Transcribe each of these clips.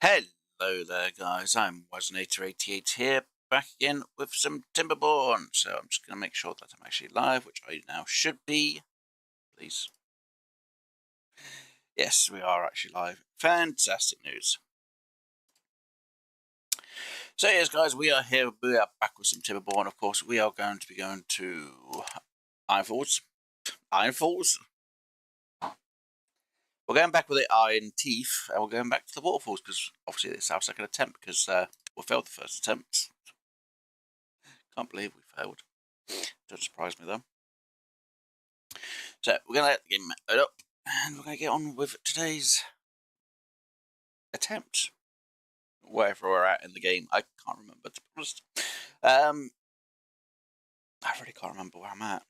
Hello there guys, I'm Wasnator88 here, back again with some Timberborn. So I'm just going to make sure that I'm actually live, which I now should be. Please. Yes, we are actually live. Fantastic news. So yes guys, we are here, we are back with some Timberborn. Of course, we are going to be going to Iron Falls. We're going back with the iron teeth, and we're going back to the waterfalls, because obviously this is our second attempt, because we failed the first attempt. Can't believe we failed. Doesn't surprise me though. So we're going to let the game load up, and we're going to get on with today's attempt. Wherever we're at in the game, I can't remember, to be honest. I really can't remember where I'm at.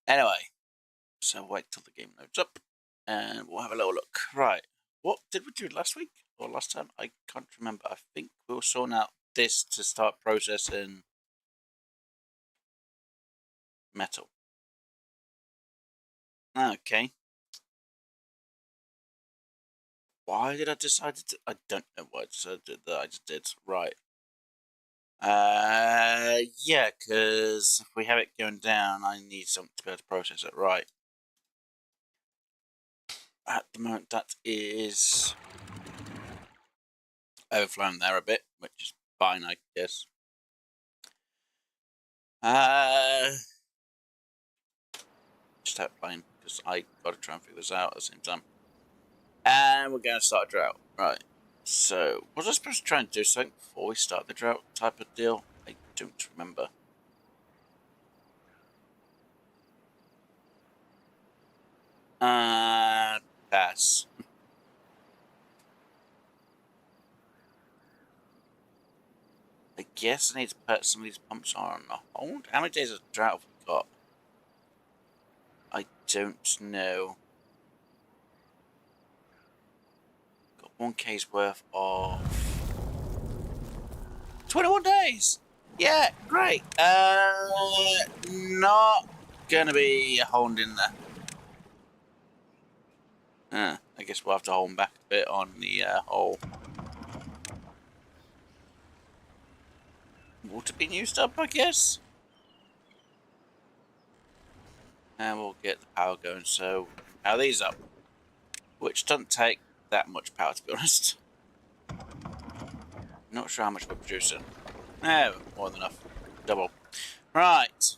Anyway, so wait till the game loads up, and we'll have a little look. Right, what did we do last week or last time? I can't remember. I think we were sorting out this to start processing metal. Okay. Why did I decide to? I don't know what I decided that I just did. Right. Yeah, because if we have it going down, I need something to be able to process it. Right. At the moment, that is overflowing there a bit, which is fine, I guess. Just have playing, because I got to try and figure this out at the same time. And we're going to start a drought. Right. So, was I supposed to try and do something before we start the drought type of deal? I don't remember. Pass. I guess I need to put some of these pumps on hold. How many days of drought have we got? I don't know. Got 1K's worth of 21 days. Yeah, great. Not gonna be holding in there. I guess we'll have to hold back a bit on the whole water being used up, I guess. And we'll get the power going, so power these up. Which doesn't take that much power, to be honest. Not sure how much we're producing. No, more than enough. Double. Right.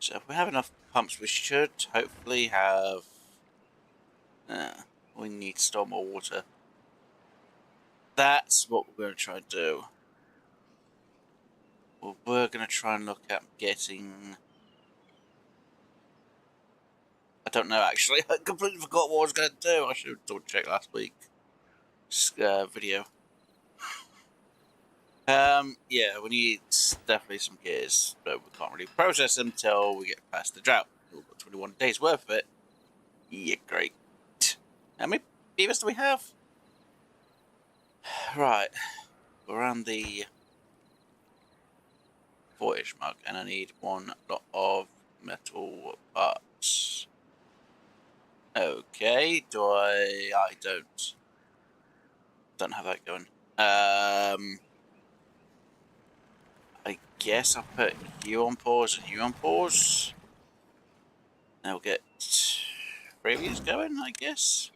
So if we have enough pumps, we should hopefully have... we need to store more water. That's what we're going to try and do. Well, we're going to try and look at getting... I don't know, actually. I completely forgot what I was going to do. I should have double checked last week's video. Yeah, we need definitely some gears, but we can't really process them until we get past the drought. We've got 21 days worth of it. Yeah, great. How many beavers do we have? Right, we're around the 4-ish mark, and I need one lot of metal parts. Okay, do I? I don't have that going. I guess I'll put you on pause and you on pause. And we'll get 3 of these going, I guess.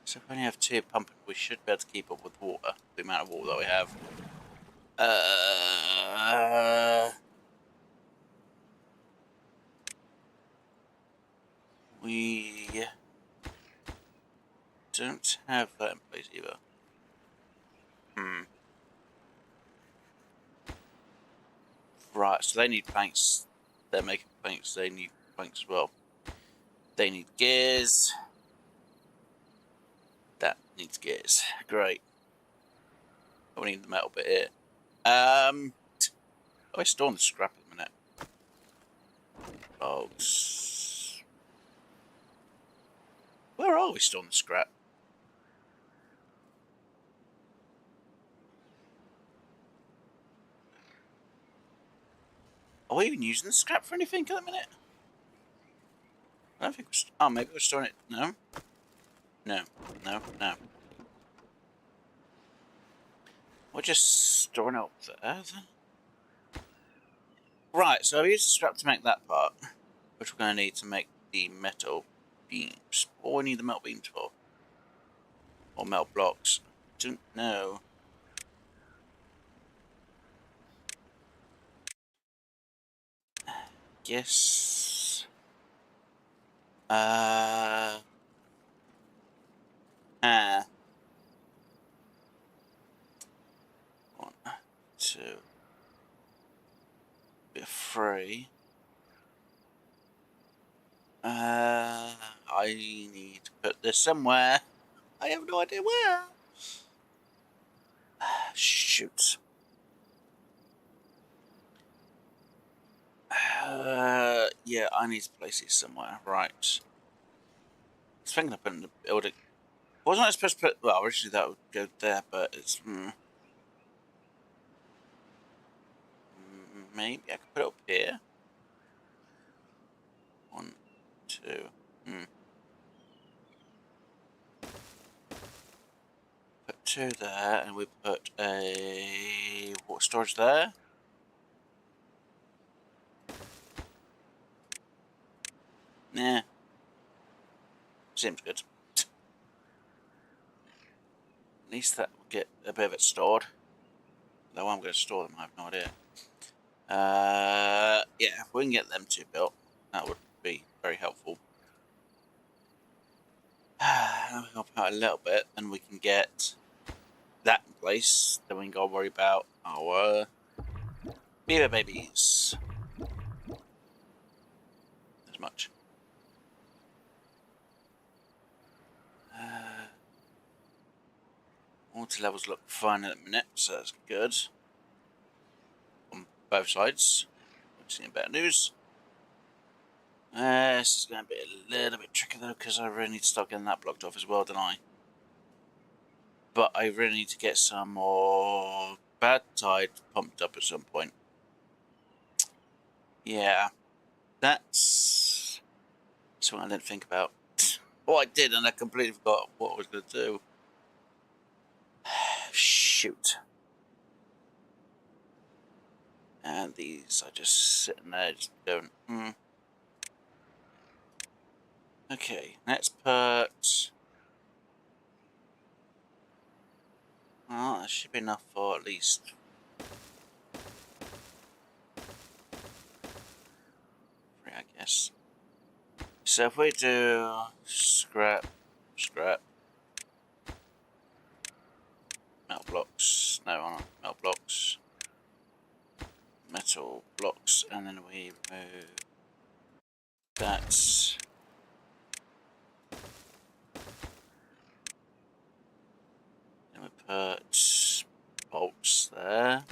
So if we only have 2 pumping, we should be able to keep up with water, the amount of water that we have. We don't have that in place either. Right, so they need planks. They're making planks, they need planks as well. They need gears. That needs gears. Great. We need the metal bit here. Oh, I storing the scrap in a minute. Folks. Where are we storing the scrap? Are we even using the scrap for anything at the minute? I don't Oh, maybe we're storing it. No? No. No. No. We're just storing it up there then. Right, so I've used the scrap to make that part, which we're going to need to make the metal beams. What do we need the metal beams for? Or metal blocks? Don't know. Yes. One, two. Bit of three. I need to put this somewhere. I have no idea where. Shoot. Yeah, I need to place it somewhere. Right. I was thinking of putting the building. Wasn't I supposed to put? Well, originally that would go there, but it's. Maybe I could put it up here. 1, 2. Put 2 there, and we put a water storage there. Nah. Seems good. At least that will get a bit of it stored. Though I'm going to store them, I have no idea. Yeah, if we can get them 2 built, that would be very helpful. Now we help out a little bit, and we can get that in place. Then we can go worry about our beaver babies. As much. Water levels look fine at the minute, so that's good. On both sides. We're seeing better news. This is going to be a little bit tricky though, because I really need to start getting that blocked off as well, don't I? But I really need to get some more Badtide pumped up at some point. Yeah, that's something I didn't think about. Well, I did, and I completely forgot what I was going to do. Shoot. And these are just sitting there, just going, Okay, let's put... Well, that should be enough for at least... 3, I guess. So if we do scrap, metal blocks, no, metal blocks, metal blocks, and then we remove that. Then we put bolts there.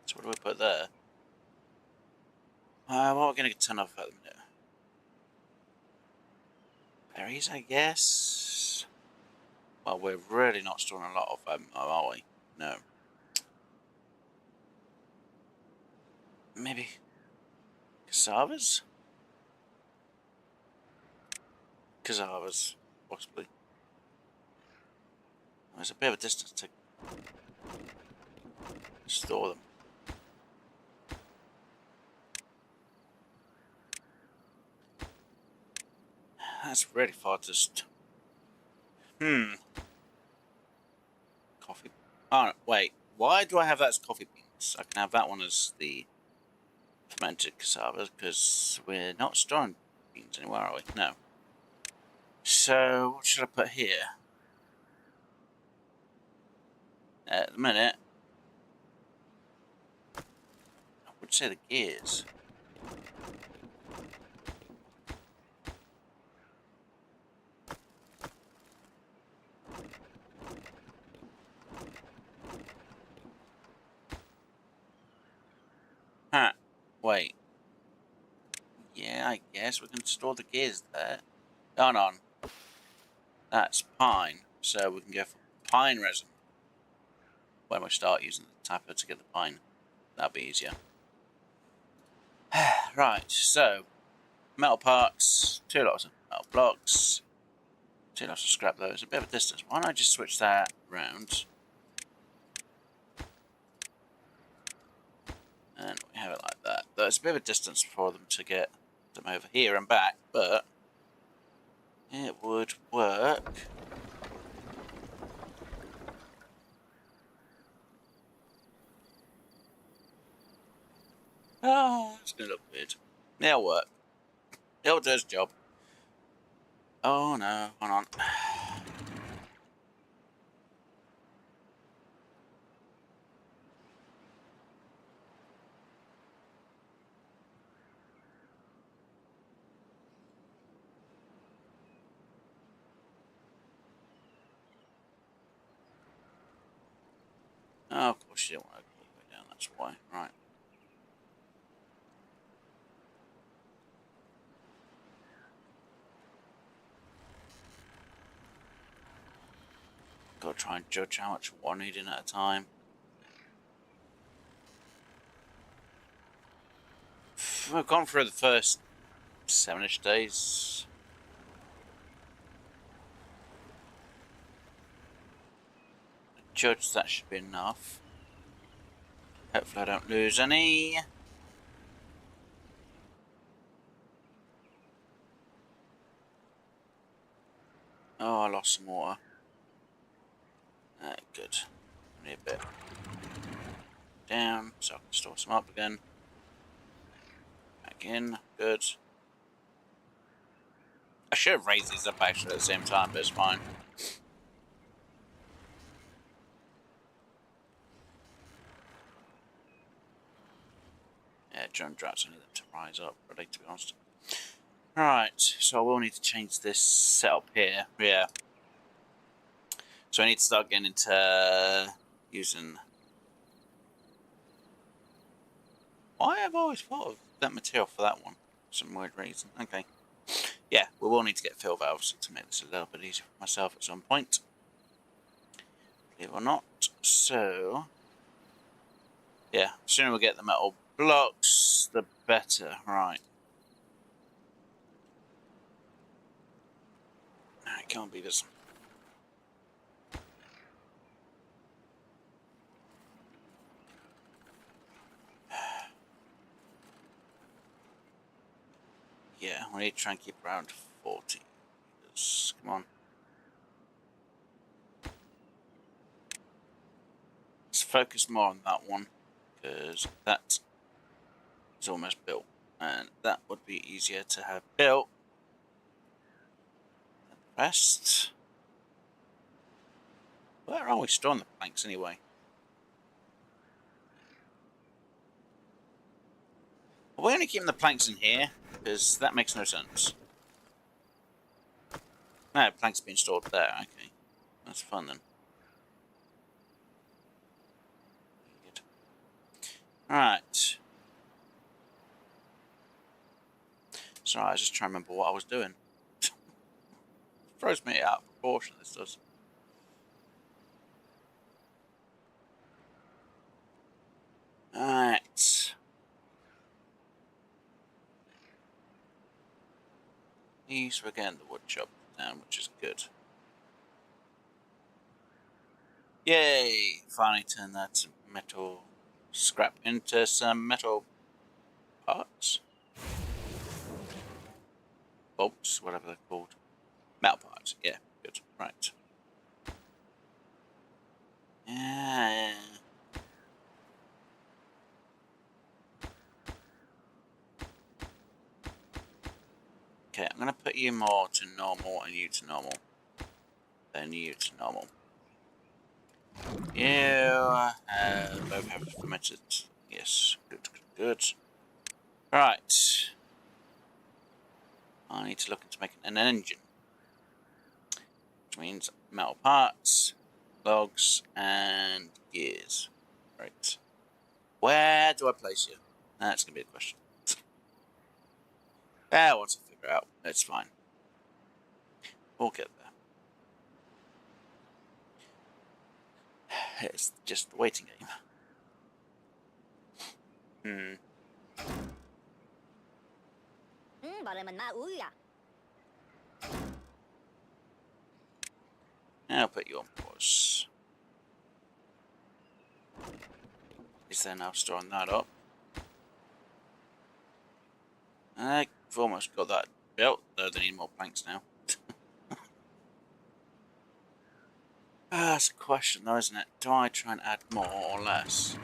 So what do we put there? Well, we're going to get a ton of at the minute. Berries, I guess. Well, we're really not storing a lot of them, are we? No. Maybe cassavas? Cassavas, possibly. There's a bit of a distance to store them. That's really far to Coffee. Oh, wait. Why do I have that as coffee beans? I can have that one as the fermented cassavas, because we're not storing beans anywhere, are we? No. So, what should I put here? At the minute, I would say the gears. Huh. Wait. Yeah, I guess we can store the gears there. Hold on. That's pine. So we can go for pine resin when we start using the tapper to get the pine. That'll be easier. Right, so metal parts, 2 lots of metal blocks, 2 lots of scrap. Though it's a bit of a distance. Why don't I just switch that round? And we have it like that. Though it's a bit of a distance for them to get them over here and back, but it would work. Oh, it's gonna look weird. It'll work. It'll do its job. Oh no, hold on. Oh, of course you don't want to go all the way down, that's why. Right. Gotta try and judge how much water I need in at a time. We've gone through the first 7-ish days. Judge that should be enough. Hopefully I don't lose any. Oh, I lost some water. Good. Need a bit down so I can store some up again. Back in. Good. I should have raised these up actually at the same time, but it's fine. Yeah, during droughts I need them to rise up, really, to be honest. Right, so I will need to change this setup here. Yeah. So I need to start getting into using... Why have I always thought of that material for that one? For some weird reason. Okay. Yeah, we will need to get fill valves to make this a little bit easier for myself at some point. Believe it or not. So... yeah, the sooner we get the metal blocks, the better. Right. It can't be this. Yeah, we need to try and keep around 40. Come on. Let's focus more on that one, because that is almost built. And that would be easier to have built than the rest. Where are we storing the planks anyway? Are we only keeping the planks in here? Because that makes no sense. No, planks being stored there. Okay. That's fun then. Good. Alright. Sorry, I was just trying to remember what I was doing. Throws me out of proportion, this does. Alright. These we're getting the wood chop down, which is good. Yay! Finally turned that metal scrap into some metal parts. Bolts, whatever they're called. Metal parts, yeah, good, right. Yeah. Okay, I'm going to put you more to normal and you to normal. Then you to normal. You both have fermented. Yes, good, good, good. Right. I need to look into making an engine. Which means metal parts, logs, and gears. Right. Where do I place you? That's going to be the question. Once I figure it out, it's fine. We'll get there. It's just a waiting game. I'll put you on pause. Is there now storing that up? I've almost got that built, though they need more planks now. That's a question though, isn't it? Do I try and add more or less?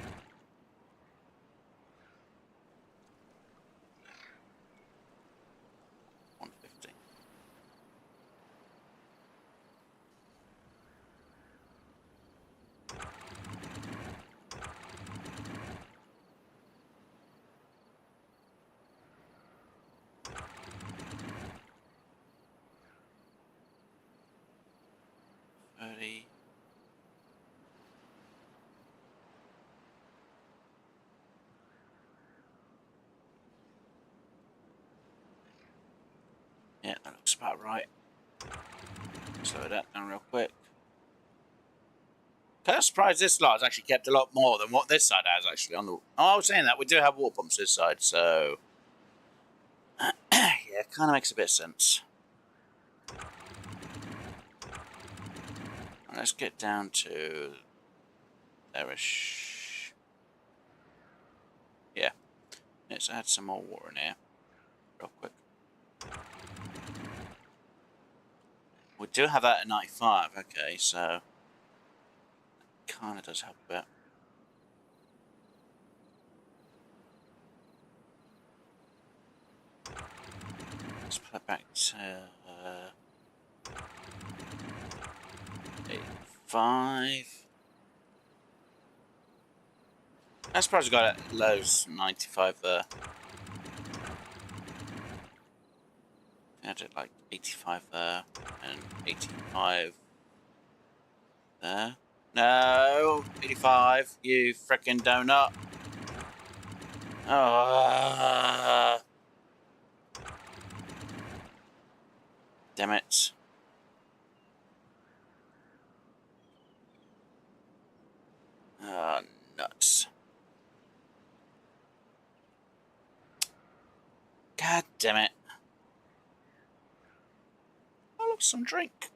Yeah, that looks about right. Slow that down real quick. Kind of surprised this lot has actually kept a lot more than what this side has actually on the. Oh, I was saying that we do have water pumps this side, so yeah, it kind of makes a bit of sense. Right, let's get down to there-ish. Yeah, let's add some more water in here real quick. We do have that at 95. Okay, so kind of does help a bit. Let's put it back to 85. I suppose we got it lows 95 there. I did like 85 there and 85 there. No, 85, you frickin' donut. Oh, damn it. Oh, nuts. God damn it. I lost some drink.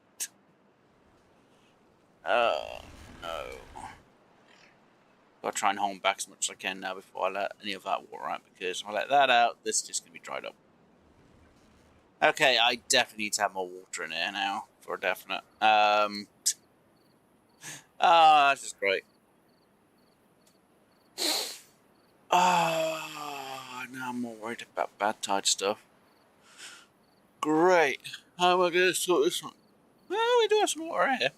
Oh, no. Gotta try and hold back as much as I can now before I let any of that water out, because if I let that out, this is just gonna be dried up. Okay, I definitely need to have more water in here now, for a definite. Oh, that's just great. Oh, now I'm more worried about Badtide stuff. Great. How am I going to sort this one? Well, we do have some water here.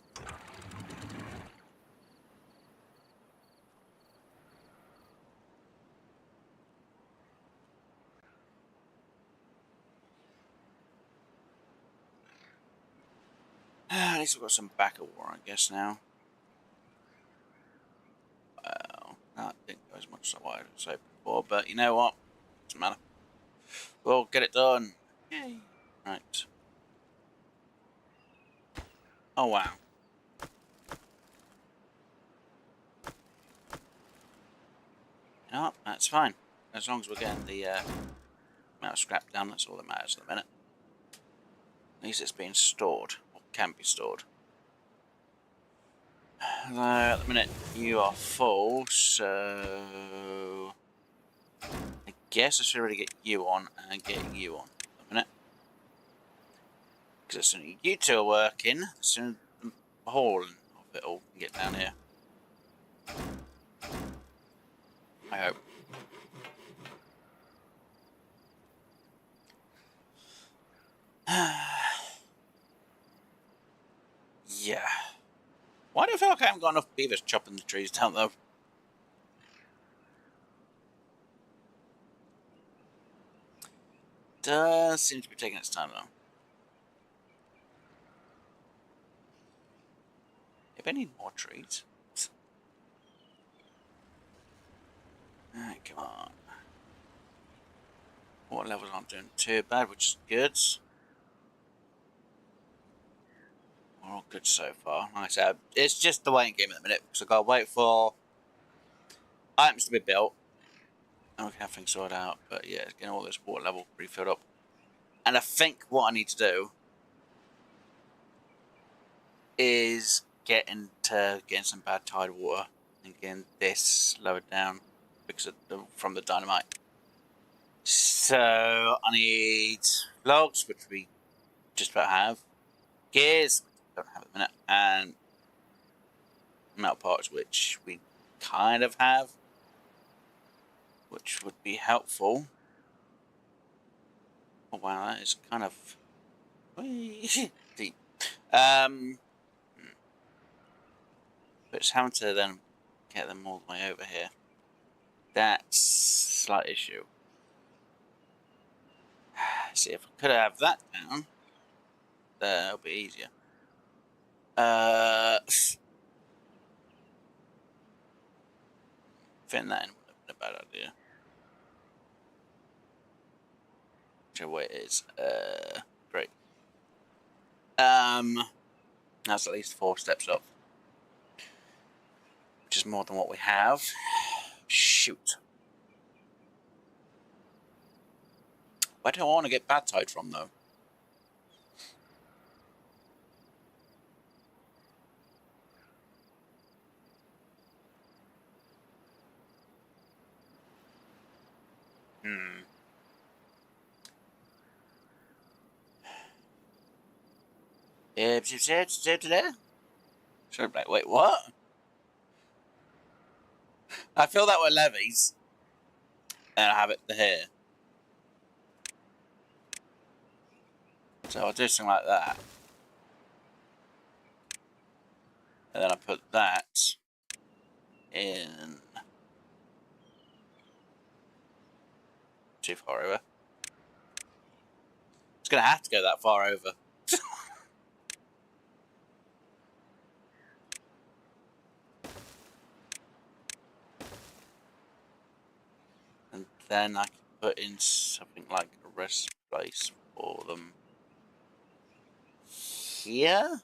At least we've got some backup water, I guess, now. Well, that didn't go as much as I wanted to say before, but you know what? Doesn't matter. We'll get it done. Yay. Right. Oh, wow. No, that's fine. As long as we're getting the amount of scrap down, that's all that matters at the minute. At least it's being stored, or can be stored. At the minute, you are full, so I guess I should really get you on and get you on at the minute. Because as soon as you two are working, as soon as the whole of it all can get down here. I hope. Yeah. Why do I feel like I haven't got enough beavers chopping the trees down, though? Does seem to be taking its time, though. If I need more trees. Alright, come on. Water levels aren't doing too bad, which is good. We're all good so far. Like I said, it's just the waiting game at the minute, because I've got to wait for items to be built, and we can have things sorted out. But yeah, getting all this water level refilled up And I think what I need to do is getting some bad tide water and getting this lowered down because of from the dynamite. So I need logs, which we just about have, gears, which we don't have at the minute, and metal parts, which we kind of have, which would be helpful. Oh wow, that is kind of deep. But it's having to then get them all the way over here. That's a slight issue. See, if I could have that down, that'll be easier. Fitting that in wouldn't have been a bad idea. Whichever way it is. Great. That's at least 4 steps up, which is more than what we have. Shoot. Where do I want to get Badtide from, though? Should I wait, what? I feel that were levies. And I have it here. So I'll do something like that. And then I put that in. Too far over. It's going to have to go that far over. And then I can put in something like a rest place for them here.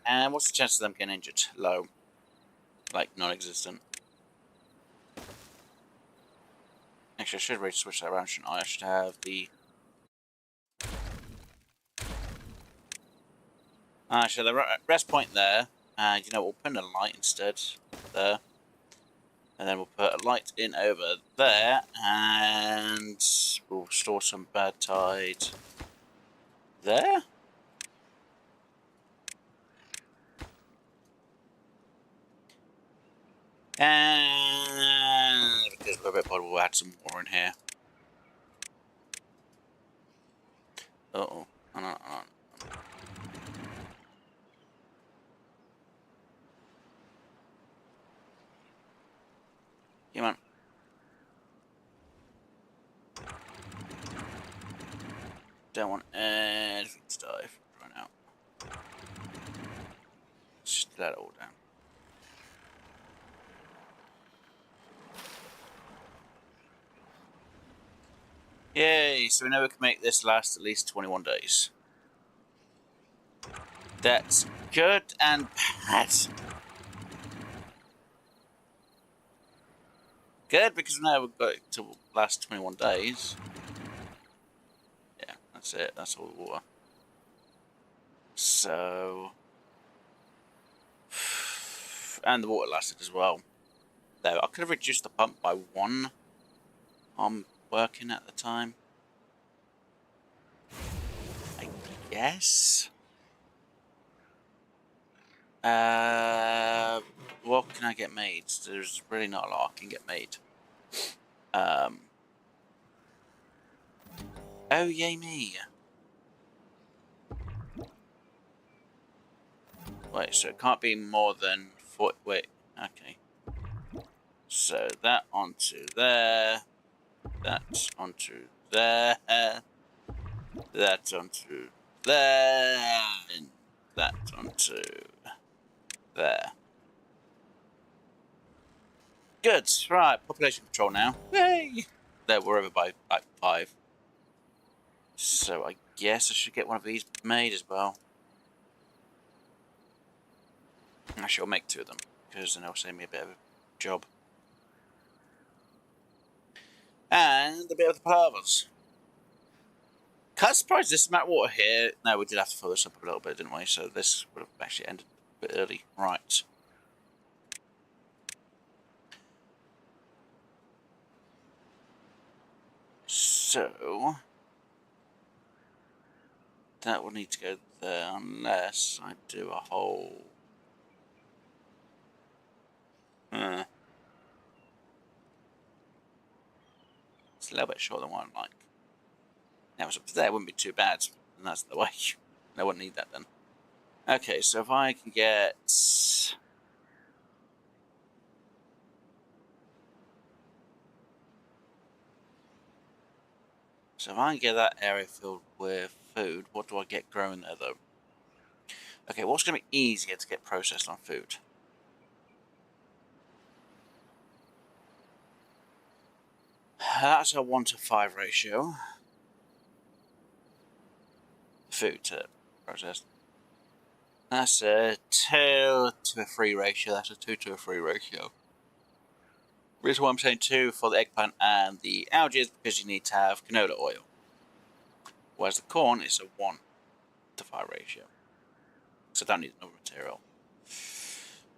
And what's the chance of them getting injured? Low. Like, non-existent. Actually, I should really switch that around, shouldn't I? I should have the... Actually, the rest point there. And, you know, we'll put in a light instead. There. And then we'll put a light in over there. And we'll store some Badtide there. And because we're a bit bored, we'll add some more in here. Uh-oh. Come on. Don't want anything to die from run out. Just let it all down. Yay, so we know we can make this last at least 21 days. That's good and bad. Good, because now we've got it to last 21 days. Yeah, that's it. That's all the water. So... And the water lasted as well. Though I could have reduced the pump by 1 on working at the time. I guess. What can I get made? There's really not a lot I can get made. Oh, yay me. Wait, so it can't be more than 40. Wait, okay. So that onto there. That onto there. That onto there. And that onto there. Good. Right, population control now. Yay! There, we're over by like 5. So I guess I should get one of these made as well. Actually, I'll make 2 of them, because then it'll save me a bit of a job. And a bit of the palavers. Can't surprise this amount of water here. No, we did have to fill this up a little bit, didn't we? So this would have actually ended a bit early. Right. So that will need to go there unless I do a whole... It's a little bit shorter than what I'd like. Now, if it was up to there, it wouldn't be too bad. And that's the way. I wouldn't need that then. Okay, so if I can get... So if I can get that area filled with food, what do I get growing there though? Okay, what's going to be easier to get processed on food? That's a 1:5 ratio. Food to processed. That's a 2:3 ratio. That's a 2:3 ratio. The reason why I'm saying 2 for the eggplant and the algae is because you need to have canola oil. Whereas the corn is a 1:5 ratio. So I don't need another material.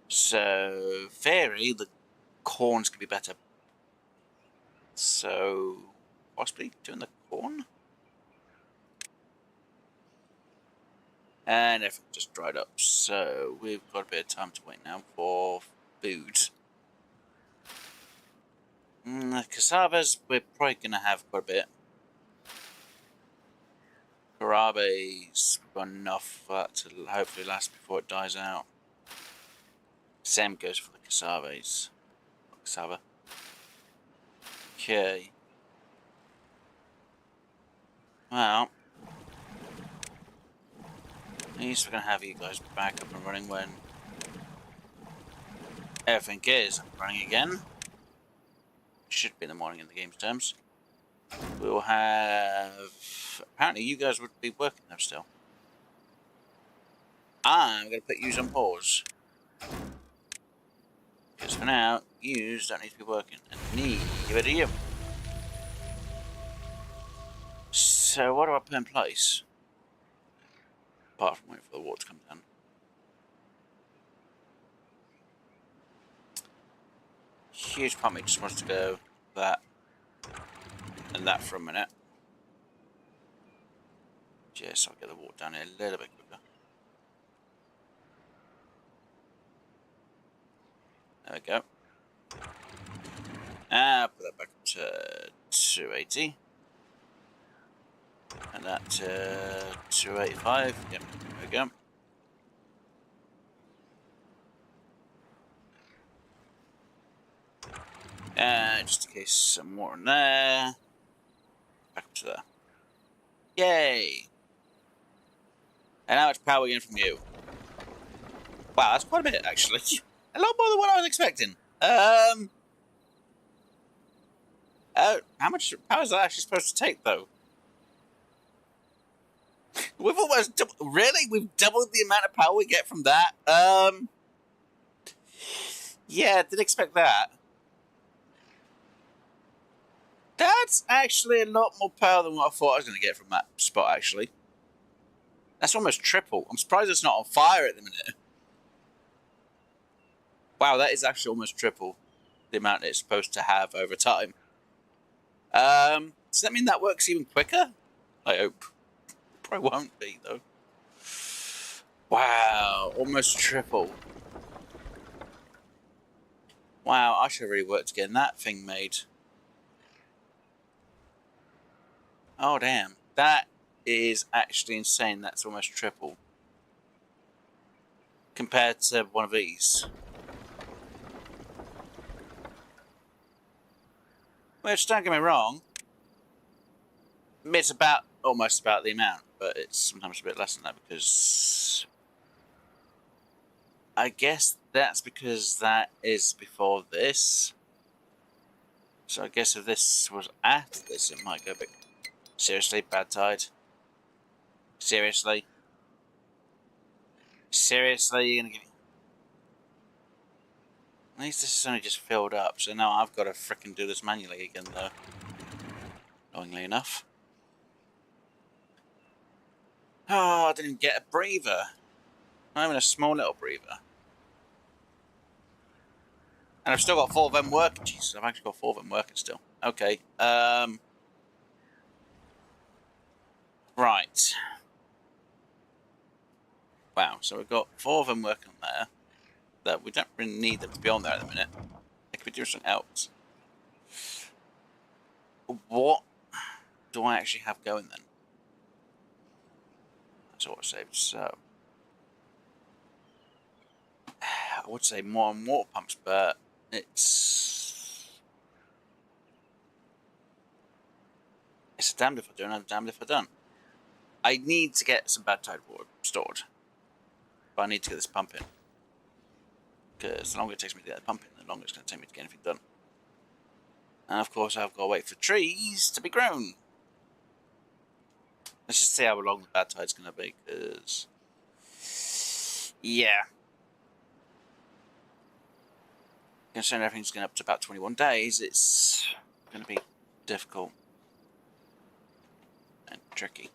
So, theory, the corn's going to be better. So, possibly doing the corn? And everything just dried up. So, we've got a bit of time to wait now for food. The cassavas, we're probably going to have quite a bit. Carabes, we've got enough for that to hopefully last before it dies out. Same goes for the cassaves. Cassava. Okay. Well, at least we're going to have you guys back up and running when everything is up and running again. Should be in the morning in the game's terms. We'll have... Apparently you guys would be working there still. I'm going to put yous on pause. Because for now, yous don't need to be working. And neither do you. So what do I put in place? Apart from waiting for the water to come down. Huge part of me just wants to go that and that for a minute. Just so I'll get the water down here a little bit quicker. There we go. I'll put that back up to 280. And that to 285. Yep, there we go. Just in case some more in there. Back up to there. Yay! And how much power are we getting from you? Wow, that's quite a bit, actually. A lot more than what I was expecting. How much power is that actually supposed to take, though? We've almost really? We've doubled the amount of power we get from that? Yeah, didn't expect that. That's actually a lot more power than what I thought I was going to get from that spot, actually. That's almost triple. I'm surprised it's not on fire at the minute. Wow, that is actually almost triple the amount it's supposed to have over time. Does that mean that works even quicker? I hope. Probably won't be, though. Wow, almost triple. Wow, I should have really worked getting that thing made. Oh, damn. That is actually insane. That's almost triple. Compared to one of these. Which, don't get me wrong, it's almost about the amount, but it's sometimes a bit less than that because I guess that's because that is before this. So I guess if this was after this, it might go a bit... Seriously, Badtide? Seriously? Seriously, you're gonna give me... At least this is only just filled up, so now I've got to frickin' do this manually again, though. Annoyingly enough. Oh, I didn't get a beaver. Not even a small little beaver. And I've still got 4 of them working. Jesus, I've actually got 4 of them working still. Okay. Right. Wow, so we've got 4 of them working on there. That we don't really need them to be on there at the minute. They could be doing something else. What do I actually have going then? That's what I say. So I would say more on water pumps, but it's a damned if I do and I'm damned if I don't. I need to get some Badtide water stored, but I need to get this pump in. Because the longer it takes me to get the pump in, the longer it's going to take me to get anything done. And of course, I've got to wait for trees to be grown. Let's just see how long the Badtide's going to be, because yeah, considering everything's going up to about 21 days, it's going to be difficult and tricky.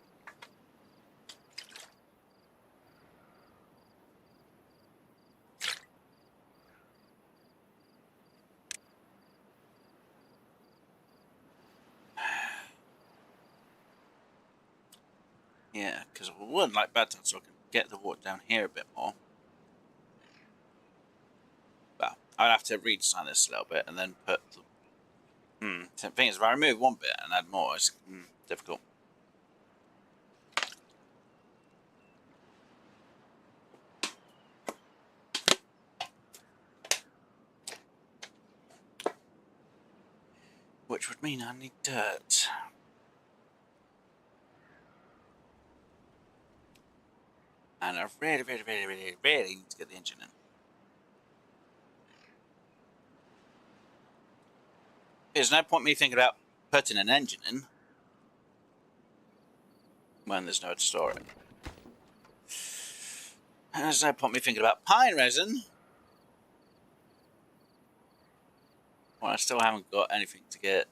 Yeah, because I would like Badtide so I can get the water down here a bit more. Well, I'd have to redesign this a little bit and then put the thing is, if I remove one bit and add more, it's difficult. Which would mean I need dirt. And I really, really, really, really, really need to get the engine in. There's no point me thinking about putting an engine in when there's nowhere to store it. And there's no point me thinking about pine resin when I still haven't got anything to get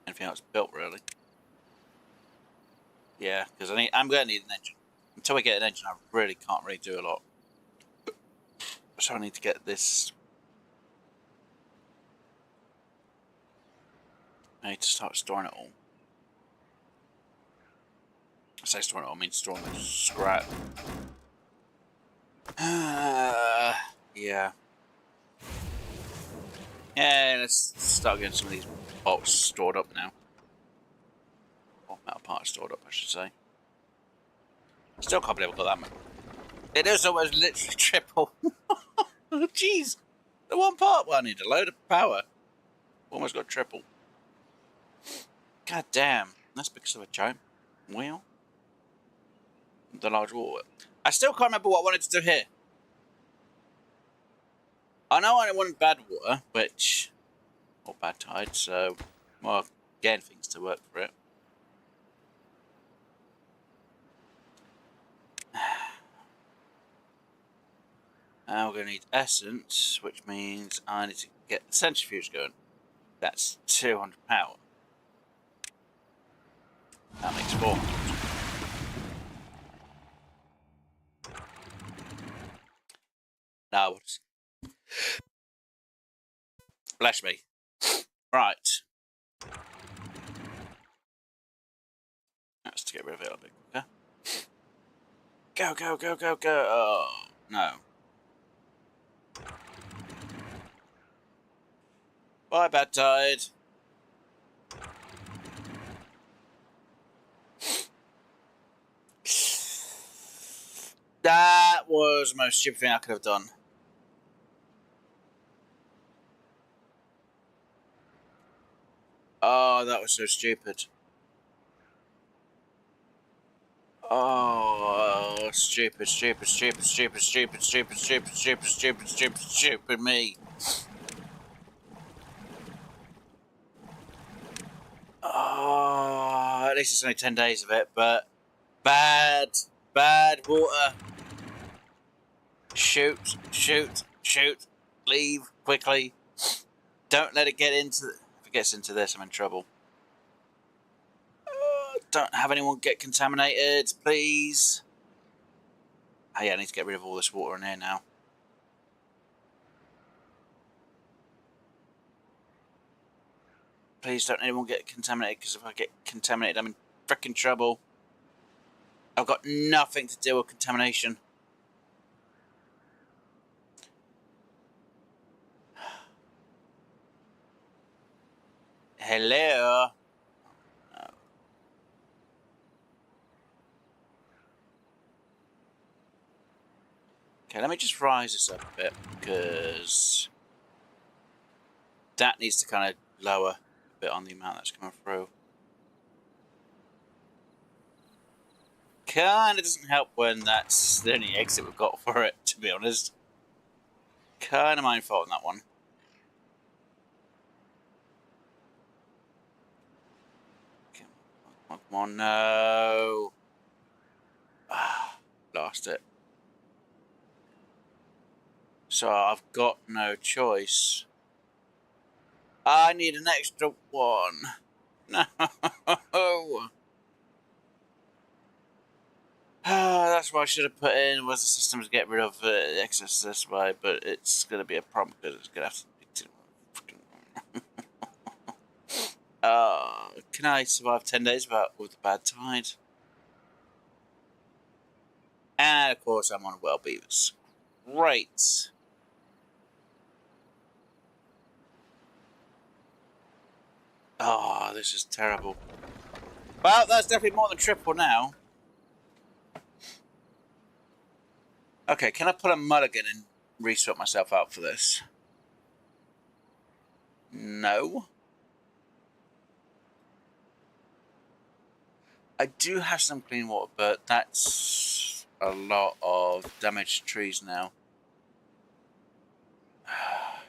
anything else built, really. Yeah, because I'm going to need an engine. Until I get an engine, I really can't really do a lot. So I need to get this. I need to start storing it all. I say storing it all, I mean storing the scrap. Yeah. Yeah, let's start getting some of these bolts stored up now. Or metal parts stored up, I should say. Still can't believe I got that much. It is almost literally triple. Oh, jeez. The one part where I need a load of power. Almost got triple. God damn. That's because of a giant wheel. The large water. I still can't remember what I wanted to do here. I know I wanted bad water, which... or bad tide, so... well, getting things to work for it. Now we're going to need essence, which means I need to get the centrifuge going. That's 200 power. That makes 400. Now, bless me. Right. That's to get rid of it a bit quicker. Go, go, go, go, go. Oh, no. Bye, Badtide. That was the most stupid thing I could have done. Oh, that was so stupid. Oh, stupid, stupid, stupid, stupid, stupid, stupid, stupid, stupid, stupid, stupid, stupid me. Oh, at least it's only 10 days of it, but bad water. Shoot, shoot, shoot. Leave quickly. Don't let it get into... if it gets into this, I'm in trouble. Don't have anyone get contaminated, please. Oh yeah, I need to get rid of all this water in here now. Please don't anyone get contaminated, because if I get contaminated, I'm in frickin' trouble. I've got nothing to deal with contamination. Hello? No. Okay, let me just rise this up a bit, because that needs to kind of lower a bit on the amount that's coming through. Kind of doesn't help when that's the only exit we've got for it, to be honest. Kind of my fault on that one. Come on, no. Lost it. So I've got no choice. I need an extra one. No. That's what I should have put in, was the system to get rid of excess this way, but it's going to be a problem because it's going to have to... can I survive 10 days with the Badtide? And of course I'm on well beavers. Great. Oh, this is terrible. Well, that's definitely more than triple now. Okay, can I put a mulligan and resort myself out for this? No. I do have some clean water, but that's a lot of damaged trees now.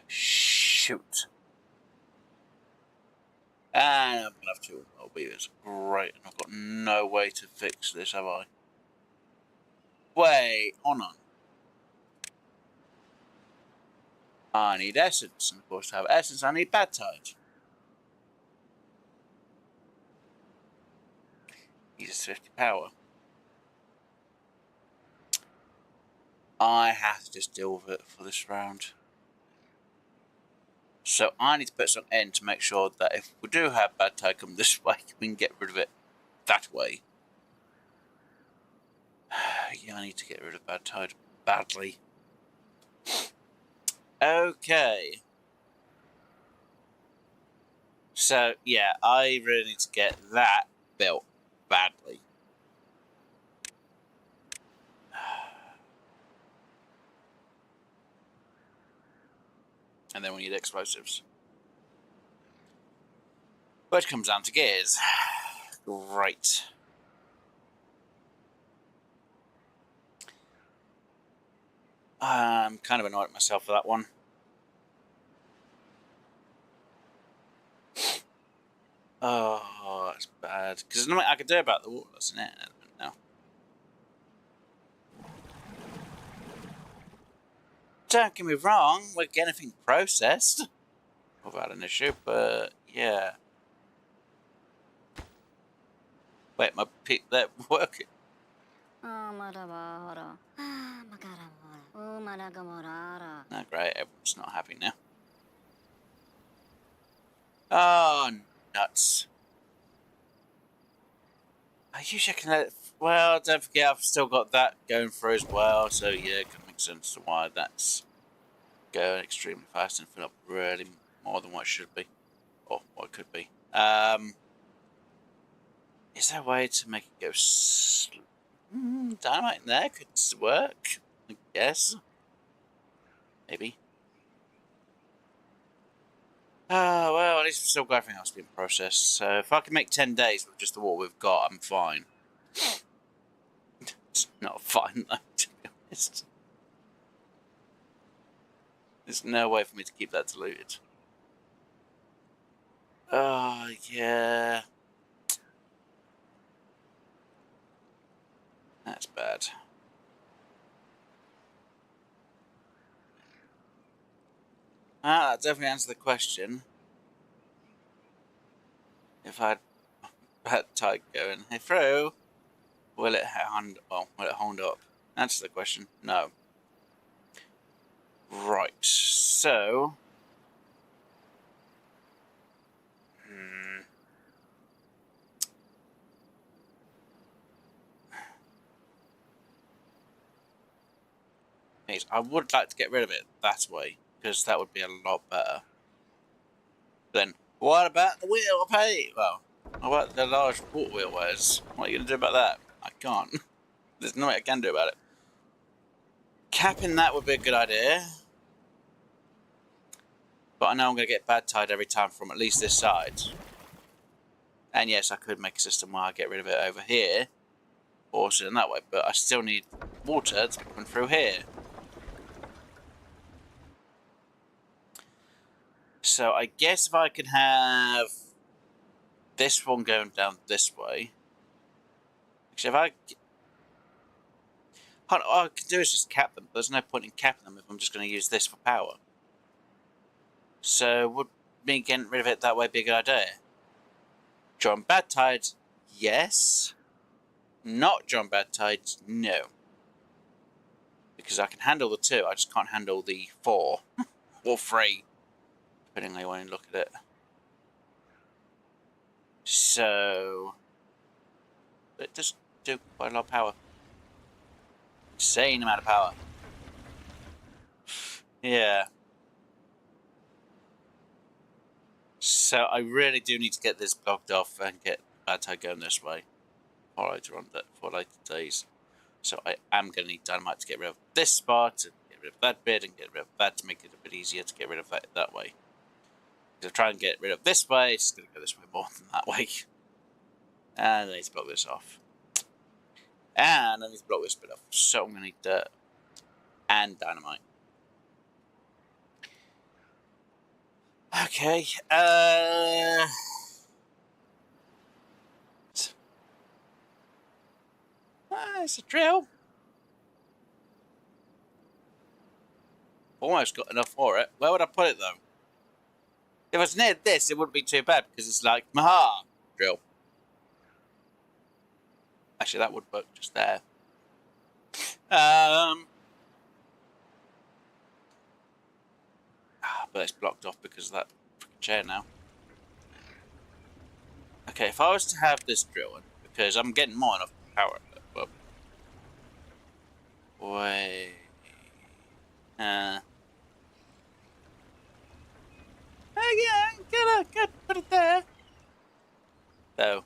Shoot. And I'm gonna have two more beavers. Great, and I've got no way to fix this, have I? Wait, hold on. I need essence, and of course to have essence I need Badtide. Uses 50 power. I have to just deal with it for this round. So I need to put some in to make sure that if we do have Badtide come this way, we can get rid of it that way. Yeah, I need to get rid of Badtide badly. Okay. So, yeah, I really need to get that built badly. And then we need explosives. Which comes down to gears. Great. I'm kind of annoyed at myself for that one. Oh, that's bad. Because there's nothing I could do about the water loss in it now. Don't get me wrong, we're getting everything processed without an issue, but yeah. Wait, my peak that working. Oh, great, everyone's not happy now. Oh, nuts. I usually can let it... Well, don't forget I've still got that going through as well, so yeah, it can make sense to why that's going extremely fast and fill up really more than what it should be. Or what it could be. Is there a way to make it go slow? Dynamite in there could work, I guess. Maybe. Well, at least we've still got everything else being processed. So if I can make 10 days with just the water we've got, I'm fine. It's not fine, though, to be honest. There's no way for me to keep that diluted. Oh, yeah. That's bad. That definitely answered the question. If I'd Badtide going through? Will it hold up? Answer the question. No. Right. So. I would like to get rid of it that way, because that would be a lot better. Then, what about the wheel? Hey, well, what about the large water wheelwares? What are you going to do about that? I can't. There's nothing I can do about it. Capping that would be a good idea. But I know I'm going to get Badtide every time from at least this side. And yes, I could make a system where I get rid of it over here. Or sit in that way. But I still need water to be coming through here. So I guess if I could have this one going down this way. Actually, if all I can do is just cap them. There's no point in capping them if I'm just going to use this for power. So would me getting rid of it that way be a good idea? John Badtide, yes. Not John Badtide, no. Because I can handle the 2, I just can't handle the 4. Or 3. Depending on how you want to look at it. So. It does do quite a lot of power. Insane amount of power. Yeah. So I really do need to get this blocked off and get Badtide going this way for later days. So I am going to need dynamite to get rid of this spot, and get rid of that bit, and get rid of that to make it a bit easier to get rid of that way. If I try and get rid of this way, it's going to go this way more than that way. And I need to block this off. And I need to block this bit off. So I'm going to need dirt and dynamite. Okay. It's a drill. Almost got enough for it. Where would I put it though? If I was near this, it wouldn't be too bad because it's like, maha, drill. Actually, that would work just there. But it's blocked off because of that freaking chair now. Okay, if I was to have this drilling, because I'm getting more enough power, but wait, yeah, gotta put it there. So,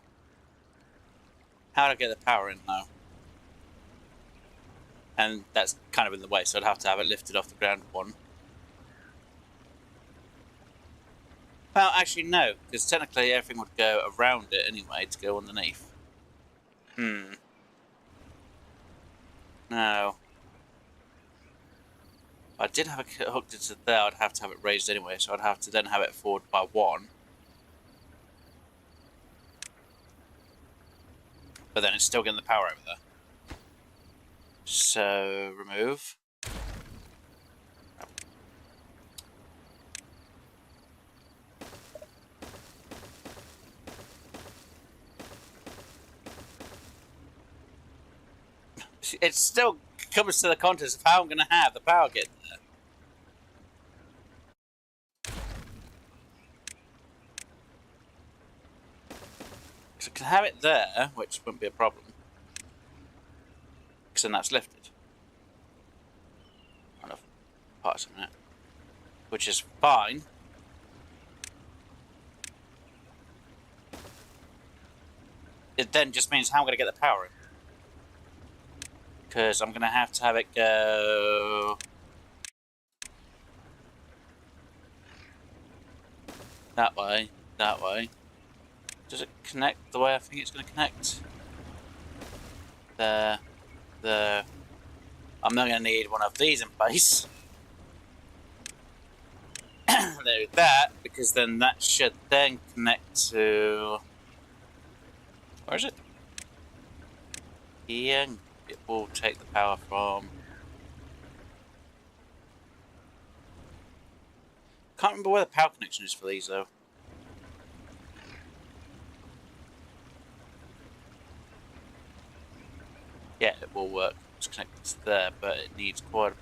how do I get the power in now? And that's kind of in the way, so I'd have to have it lifted off the ground one. Well, actually, no, because technically everything would go around it anyway to go underneath. No. If I did have it hooked into there, I'd have to have it raised anyway, so I'd have to then have it forward by 1. But then it's still getting the power over there. So, remove. It still comes to the contest of how I'm going to have the power get there. So I can have it there, which wouldn't be a problem. Because then that's lifted. Enough parts in it. Which is fine. It then just means how I'm going to get the power in. Because I'm going to have it go that way, that way. Does it connect the way I think it's going to connect? There, there. I'm not going to need one of these in place. Do that, because then that should then connect to... Where is it? Here. It will take the power from... Can't remember where the power connection is for these though. there, but it needs quite.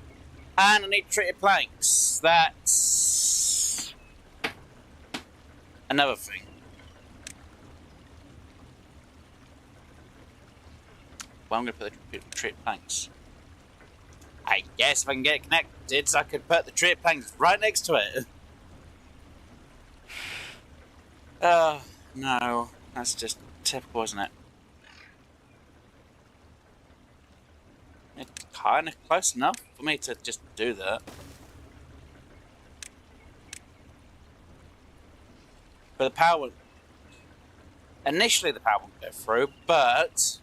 And I need treated planks. That's another thing. Well, I'm going to put the treated planks. I guess if I can get it connected, I could put the treated planks right next to it. Oh, no. That's just typical, isn't it? It's kind of close enough for me to just do that. But the power won't... Initially the power won't go through, but...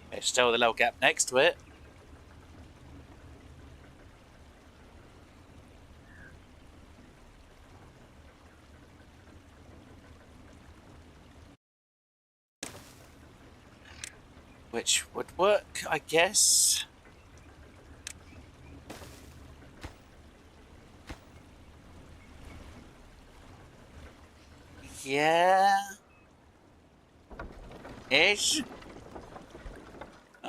There's still the little gap next to it. Which would work, I guess. Yeah. Ish.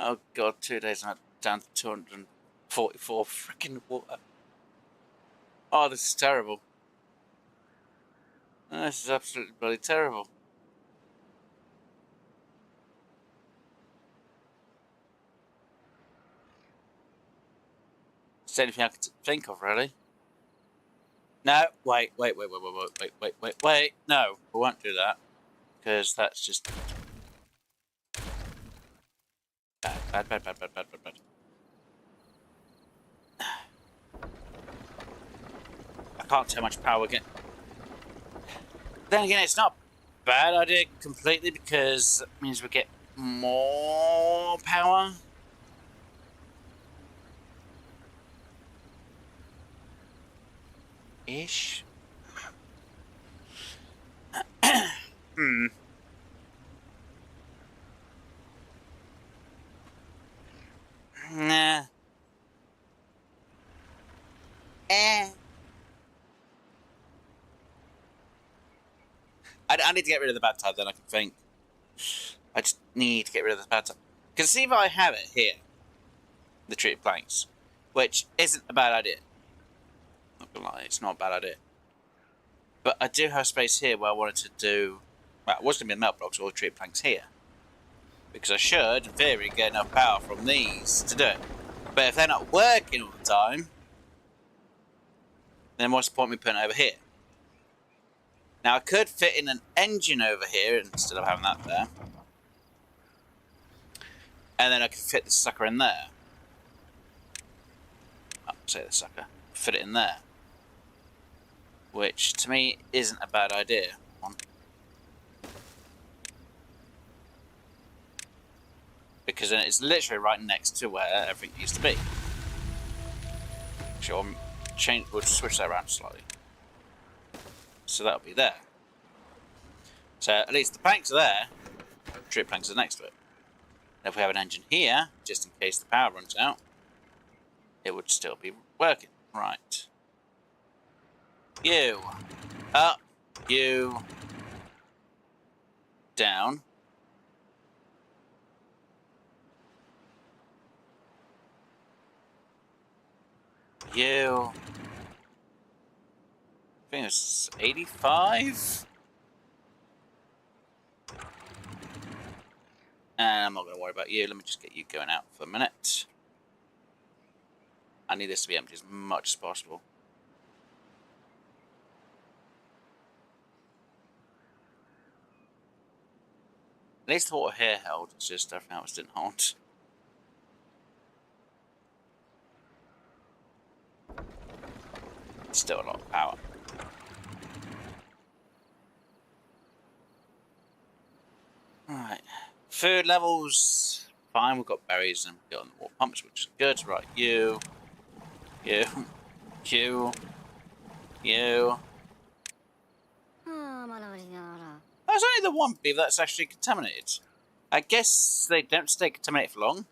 Oh god, 2 days and I'm down to 244 freaking water. Oh, this is terrible. This is absolutely bloody terrible. It's the only thing I could think of, really. No, wait. No, we won't do that. Because that's just... Bad. I can't tell how much power we're getting. Then again, it's not a bad idea completely because it means we get more power. Ish. Nah. I need to get rid of the Badtide, then I can think. I just need to get rid of the Badtide. Because see if I have it here, the treated planks, which isn't a bad idea. Not gonna lie, it's not a bad idea. But I do have space here where I wanted to do... Well, it was going to be the melt blocks or the treated planks here. Because I should, in theory, get enough power from these to do it. But if they're not working all the time, then what's the point of me putting it over here? Now I could fit in an engine over here instead of having that there. And then I could fit the sucker in there. Oh, say the sucker. Fit it in there. Which, to me, isn't a bad idea. Because then it's literally right next to where everything used to be. Actually, we'll switch that around slightly. So that'll be there. So at least the planks are there. Treated planks are next to it. And if we have an engine here, just in case the power runs out, it would still be working. Right. You. Up. You. Down. You. I think it's 85. And I'm not going to worry about you. Let me just get you going out for a minute. I need this to be empty as much as possible. At least the water here held. It's just everything else didn't hold. Still a lot of power. Alright. Food levels, fine. We've got berries and we've got on the water pumps, which is good. Right, you. There's only the one beaver that's actually contaminated. I guess they don't stay contaminated for long.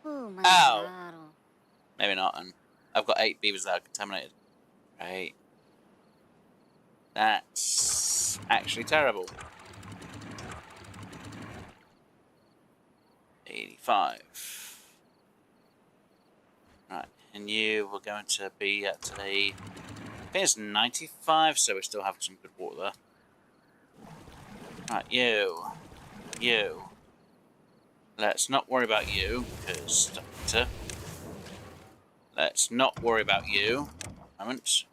Ow! Maybe not, and I've got 8 beavers that are contaminated. Right. That's actually terrible. 5. Right, and you were going to be at a... I think it's 95, so we're still having some good water there. Right, you. Let's not worry about you, because... Let's not worry about you. Moment.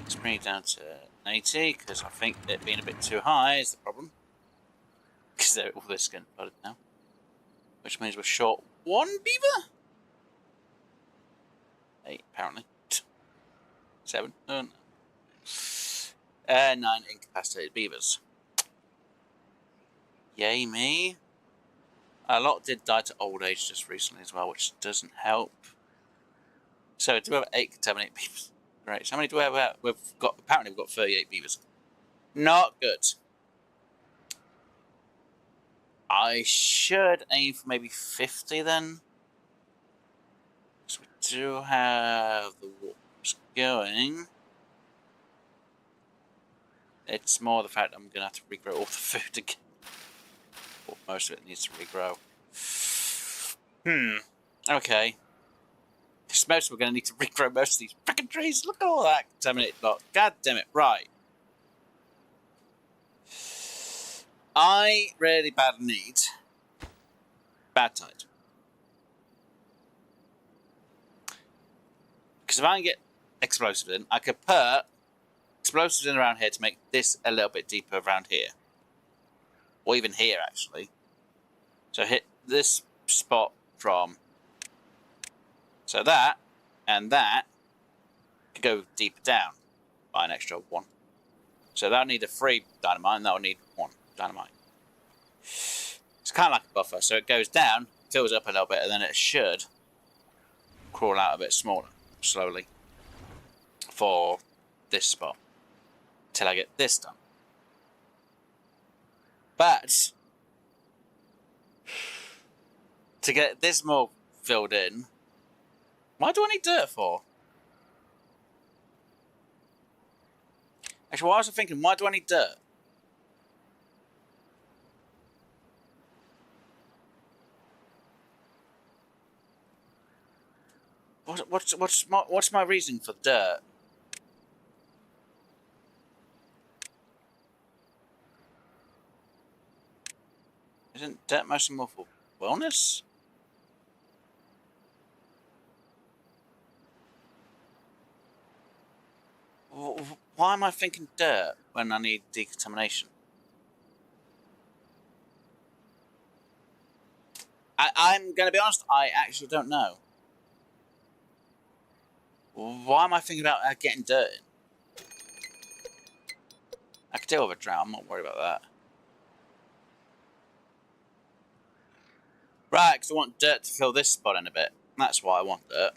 Let's bring it down to 80, because I think it being a bit too high is the problem. Because all this is getting flooded now. Which means we're short 1 beaver? 8, apparently. 7. Oh, no. 9 incapacitated beavers. Yay me. A lot did die to old age just recently as well, which doesn't help. So do we have 8 contaminated beavers? Great. So how many do we have? Apparently we've got 38 beavers. Not good. I should aim for maybe 50 then. So we do have the waters going. It's more the fact that I'm going to have to regrow all the food again. Well, most of it needs to regrow. Okay. Because most we're going to need to regrow most of these freaking trees. Look at all that contaminated lot. God damn it. Right. I really badly need Badtide. Because if I can get explosives in, I could put explosives in around here to make this a little bit deeper around here. Or even here, actually. So hit this spot from... So that and that could go deeper down by an extra 1. So that'll need a 3 dynamite, and that'll need 1 dynamite. It's kind of like a buffer, so it goes down, fills up a little bit, and then it should crawl out a bit smaller, slowly, for this spot, till I get this done. But to get this more filled in, why do I need dirt for? Actually, what I was thinking, why do I need dirt? What's my reason for dirt? Isn't dirt mostly more for wellness? Why am I thinking dirt when I need decontamination? I'm going to be honest, I actually don't know. Why am I thinking about getting dirt in? I could deal with a drought, I'm not worried about that. Right, because I want dirt to fill this spot in a bit. That's why I want dirt.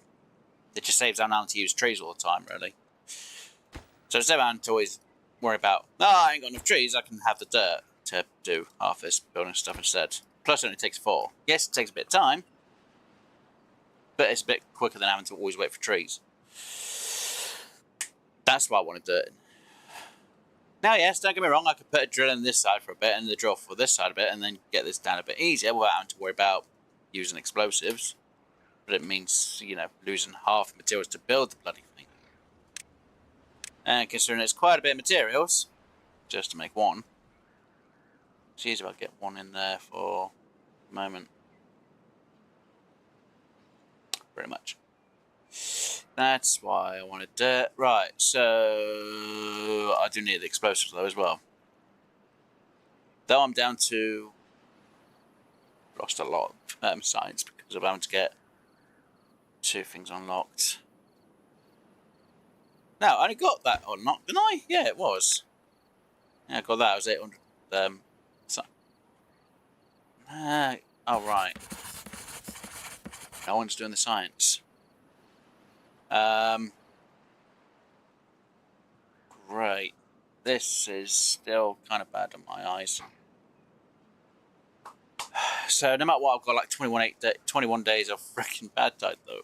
It just saves down having to use trees all the time, really. So instead of having to always worry about, I ain't got enough trees, I can have the dirt to do half this building stuff instead. Plus it only takes 4. Yes, it takes a bit of time, but it's a bit quicker than having to always wait for trees. That's why I wanted dirt in. Now, yes, don't get me wrong, I could put a drill in this side for a bit and the drill for this side a bit and then get this down a bit easier without having to worry about using explosives. But it means, losing half the materials to build the bloody thing. And considering it's quite a bit of materials, just to make 1, see if I get 1 in there for a moment. Pretty much. That's why I wanted dirt. Right, so I do need the explosives though as well. Though I'm down to... lost a lot of sites because of having to get 2 things unlocked. No, I only got that unlocked, didn't I? Yeah, it was. Yeah, I got that. It was 800. Oh, right. No one's doing the science. Great. This is still kind of bad on my eyes. So no matter what, I've got like 21 days of freaking Badtide though.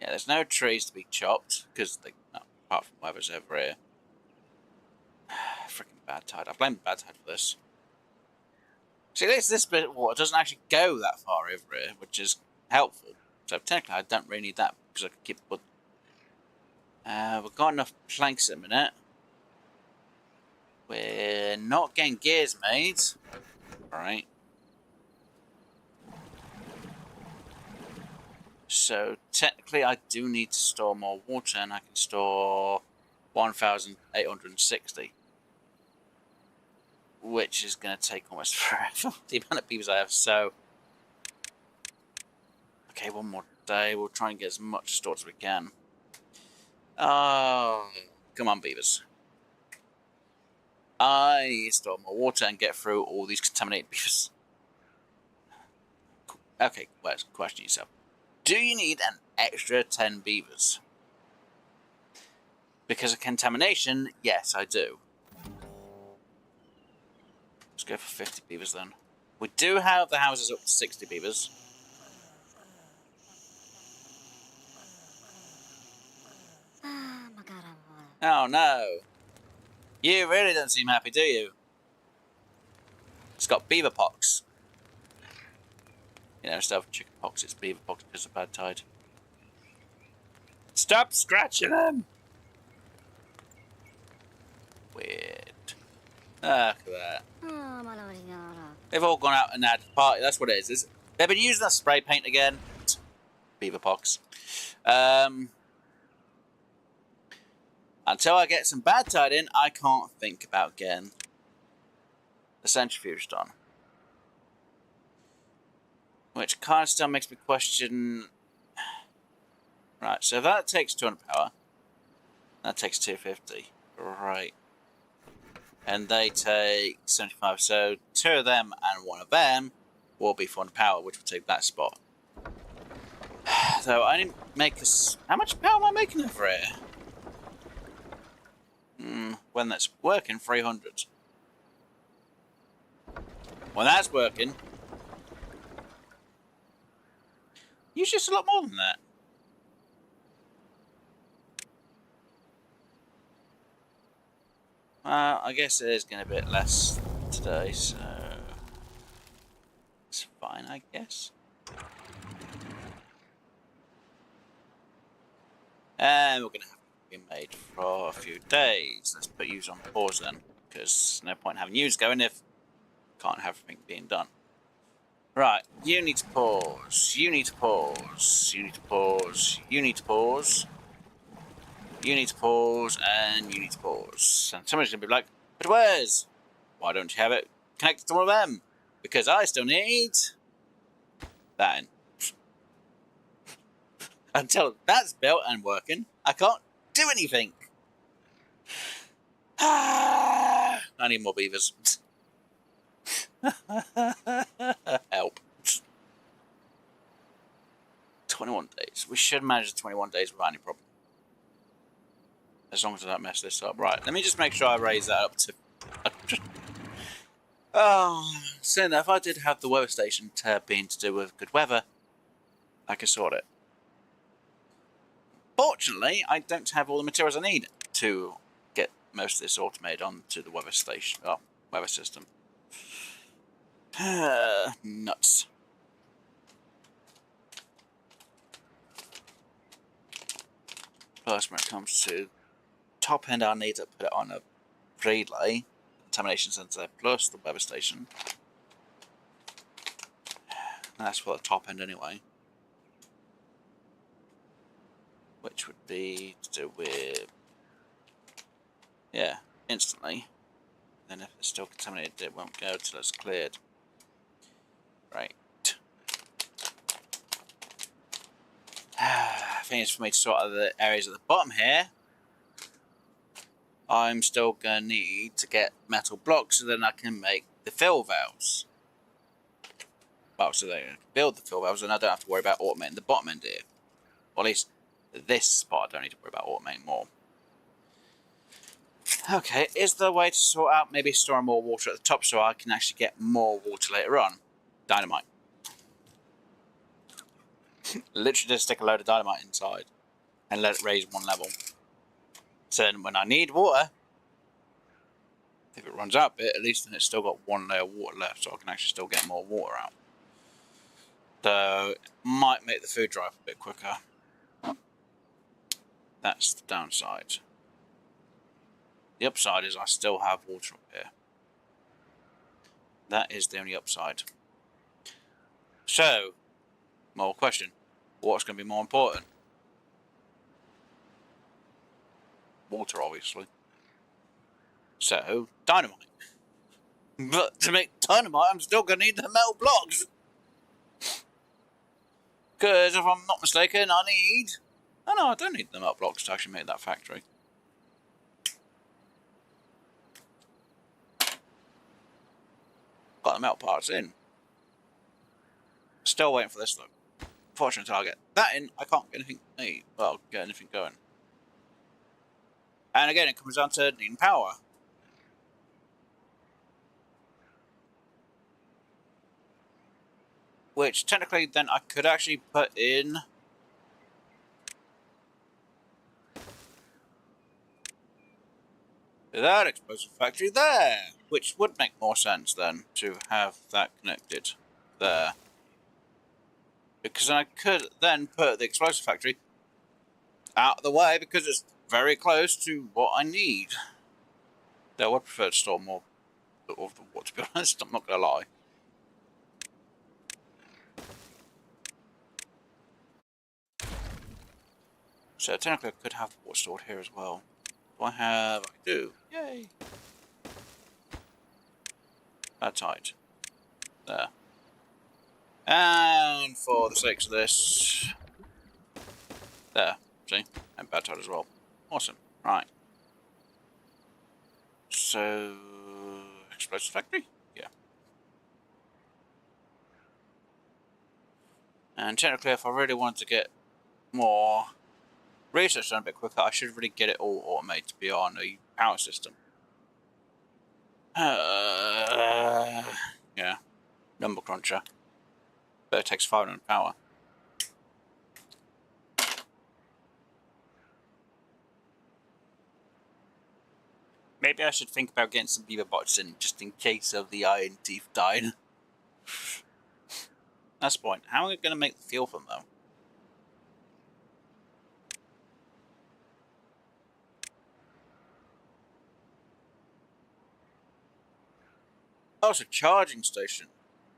Yeah, there's no trees to be chopped, because they, no, apart from whatever's over here. Freaking Badtide. I blame Badtide for this. See, this bit of water doesn't actually go that far over here, which is helpful. So technically, I don't really need that, because I can keep wood. We've got enough planks at the minute. We're not getting gears made. Alright. So technically I do need to store more water, and I can store 1,860. Which is going to take almost forever, the amount of beavers I have, so... Okay, one more day, we'll try and get as much stored as we can. Oh, come on, beavers. I need to store more water and get through all these contaminated beavers. Okay, well, question yourself. Do you need an extra 10 beavers? Because of contamination, yes, I do. Let's go for 50 beavers then. We do have the houses up to 60 beavers. Oh no. You really don't seem happy, do you? It's got beaver pox. You know, instead of chicken pox, it's beaver pox because of Badtide. Stop scratching them! Weird. Ah, look at that. They've all gone out and had a party, that's what it is. They've been using that spray paint again. Beaver pox. Until I get some Badtide in, I can't think about getting the centrifuge done. Which kind of still makes me question... Right, so that takes 200 power. That takes 250. Right. And they take 75, so 2 of them and 1 of them will be 400 power, which will take that spot. So I didn't make a... How much power am I making over here? When that's working, 300. When that's working... Usually it's a lot more than that. I guess it is going to be a bit less today, so... It's fine, I guess. And we're going to have to be made for a few days. Let's put use on pause then, because there's no point having use going if can't have everything being done. Right, you need to pause, you need to pause, you need to pause, you need to pause, you need to pause, and you need to pause. And somebody's going to be like, but where's? Why don't you have it connected to one of them? Because I still need that in. Until that's built and working, I can't do anything. I need more beavers. Help. 21 days. We should manage the 21 days without any problem. As long as I don't mess this up. Right, let me just make sure I raise that up to... Oh, saying that, if I did have the weather station being to do with good weather, I could sort it. Fortunately, I don't have all the materials I need to get most of this automated onto the weather station, weather system. Nuts. Plus, when it comes to top end, I need to put it on a relay, contamination sensor plus the weather station. And that's for the top end anyway. Which would be to do with, yeah, instantly. Then if it's still contaminated, it won't go till it's cleared. Right. I think it's for me to sort out the areas at the bottom here. I'm still going to need to get metal blocks so then I can make the fill valves. Well, so that I can build the fill valves and I don't have to worry about automating the bottom end here. Or at least this spot I don't need to worry about automating more. Okay, is there a way to sort out maybe storing more water at the top so I can actually get more water later on? Dynamite. Literally just stick a load of dynamite inside and let it raise one level. So then when I need water, if it runs out a bit, at least then it's still got one layer of water left, so I can actually still get more water out. So it might make the food dry up a bit quicker. That's the downside. The upside is I still have water up here. That is the only upside. So, more question. What's going to be more important? Water, obviously. So, dynamite. But to make dynamite, I'm still going to need the metal blocks. Because if I'm not mistaken, I need... Oh no, I don't need the metal blocks to actually make that factory. Got the metal parts in. Still waiting for this though. Fortunately, until I get that in, I can't get anything. Well, get anything going. And again, it comes down to needing power. Which technically, then I could actually put in that explosive factory there, which would make more sense then to have that connected there. Because I could then put the explosive factory out of the way because it's very close to what I need. Though I would prefer to store more of the water, to be honest, I'm not going to lie. So technically I could have water stored here as well. Do I have? I do. Yay! Badtide. There. And for the sakes of this... There. See? And Badtide as well. Awesome. Right. So... Explosive factory? Yeah. And technically if I really wanted to get more research done a bit quicker, I should really get it all automated to be on a power system. Yeah. Number cruncher. But it takes 500 power. Maybe I should think about getting some beaver bots in, just in case of the iron teeth dying. That's the point. How am I going to make the fuel from them, though? Oh, it's a charging station.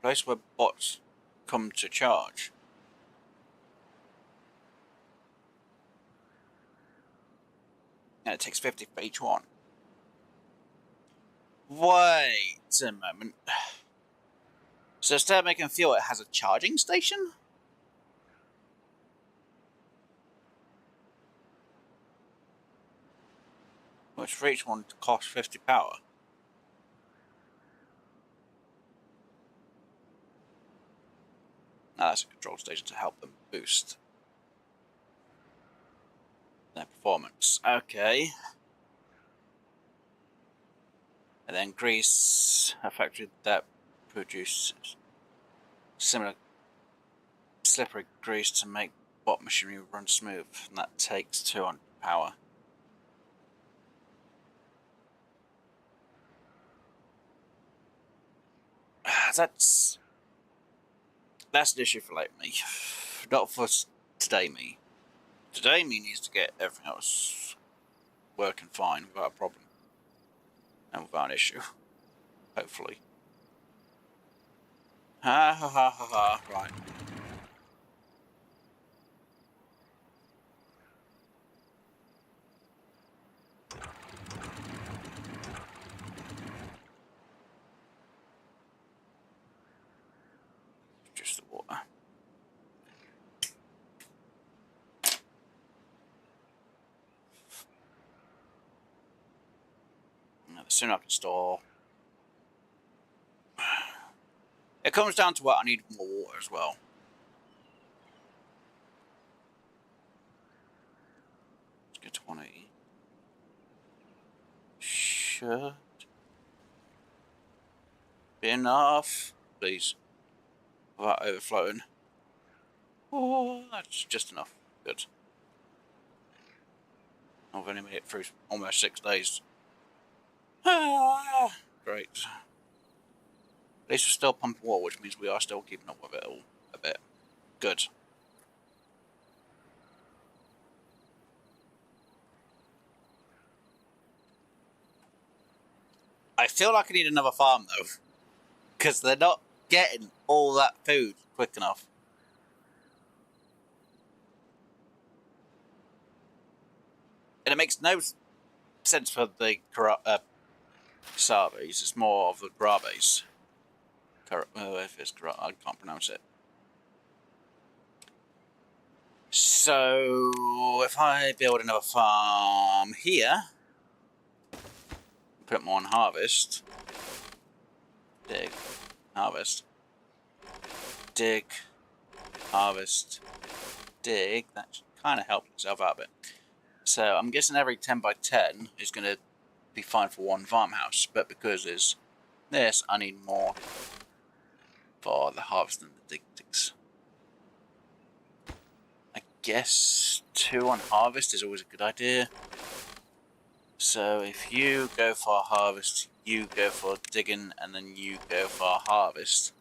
Place where bots come to charge. And it takes 50 for each one. Wait a moment. So instead of making fuel, it has a charging station? Which for each one costs 50 power. Now that's a control station to help them boost their performance. Okay. And then Greece, a factory that produces similar slippery grease to make bot machinery run smooth, and that takes 200 power. That's an issue for late me, not for today me. Today me needs to get everything else working fine without a problem and without an issue, hopefully. Ha ha ha ha ha, right. Just the water. Now, the sooner I can store. It comes down to what I need more water as well. Let's get to 180. Should be enough, please, without overflowing. Oh, that's just enough. Good. I've only made it through almost 6 days. Ah, great. At least we're still pumping water, which means we are still keeping up with it all a bit. Good. I feel like I need another farm though, because they're not getting all that food quick enough. And it makes no sense for the Sarves. It's more of the Graves. If it's I can't pronounce it. So if I build another farm here, put more on harvest, dig, harvest, dig, harvest, dig. That should kind of help itself out a bit. So I'm guessing every 10 by 10 is going to be fine for one farmhouse, but because there's this, I need more for the harvest and the digs. I guess 2 on harvest is always a good idea. So if you go for harvest, you go for digging, and then you go for harvest.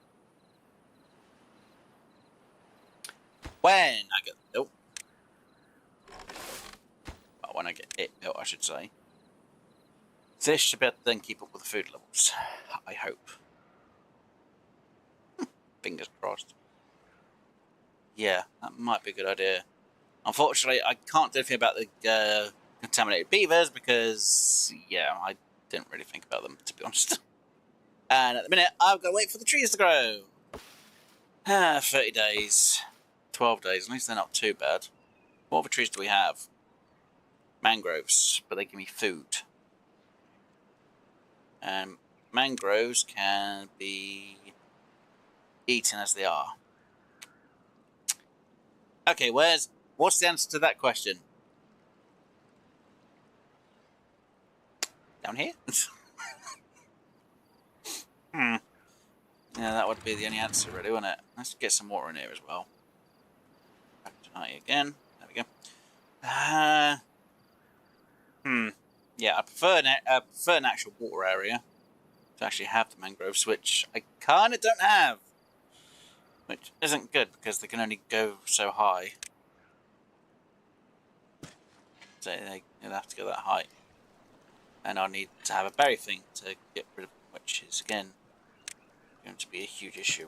When I get well, when I get it built, I should say. This should be able to then keep up with the food levels. I hope. Fingers crossed. Yeah, that might be a good idea. Unfortunately, I can't do anything about the contaminated beavers because, yeah, I didn't really think about them, to be honest. And at the minute, I've got to wait for the trees to grow. 30 days. 12 days. At least they're not too bad. What other trees do we have? Mangroves, but they give me food. And mangroves can be eaten as they are. Okay, what's the answer to that question? Down here? Yeah, that would be the only answer, really, wouldn't it? Let's get some water in here as well. Back to 90 again. There we go. Yeah, I prefer an actual water area to actually have the mangroves, which I kind of don't have. Which isn't good, because they can only go so high. So they'll have to go that high. And I'll need to have a berry thing to get rid of them, which is, again, going to be a huge issue.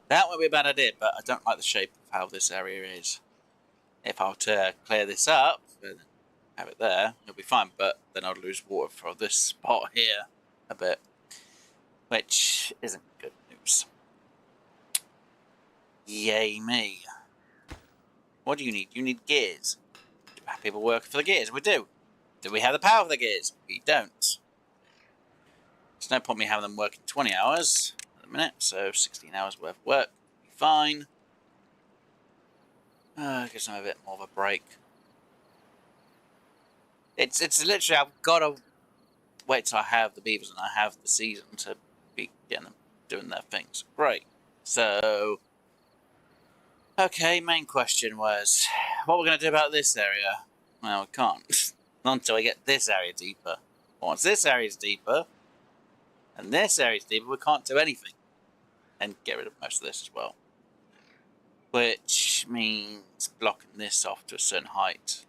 That would be a bad idea, but I don't like the shape of how this area is. If I were to clear this up and have it there, it'll be fine, but then I'd lose water for this spot here a bit, which isn't good news. Yay me. What do you need? You need gears. Do we have people working for the gears? We do. Do we have the power for the gears? We don't. There's no point me having them working 20 hours at the minute, so 16 hours worth of work. Be fine. Gives them a bit more of a break. It's literally, I've got to wait till I have the beavers and I have the season to be getting them doing their things. Great. So, okay, main question was, what we're going to do about this area? Well, we can't. Not until we get this area deeper. Once this area is deeper, and this area is deeper, we can't do anything. And get rid of most of this as well. Which means blocking this off to a certain height.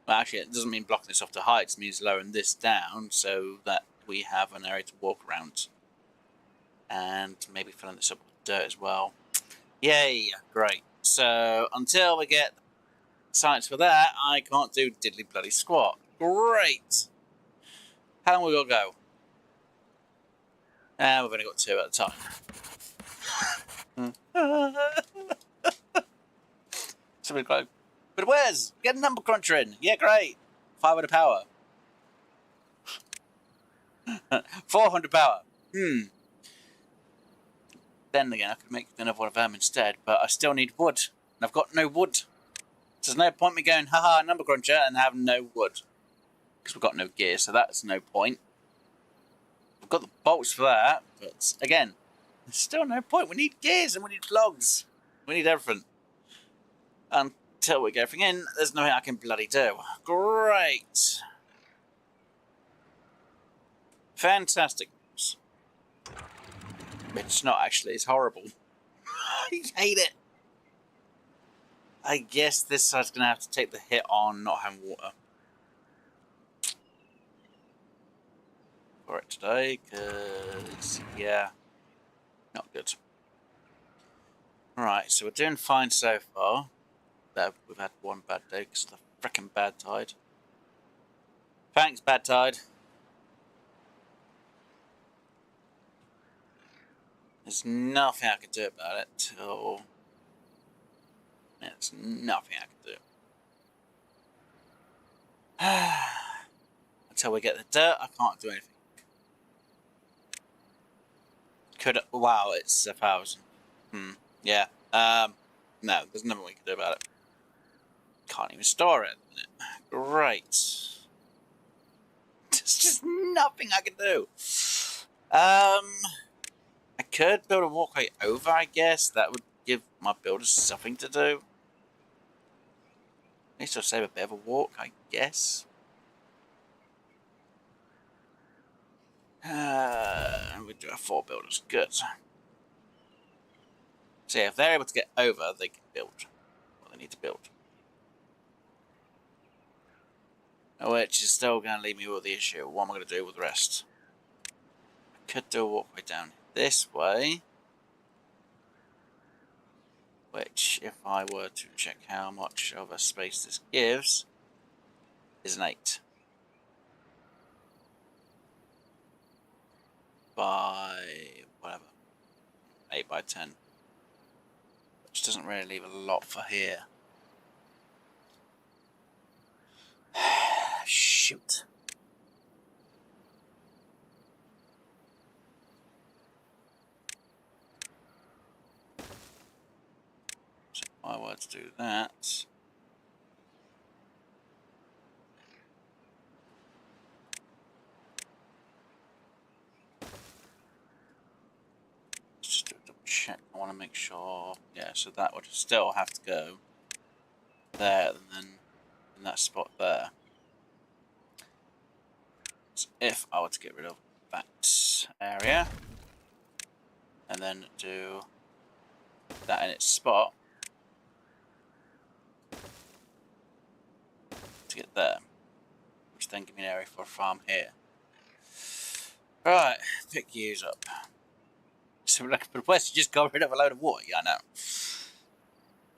Well, actually, it doesn't mean blocking this off to height. It means lowering this down so that we have an area to walk around. And maybe filling this up with dirt as well. Yay! Great. So, until we get science for that, I can't do diddly bloody squat. Great! How long we got to go? We've only got 2 at a time. Somebody go, but where's? Get a number cruncher in. Yeah, great. 500 power. 400 power. Then again, I could make another one of them instead, but I still need wood. And I've got no wood. So there's no point me going, haha, number cruncher, and having no wood. Because we've got no gear, so that's no point. We've got the bolts for that, but again, There's still no point. We need gears and we need logs. We need everything. Until we get everything in, there's nothing I can bloody do. Great. Fantastic news. It's not actually, it's horrible. I hate it. I guess this side's going to have to take the hit on not having water. For it today, because, yeah, not good. Right, so we're doing fine so far. We've had one bad day because of the frickin' Badtide. Thanks, Badtide. There's nothing I can do about it. Oh, there's nothing I can do. Until we get the dirt, I can't do anything. Wow, it's 1,000. Yeah. No, there's nothing we can do about it. Can't even store it. Great. There's just nothing I can do. I could build a walkway over, I guess. That would give my builders something to do. At least I'll save a bit of a walk, I guess. We do have 4 builders. Good. So yeah, if they're able to get over, they can build what they need to build. Which is still going to leave me with the issue. What am I going to do with the rest? I could do a walkway down this way. Which, if I were to check how much of a space this gives, is an 8. By whatever. 8 by 10. Which doesn't really leave a lot for here. Shoot. So if I were to do that, let's just do a double check. I want to make sure. Yeah, so that would still have to go there and then in that spot there. So if I were to get rid of that area and then do that in its spot to get there, which then give me an area for a farm here. Right, pick use up. So we're looking for the place to just got rid of a load of water. Yeah, I know.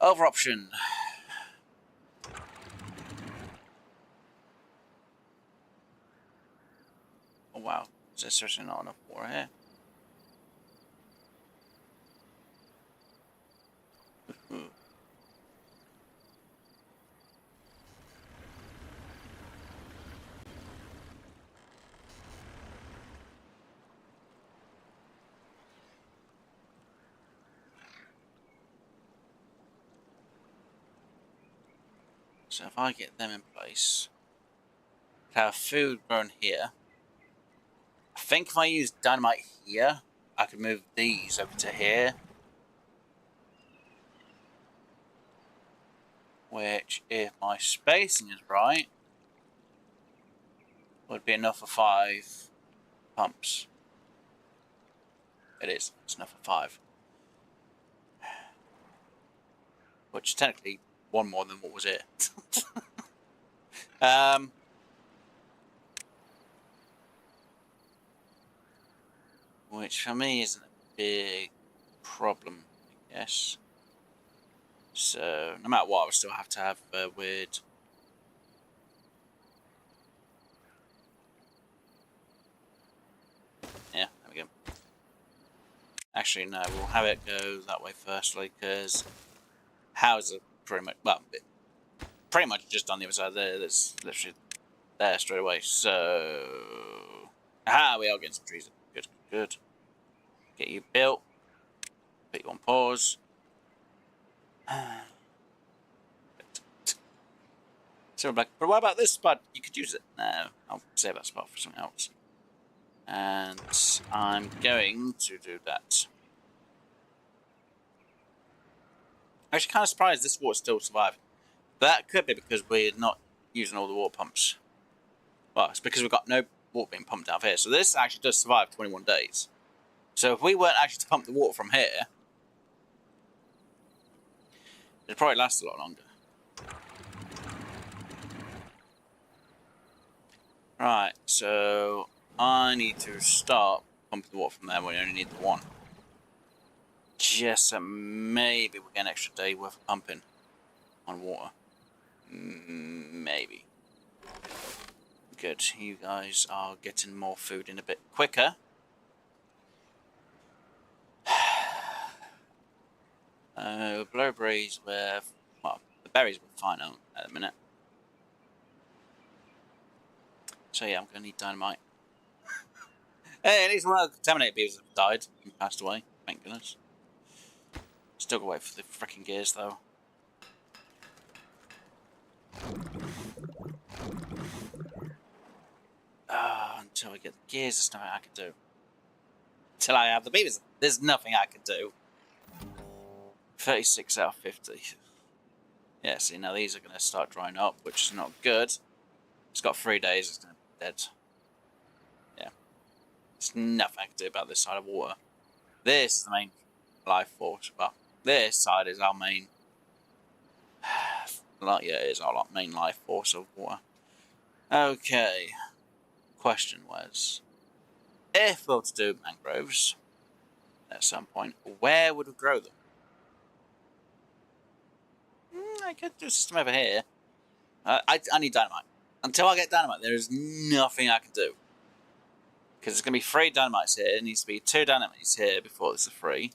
Other option. Oh wow, there's certainly not enough water here. So if I get them in place, have food grown here. I think if I use dynamite here, I could move these over to here. Which, if my spacing is right, would be enough for 5 pumps. It is. It's enough for 5. Which technically one more than what was it. Which for me isn't a big problem, I guess. So no matter what, I would still have to have a weird. Yeah, there we go. Actually, no, we'll have it go that way firstly, because houses are pretty much, well, pretty much just on the other side there. That's literally there straight away. So, aha, we are getting some trees. Good, good. Get you built. Put you on pause. So we're back. But what about this spot? You could use it. No, I'll save that spot for something else. And I'm going to do that. Actually, kind of surprised this water still survived. But that could be because we're not using all the water pumps. Well, it's because we've got no water being pumped out of here. So this actually does survive 21 days. So if we weren't actually to pump the water from here, it'd probably last a lot longer. Right, so I need to start pumping the water from there when we only need the one. Just so maybe we get an extra day worth of pumping on water. Maybe. Good, you guys are getting more food in a bit quicker. Blueberries were, well, the berries were fine at the minute. So yeah, I'm going to need dynamite. Hey, at least one of the contaminated beavers have died and passed away. Thank goodness. Still got to wait for the freaking gears though. Until I get the gears, there's nothing I can do. Until I have the beavers, there's nothing I can do. 36 out of 50. Yeah, see, now these are going to start drying up, which is not good. It's got 3 days, it's going to be dead. Yeah. There's nothing I can do about this side of water. This is the main life force. Well, this side is our main... yeah, it is our main life force of water. Okay. Question was, if we were to do mangroves at some point, where would we grow them? I could do a system over here. I need dynamite. Until I get dynamite, there is nothing I can do. Because there's going to be 3 dynamites here. It needs to be 2 dynamites here before this is a 3.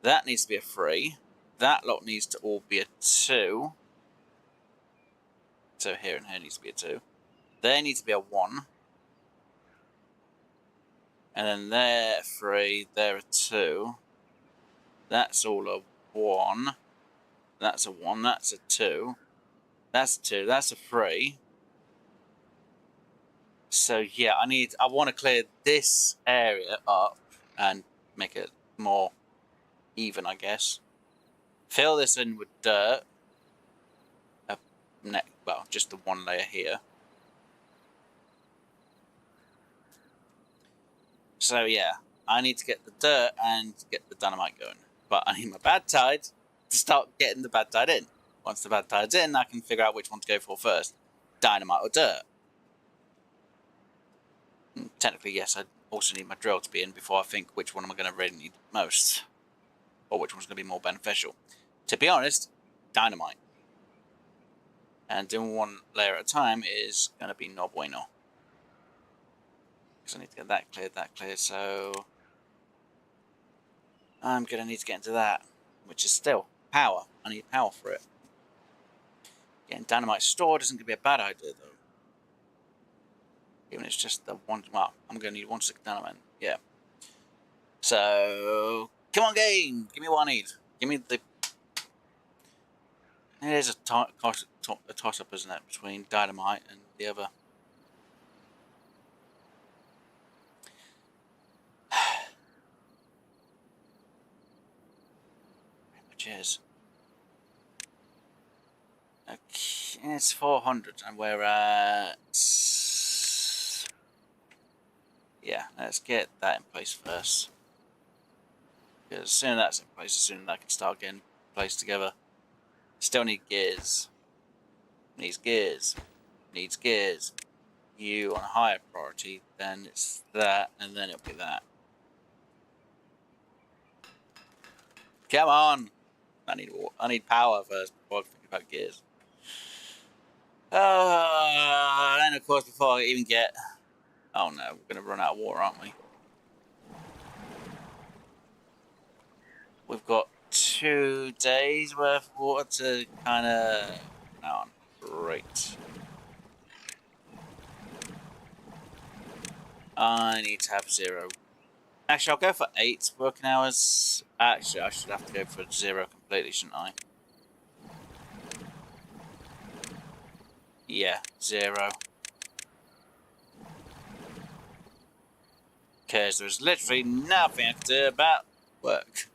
That needs to be a 3. That lot needs to all be a 2. So here and here needs to be a 2. There needs to be a 1. And then there a 3, there a 2. That's all a 1. That's a 1, that's a 2. That's a 2, that's a 3. So yeah, I want to clear this area up and make it more even, I guess. Fill this in with dirt. Well, just the 1 layer here. So yeah, I need to get the dirt and get the dynamite going. But I need my Badtide to start getting the Badtide in. Once the Badtide's in, I can figure out which one to go for first. Dynamite or dirt. Technically, yes, I also need my drill to be in before I think which one am I going to really need most. Or which one's going to be more beneficial. To be honest, dynamite. And doing 1 layer at a time is going to be no bueno. Because I need to get that cleared, so... I'm going to need to get into that. Which is still power. I need power for it. Getting dynamite stored isn't going to be a bad idea, though. Even if it's just the 1... Well, I'm going to need 1 stick of dynamite. Yeah. So... Come on, game! Give me what I need. Give me the... It is a toss-up, isn't it? Between dynamite and the other... Which is... Okay, it's 400, and we're at... Yeah, let's get that in place first. Because as soon as that's in place, as soon as I can start getting placed together. Still need gears. Needs gears. Needs gears. You on a higher priority, then it's that, and then it'll be that. Come on! I need power first before I think about gears. And of course, before I even get... Oh no, we're going to run out of water, aren't we? We've got 2 days worth of water to kind of... Oh, great. I need to have 0. Actually, I'll go for 8 working hours. Actually, I should have to go for 0 completely, shouldn't I? Yeah, 0. Because there's literally nothing I can do about work.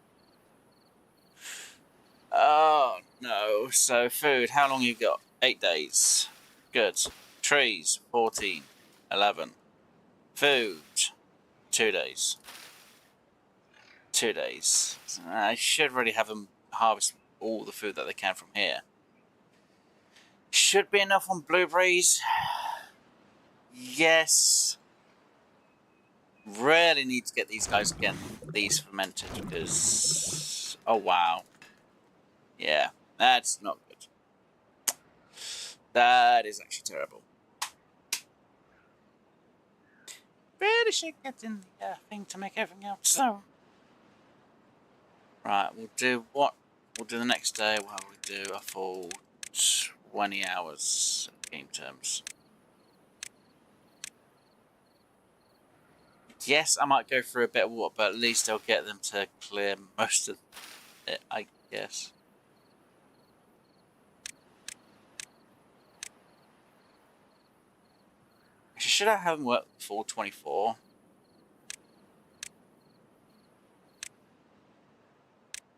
So food, how long you got? 8 days. Good. Trees, 14. 11. Food, 2 days. 2 days. I should really have them harvest all the food that they can from here. Should be enough on blueberries. Yes. Really need to get these guys again, these fermented, because... Oh, wow. Yeah, that's not good. That is actually terrible. Really should get in the thing to make everything else so. Right, we'll do what? We'll do the next day. What will we do? A full 20 hours game terms. Yes, I might go through a bit of water, but at least I'll get them to clear most of it, I guess. Should I have them work full 24?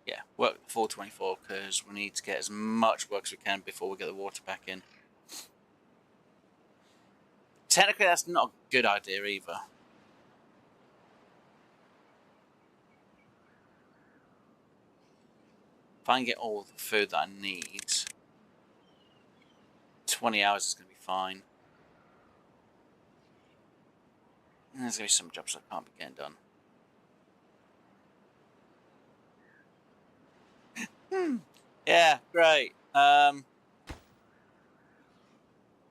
Yeah, work full 24 because we need to get as much work as we can before we get the water back in. Technically, that's not a good idea either. If I can get all the food that I need, 20 hours is going to be fine. And there's going to be some jobs that can't be getting done. Yeah, great.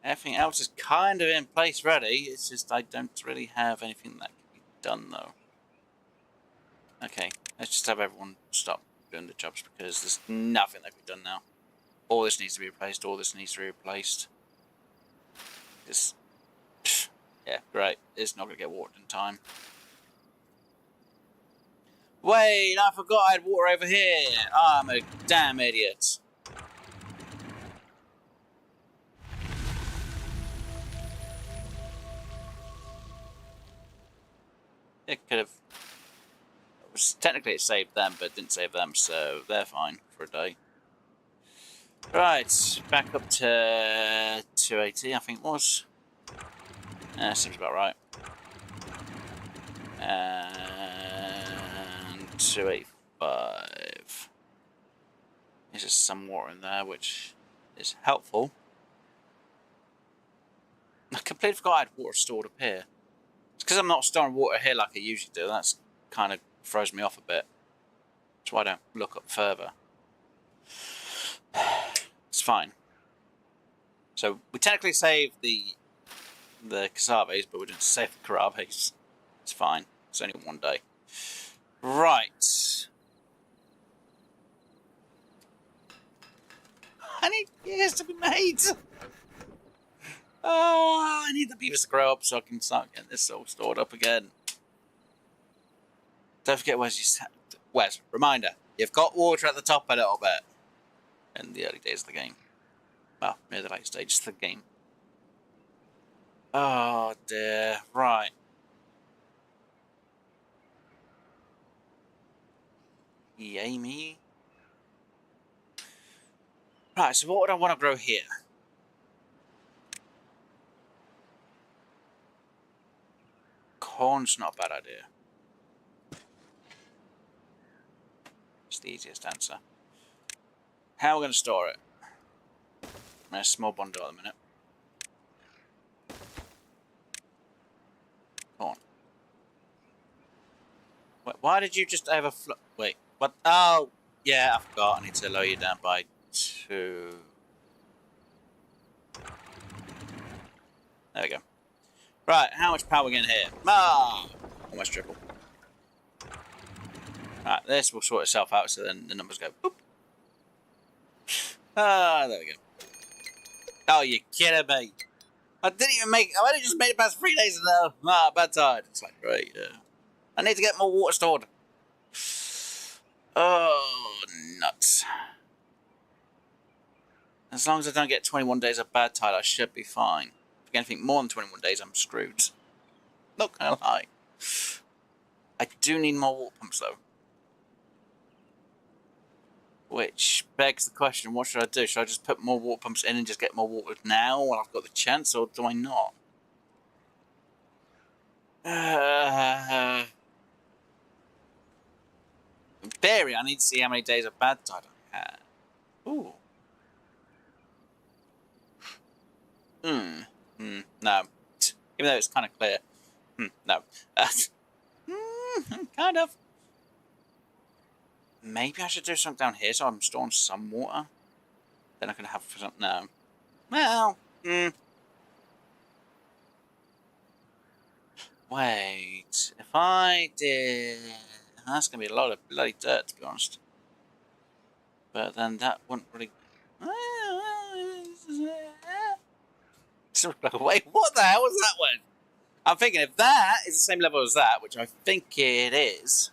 Everything else is kind of in place ready. It's just I don't really have anything that can be done though. Okay, let's just have everyone stop doing the jobs because there's nothing that can be done now. All this needs to be replaced. All this needs to be replaced. Just, yeah, great. It's not going to get watered in time. Wait, I forgot I had water over here. I'm a damn idiot. It could have... Technically it saved them, but it didn't save them, so they're fine for a day. Right, back up to 280, I think it was. Seems about right. And 285. There's just some water in there, which is helpful. I completely forgot I had water stored up here. It's because I'm not storing water here like I usually do. That's kind of throws me off a bit. That's why I don't look up further. It's fine. So we technically saved the casaves, but we didn't save the caraves. It's fine. It's only one day. Right. I need gears to be made. Oh, I need the beavers to grow up so I can start getting this all stored up again. Don't forget Wes, reminder, you've got water at the top a little bit. In the early days of the game. Well, near the late stages of the game. Oh dear, right. Yay me. Right, so what would I want to grow here? Corn's not a bad idea. It's the easiest answer. How are we going to store it? A small bundle at the minute. Corn. Wait, why did you just have a wait, what? Oh, yeah, I forgot. I need to lower you down by 2. There we go. Right, how much power are we getting here? Ah, almost triple. Right, this will sort itself out so then the numbers go boop. Ah, there we go. Oh, you're kidding me. I only just made it past 3 days ago. Ah, Badtide. It's like, great, yeah. I need to get more water stored. Oh, nuts. As long as I don't get 21 days of Badtide, I should be fine. If I get anything more than 21 days, I'm screwed. Not gonna lie. I do need more water pumps, though. Which begs the question, what should I do? Should I just put more water pumps in and just get more water now while I've got the chance, or do I not? In theory, I need to see how many days of Badtide I had. Ooh. No. Even though it's kind of clear. No. Kind of. Maybe I should do something down here so I'm storing some water. Then I can have some. No. Well. Wait. If I did. That's going to be a lot of bloody dirt, to be honest. But then that wouldn't really. Wait, what the hell was that one? I'm thinking if that is the same level as that, which I think it is,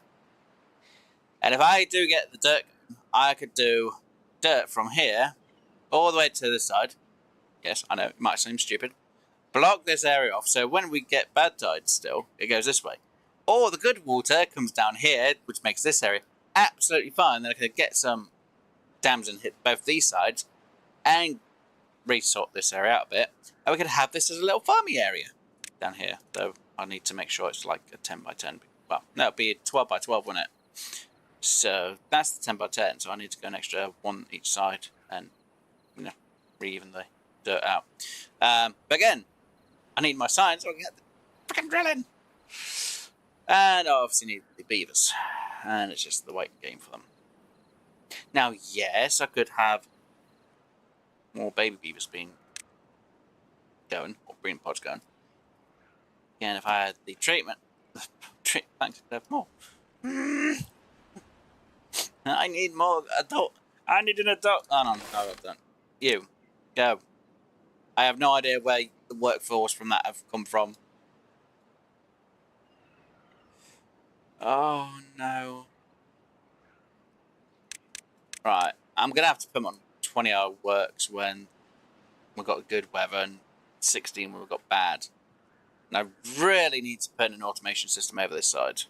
and if I do get the dirt, I could do dirt from here all the way to this side. Yes, I know, it might seem stupid. Block this area off, so when we get bad tide still, it goes this way. Or the good water comes down here, which makes this area absolutely fine. Then I could get some dams and hit both these sides and resort this area out a bit. And we could have this as a little farming area down here. Though I need to make sure it's like a 10 by 10. Well, no, it'd be a 12 by 12, wouldn't it? So that's the 10 by 10. So I need to go an extra one each side and, you know, re-even the dirt out. But again, I need my sign so I can get the freaking drilling. And I obviously need the beavers. And it's just the waiting game for them. Now, yes, I could have more baby beavers being going, or breeding pods going. Again, if I had the treatment, thanks, I'd have more. I need more adult. I need an adult. Oh, no, I don't. You, go. I have no idea where the workforce from that have come from. Oh, no. Right, I'm going to have to put them on 20-hour works when we've got good weather and 16 when we've got bad. And I really need to put an automation system over this side.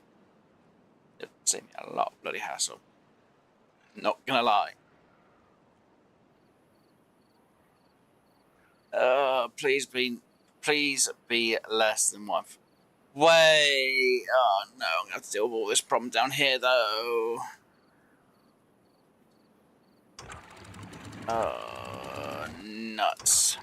It'd save me a lot of bloody hassle. Not going to lie. Please be less than one. Wait. Oh, no, I'm going to have to deal with all this problem down here, though. Oh, nuts.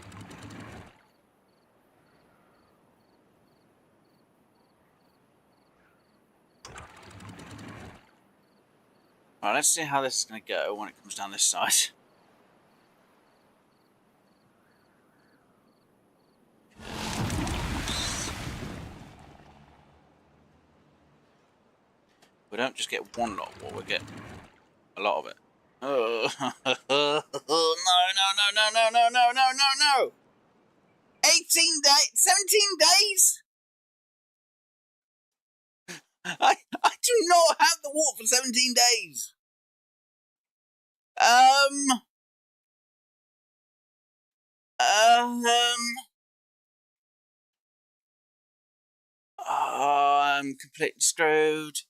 Alright, let's see how this is going to go when it comes down this side. We don't just get one lot of water, we get a lot of it. Oh, no. 18 days, 17 days? I do not have the water for 17 days. Oh, I'm completely screwed.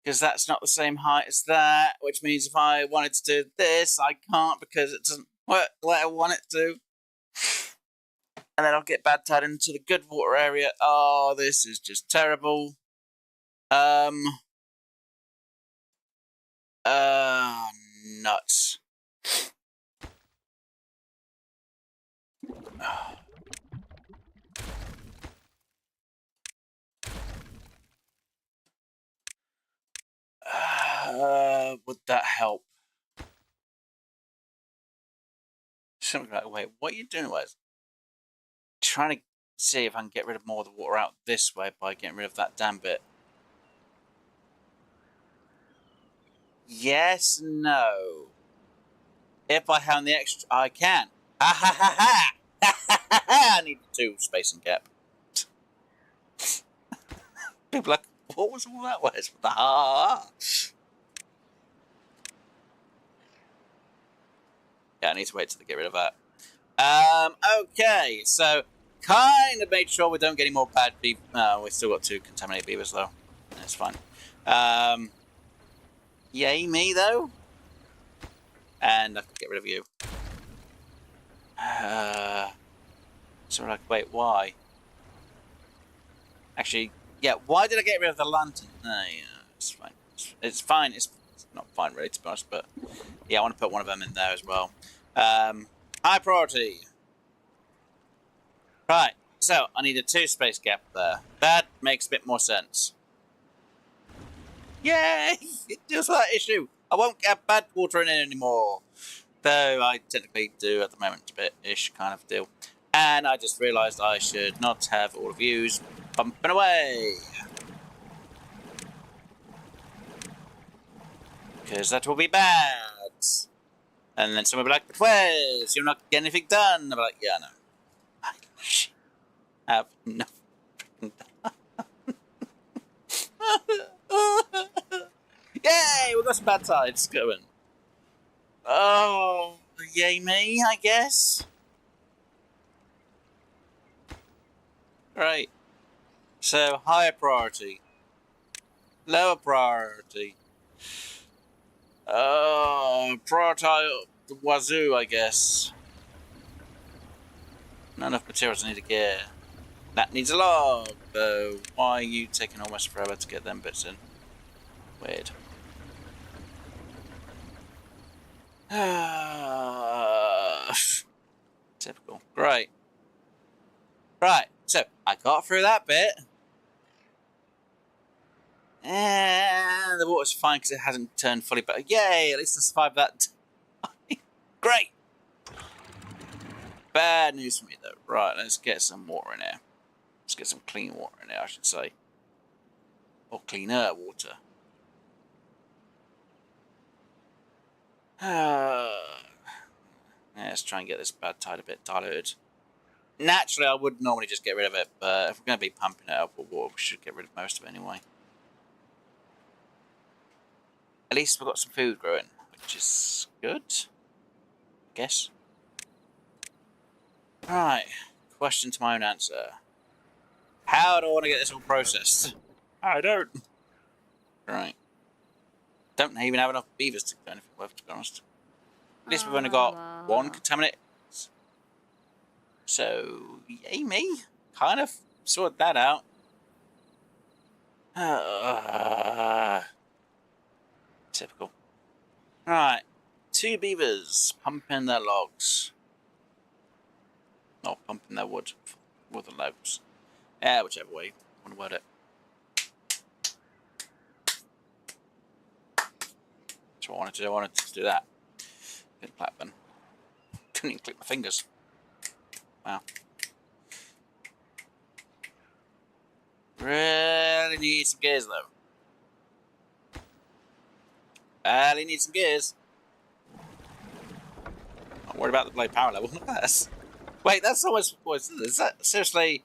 Because that's not the same height as that, which means if I wanted to do this, I can't because it doesn't work the way I want it to. And then I'll get bad tide into the good water area. Oh, this is just terrible. Nuts. Would that help? Something like, wait, what are you doing, Wes? Trying to see if I can get rid of more of the water out this way by getting rid of that dam bit. Yes, no. If I have the extra, I can. Ha ha ha ha! Ha ha ha ha! I need 2 spacing gap. People are like, what was all that, Wes? The ha! Yeah, I need to wait till they get rid of that. Okay, so kind of made sure we don't get any more bad beavers. We still got 2 contaminated beavers though. That's fine. Yay me though. And I can get rid of you. So we're like, wait, why? Actually, yeah, why did I get rid of the lantern? No, yeah, it's fine. It's fine. It's not fine, really, to be honest, but yeah, I want to put one of them in there as well. High priority. Right, so I need a 2 space gap there. That makes a bit more sense. Yay! It deals with that issue. I won't get bad water in it anymore. Though I technically do at the moment, a bit-ish kind of deal. And I just realised I should not have all of yous pumping away. Because that will be bad. And then someone will be like, but where's? You're not getting anything done. I'm like, yeah, no. I have nothing done. Yay! We've got some Badtides going. Oh, yay me, I guess. Right. So, higher priority. Lower priority. Prioritize the wazoo, I guess. Not enough materials I need to get. That needs a log, though. Why are you taking almost forever to get them bits in? Weird. Typical. Great. Right, so I got through that bit. And the water's fine because it hasn't turned fully, but yay, at least I survived that. Great! Bad news for me though. Right, let's get some water in here. Let's get some clean water in here, I should say. Or cleaner water. Yeah, let's try and get this Badtide a bit diluted. Naturally, I would normally just get rid of it, but if we're going to be pumping it up with water, we should get rid of most of it anyway. At least we've got some food growing, which is good, I guess. Right, question to my own answer. How do I want to get this all processed? I don't. Right. Don't even have enough beavers to do anything with, to be honest. At least we've only got 1 contaminant. So, yay me. Kind of sorted that out. Typical. Right. 2 beavers pumping their logs. Not pumping their wood with the logs. Yeah, whichever way you want to word it. That's what I wanted to do. I wanted to do that. Didn't clap then. Couldn't even click my fingers. Wow. Really need some gears though. Really need some gears. Not worried about the blade power level. Look at this. Wait, that's almost. Is that seriously?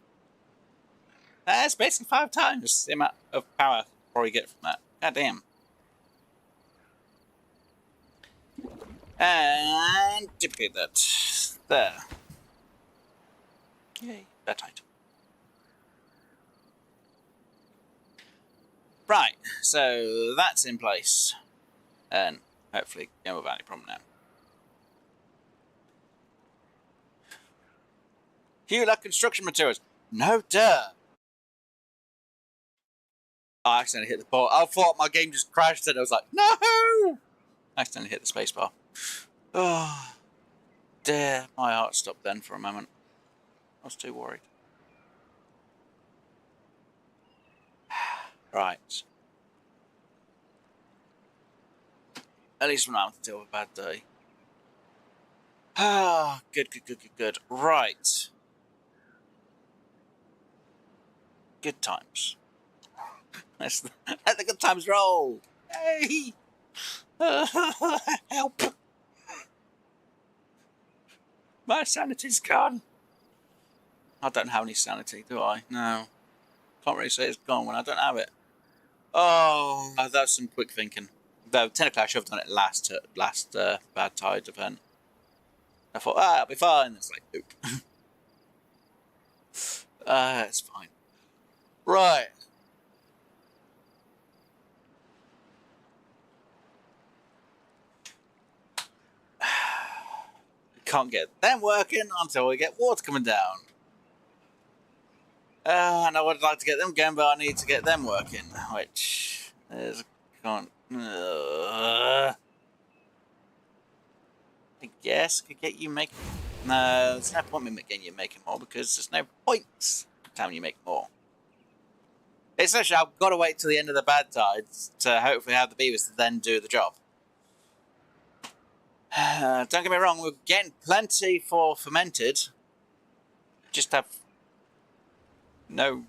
That's basically 5 times the amount of power probably get from that. God damn. And duplicate that. There. Yay, Badtide. Right, so that's in place. And hopefully go without any problem now. You like construction materials? No duh. I accidentally hit the ball. I thought my game just crashed and I was like, no! I accidentally hit the spacebar. Oh, dear. My heart stopped then for a moment. I was too worried. Right. At least we're not having to deal with a bad day. Ah, good. Right. Good times. Let the good times roll. Hey! Help! My sanity's gone. I don't have any sanity, do I? No. Can't really say it's gone when I don't have it. Oh, that's some quick thinking. Though technically I should have done it last Badtide event. I thought, it'll be fine. It's like, nope. It's fine. Right. Can't get them working until we get water coming down. And I would like to get them going, but I need to get them working, which is can't. I guess I could get you making. No, there's no point in me getting you making more because there's no points telling you make more. Essentially, I've got to wait till the end of the Badtide to hopefully have the beavers to then do the job. Don't get me wrong, we're getting plenty for fermented. Just have no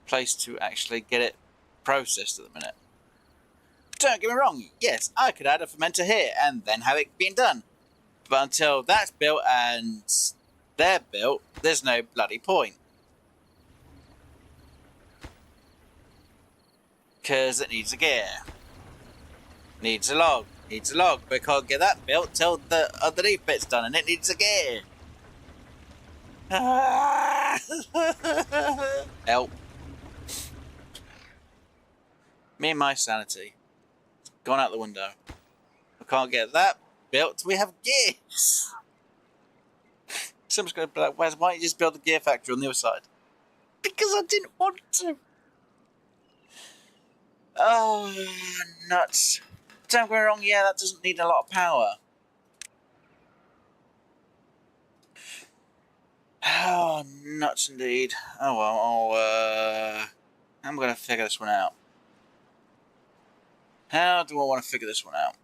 place to actually get it processed at the minute. Don't get me wrong, yes, I could add a fermenter here and then have it being done. But until that's built and they're built, there's no bloody point. Because it needs a gear. Needs a log. Needs a log. We can't get that built till the underneath bit's done and it needs a gear. Help. Me and my sanity. It's gone out the window. We can't get that built till we have gears. Someone's going to be like, Wes, why don't you just build the gear factory on the other side? Because I didn't want to. Oh, nuts. Don't get me wrong, yeah, that doesn't need a lot of power. Oh, nuts indeed. Oh well, I'm going to figure this one out. How do I want to figure this one out?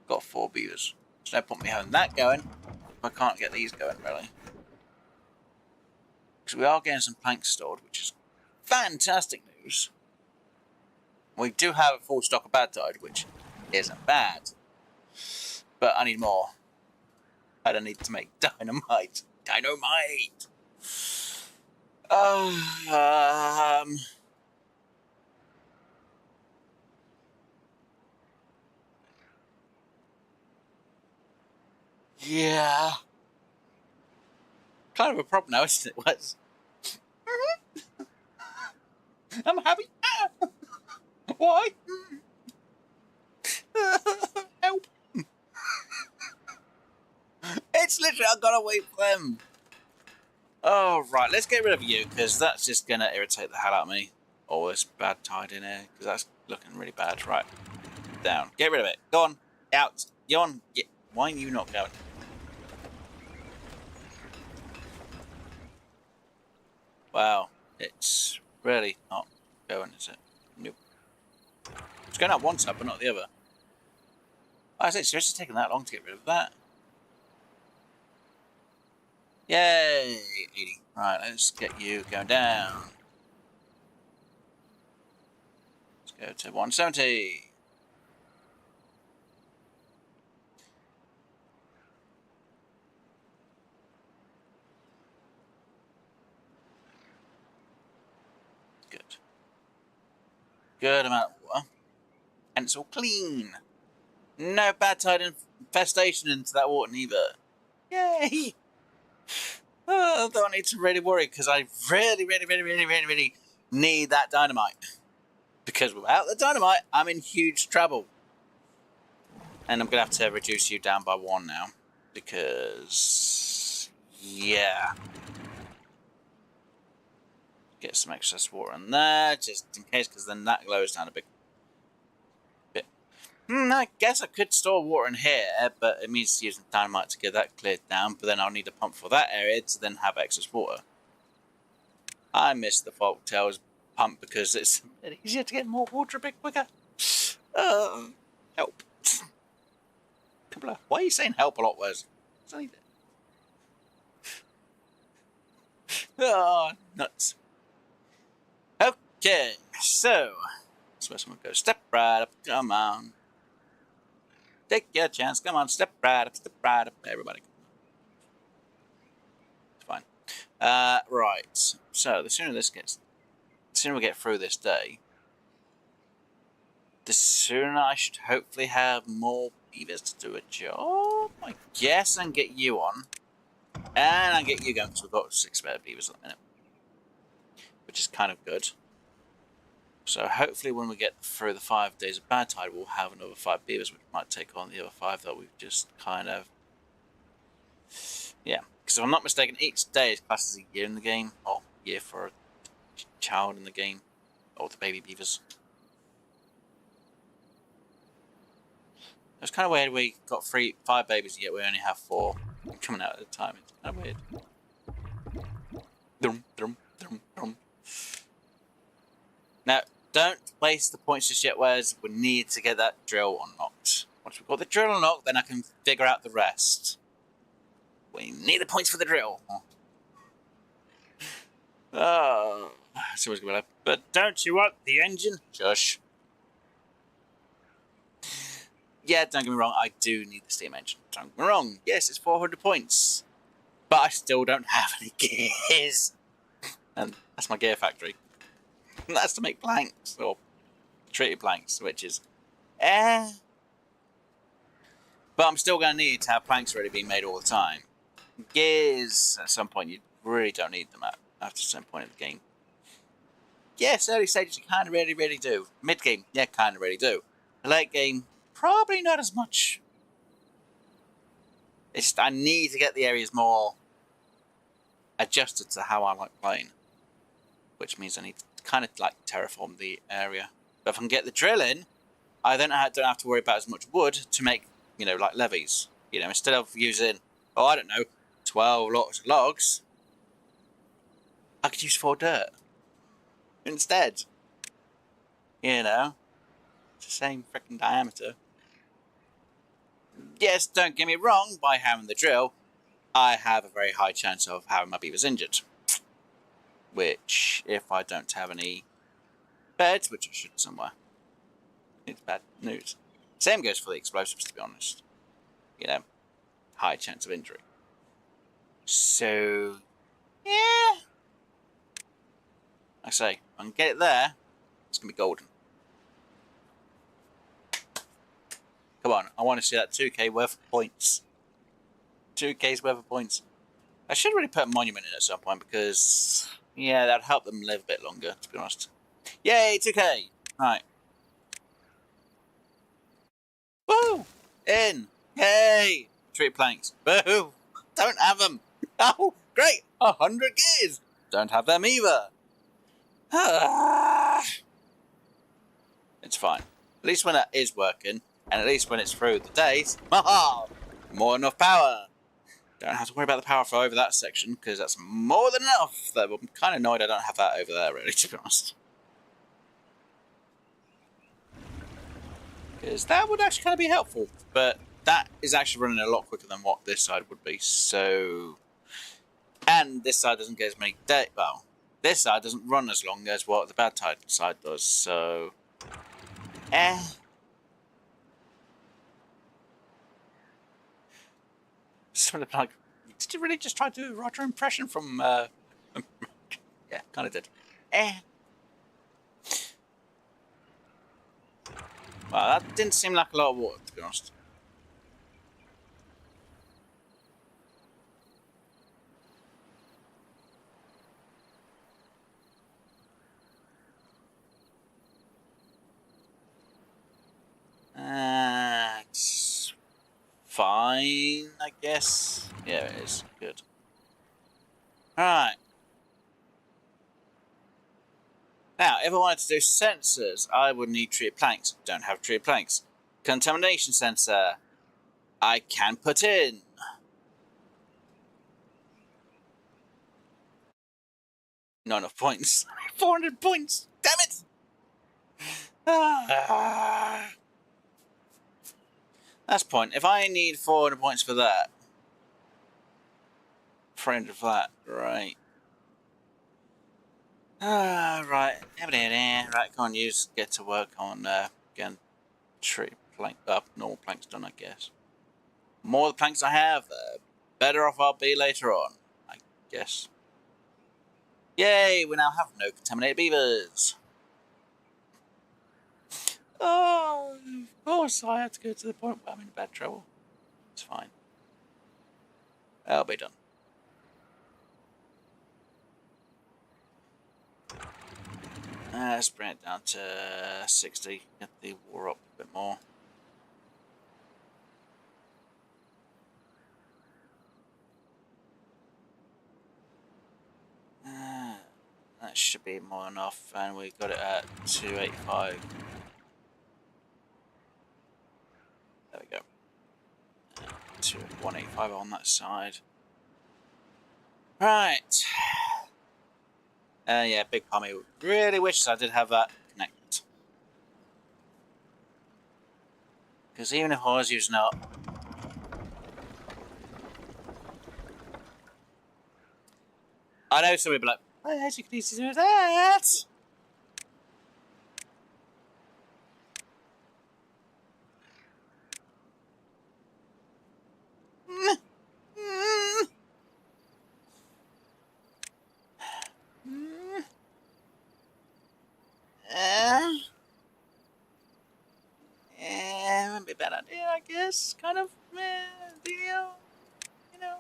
Got 4 beavers. There's no point in me having that going if I can't get these going, really. Because we are getting some planks stored, which is fantastic news. We do have a full stock of Badtide, which isn't bad. But I need more. I don't need to make dynamite. Dynamite! Yeah. Kind of a problem now, isn't it, Wes? I'm happy. Why? Help. It's literally, I've got to wait for them. Oh, right, let's get rid of you, because that's just going to irritate the hell out of me. Oh, this Badtide in here, because that's looking really bad. Right, down. Get rid of it. Go on. Out. Go on. Get. Why are you not going? Wow, it's really not going, is it? Nope. It's going out one side, but not the other. Oh, is it seriously taking that long to get rid of that? Yay! 80. Right, let's get you going down. Let's go to 170. Good. Good amount of water. And it's all clean. No Badtide infestation into that water neither. Yay! I don't need to really worry because I really need that dynamite. Because without the dynamite, I'm in huge trouble. And I'm going to have to reduce you down by 1 now. Because, yeah. Get some excess water in there, just in case, because then that glows down a bit. I guess I could store water in here, but it means using dynamite to get that cleared down, but then I'll need a pump for that area to then have excess water. I miss the Folktails pump because it's a bit easier to get more water a bit quicker. Help. Why are you saying help a lot, Wes? Oh, nuts. Okay, so that's where someone goes. Step right up, come on. Take your chance, come on, step right up, everybody. It's fine. Right, so the sooner we get through this day, the sooner I should hopefully have more beavers to do a job, I guess, and get you on. And I'll get you going, because we've got 6 spare beavers at the minute. Which is kind of good. So hopefully when we get through the 5 days of Badtide, we'll have another 5 beavers, which might take on the other 5 that we've just kind of... Yeah, because if I'm not mistaken, each day is classed as a year in the game, or year for a child in the game, or the baby beavers. It's kind of weird we got 5 babies, yet we only have 4 coming out at a time. It's kind of weird. Drum, drum, drum, drum. Now, don't waste the points just yet, whereas we need to get that drill unlocked. Once we've got the drill unlocked, then I can figure out the rest. We need the points for the drill. Oh, it's always going to be like, but don't you want the engine? Shush. Yeah, don't get me wrong, I do need the steam engine. Don't get me wrong, yes, it's 400 points. But I still don't have any gears. And that's my gear factory. And that's to make planks, or treated planks, which is... But I'm still going to need to have planks ready being made all the time. Gears, at some point, you really don't need them after some point of the game. Yes, early stages you kind of really do. Mid-game, yeah, kind of really do. Late game, probably not as much. It's just I need to get the areas more adjusted to how I like playing. Which means I need to kind of like terraform the area. But if I can get the drill in, I then don't have to worry about as much wood to make, you know, like levees. You know, instead of using, oh, I don't know, 12 lots of logs, I could use 4 dirt instead. You know, it's the same freaking diameter. Yes, don't get me wrong, by having the drill, I have a very high chance of having my beavers injured. Which, if I don't have any beds, which I should somewhere, it's bad news. Same goes for the explosives, to be honest. You know, high chance of injury. So, yeah. Like I say, if I can get it there, it's going to be golden. Come on, I want to see that 2k worth of points. 2k's worth of points. I should really put a monument in at some point because, yeah, that'd help them live a bit longer, to be honest. Yay, 2k! Right. Woo! In! Yay! Tree planks. Boo! Don't have them! Oh, great! 100 gears! Don't have them either! It's fine. At least when that is working, and at least when it's through the days, haha! More than enough power! Don't have to worry about the power flow over that section, because that's more than enough. I'm kind of annoyed I don't have that over there, really, to be honest. Because that would actually kind of be helpful, but that is actually running a lot quicker than what this side would be, so... And this side doesn't get as many days, well, this side doesn't run as long as what the Badtide side does, so... Sort of like, did you really just try to do a Roger impression from, yeah, kind of did. Well, that didn't seem like a lot of water, to be honest. It's fine, I guess. Yeah, it is. Good. Alright. Now, if I wanted to do sensors, I would need treated planks. Don't have treated planks. Contamination sensor. I can put in. Not enough points. 400 points! Damn it! That's the point. If I need 400 points for that, 300 for that, right. Right. Right, come on, get to work on getting tree plank up, normal planks done, I guess. More the planks I have, the better off I'll be later on, I guess. Yay, we now have no contaminated beavers. Oh, of course I had to go to the point where I'm in bad trouble. It's fine. I'll be done. Let's bring it down to 60. Get the water up a bit more. That should be more than enough, and we got it at 285. There we go. 185 on that side. Right. Yeah, big part of me really wishes I did have that connected. Because even if I was using up, I know some people are like, oh, yes, you can easily do that. Yeah, wouldn't be a bad idea, I guess. Kind of, deal. You know,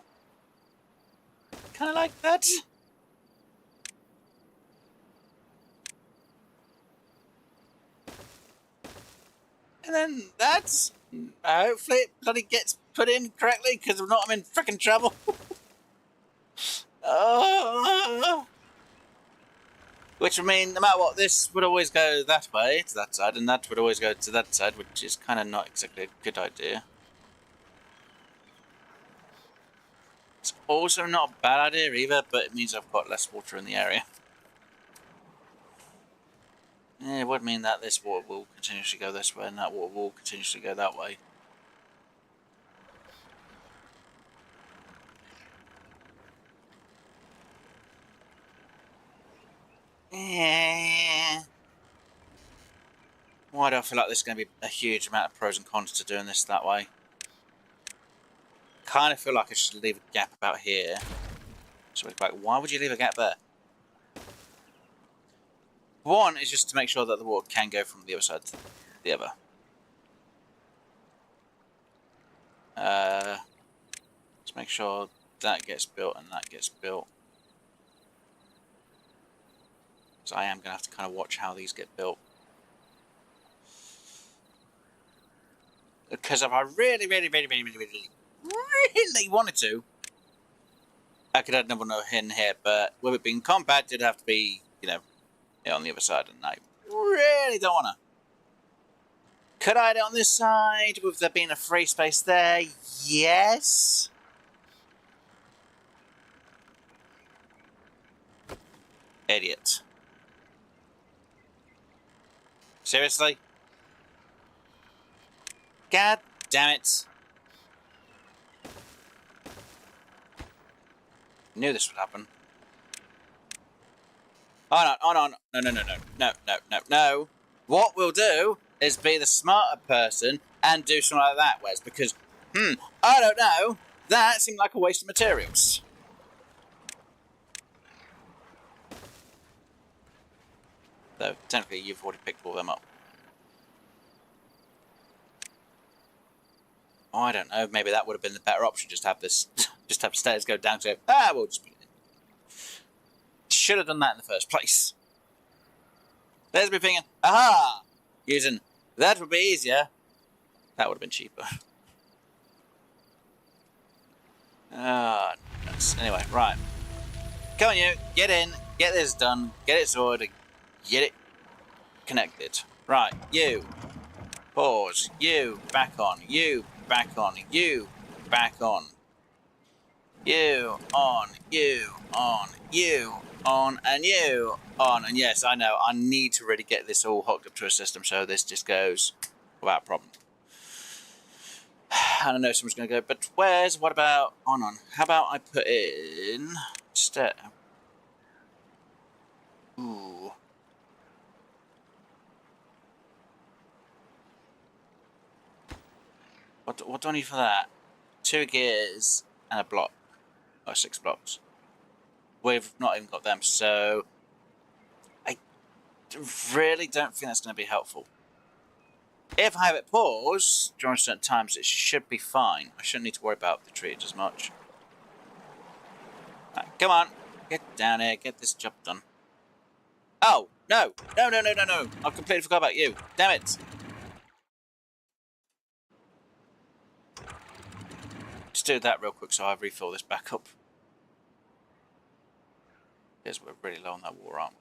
kind of like that. And then that's hopefully it bloody gets put in correctly, because if not, I'm in frickin' trouble. Oh. Which would mean, no matter what, this would always go that way, to that side, and that would always go to that side, which is kind of not exactly a good idea. It's also not a bad idea either, but it means I've got less water in the area. Yeah, it would mean that this water will continuously go this way, and that water will continuously go that way. Yeah. Why do I feel like there's going to be a huge amount of pros and cons to doing this that way? Kind of feel like I should leave a gap about here. So it's like, why would you leave a gap there? One is just to make sure that the water can go from the other side to the other. Let's make sure that gets built and that gets built. So I am going to have to kind of watch how these get built. Because if I really wanted to, I could add another one in here, but with it being compact, it'd have to be, you know, on the other side, and I really don't want to. Could I add it on this side with there being a free space there? Yes. Idiot. Seriously? God damn it. Knew this would happen. Oh no. What we'll do is be the smarter person and do something like that, Wes, because, I don't know, that seemed like a waste of materials. Though, technically, you've already picked all of them up. Oh, I don't know, maybe that would have been the better option, just have this, just have stairs go down to, we'll just put it in. Should have done that in the first place. There's me thinking, aha! Using that would be easier. That would have been cheaper. Anyway, right. Come on, you. Get in. Get this done. Get it sorted. Get it connected. Right, you. Pause. You. Back on. You. Back on. You. Back on. You. On. You. On. You. On. And you. On. And yes, I know. I need to really get this all hooked up to a system so this just goes without a problem. And I know someone's going to go, but what about on? How about I put in step? Ooh. What do I need for that? 2 gears and a block. Or 6 blocks. We've not even got them, so I really don't think that's going to be helpful. If I have it pause during certain times, it should be fine. I shouldn't need to worry about the trees as much. Right, come on, get down here, get this job done. Oh, No! No, no, no, no, no! I completely forgot about you. Damn it! Just do that real quick so I refill this back up. Because we're really low on that water, aren't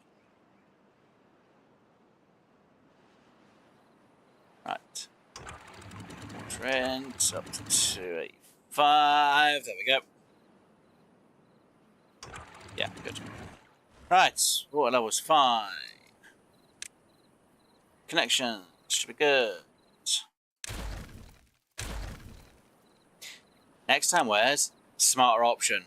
we? Right. Water in, up to 285. There we go. Yeah, good. Right, water level's fine. Connection should be good. Next time, where's smarter option?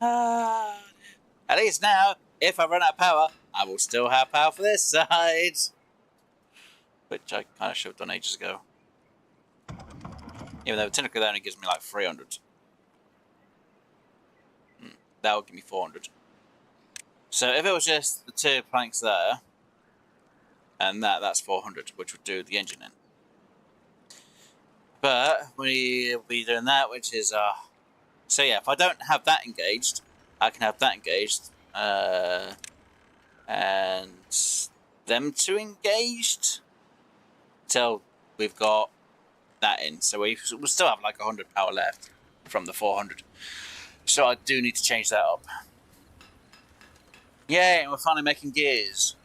At least now, if I run out of power, I will still have power for this side. Which I kind of should have done ages ago. Even though technically that only gives me like 300. That would give me 400. So if it was just the 2 planks there, and that's 400, which would do the engine in. But we'll be doing that, which is so yeah, if I don't have that engaged, I can have that engaged, and them 2 engaged till we've got that in. So we'll still have like 100 power left from the 400. So I do need to change that up. Yay, and we're finally making gears.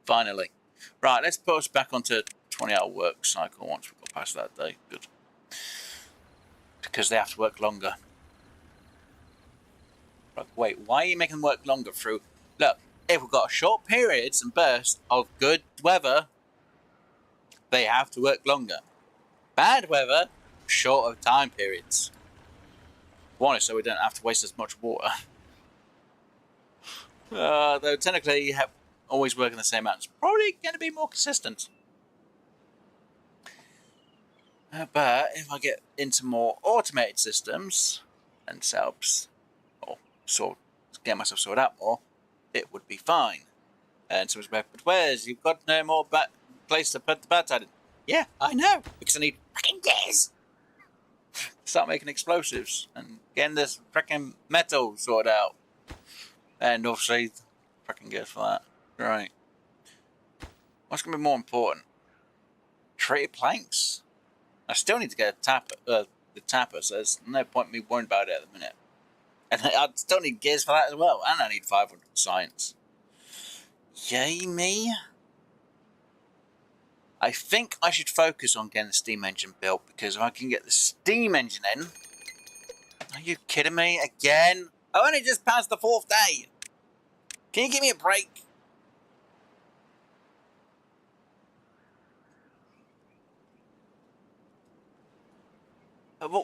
Finally. Right, let's put us back onto 20-hour work cycle once we've got past that day. Good. Because they have to work longer. Wait, why are you making them work longer through... Look, if we've got short periods and bursts of good weather, they have to work longer. Bad weather, shorter time periods. One is so we don't have to waste as much water. Though technically you have always working the same amount. It's probably going to be more consistent. But if I get into more automated systems and setups, or get myself sorted out more, it would be fine. And someone's like, but where's you've got no more place to put the Badtide in? Yeah, I know, because I need freaking gears. Start making explosives and getting this freaking metal sorted out. And obviously, freaking gears for that. Right. What's going to be more important? Treated planks? I still need to get the tapper, so there's no point me worrying about it at the minute. And I still need gears for that as well, and I need 500 science. Yay me! I think I should focus on getting the steam engine built, because if I can get the steam engine in... Are you kidding me? Again? I only just passed the 4th day! Can you give me a break?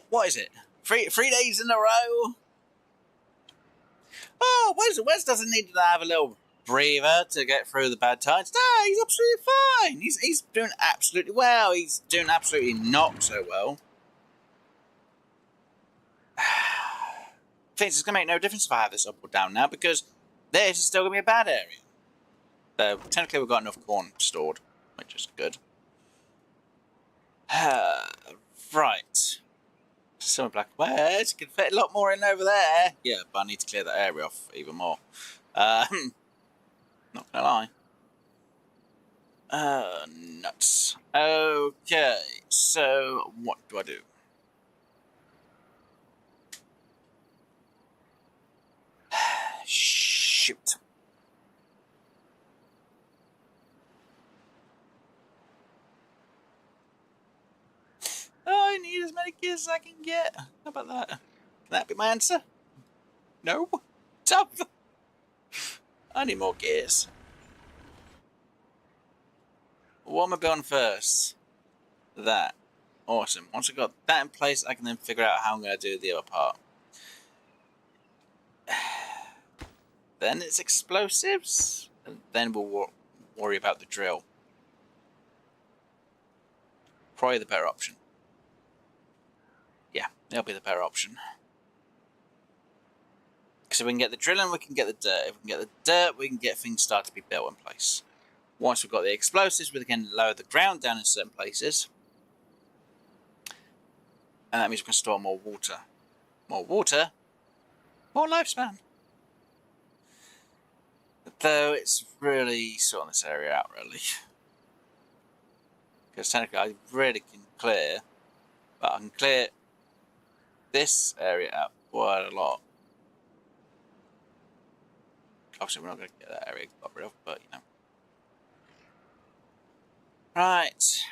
What is it? 3 days in a row? Oh, Wes doesn't need to have a little breather to get through the bad times. No, he's absolutely fine. He's doing absolutely well. He's doing absolutely not so well. Things it's going to make no difference if I have this up or down now, because this is still going to be a bad area. Technically, we've got enough corn stored, which is good. Right. Some black words can fit a lot more in over there. Yeah, but I need to clear that area off even more. Not gonna lie. Nuts. Okay, so what do I do? Shoot. Oh, I need as many gears as I can get. How about that? Can that be my answer? No? Tough. I need more gears. What am I building first? That. Awesome. Once I've got that in place, I can then figure out how I'm going to do the other part. Then it's explosives, and then we'll worry about the drill. Probably the better option. Yeah, that'll be the better option. Because if we can get the drilling, we can get the dirt. If we can get the dirt, we can get things start to be built in place. Once we've got the explosives, we can lower the ground down in certain places. And that means we can store more water. More water Poor lifespan. Though it's really sorting this area out, really. Because technically I really can clear, but I can clear this area out quite a lot. Obviously we're not going to get that area got rid of, but you know. Right.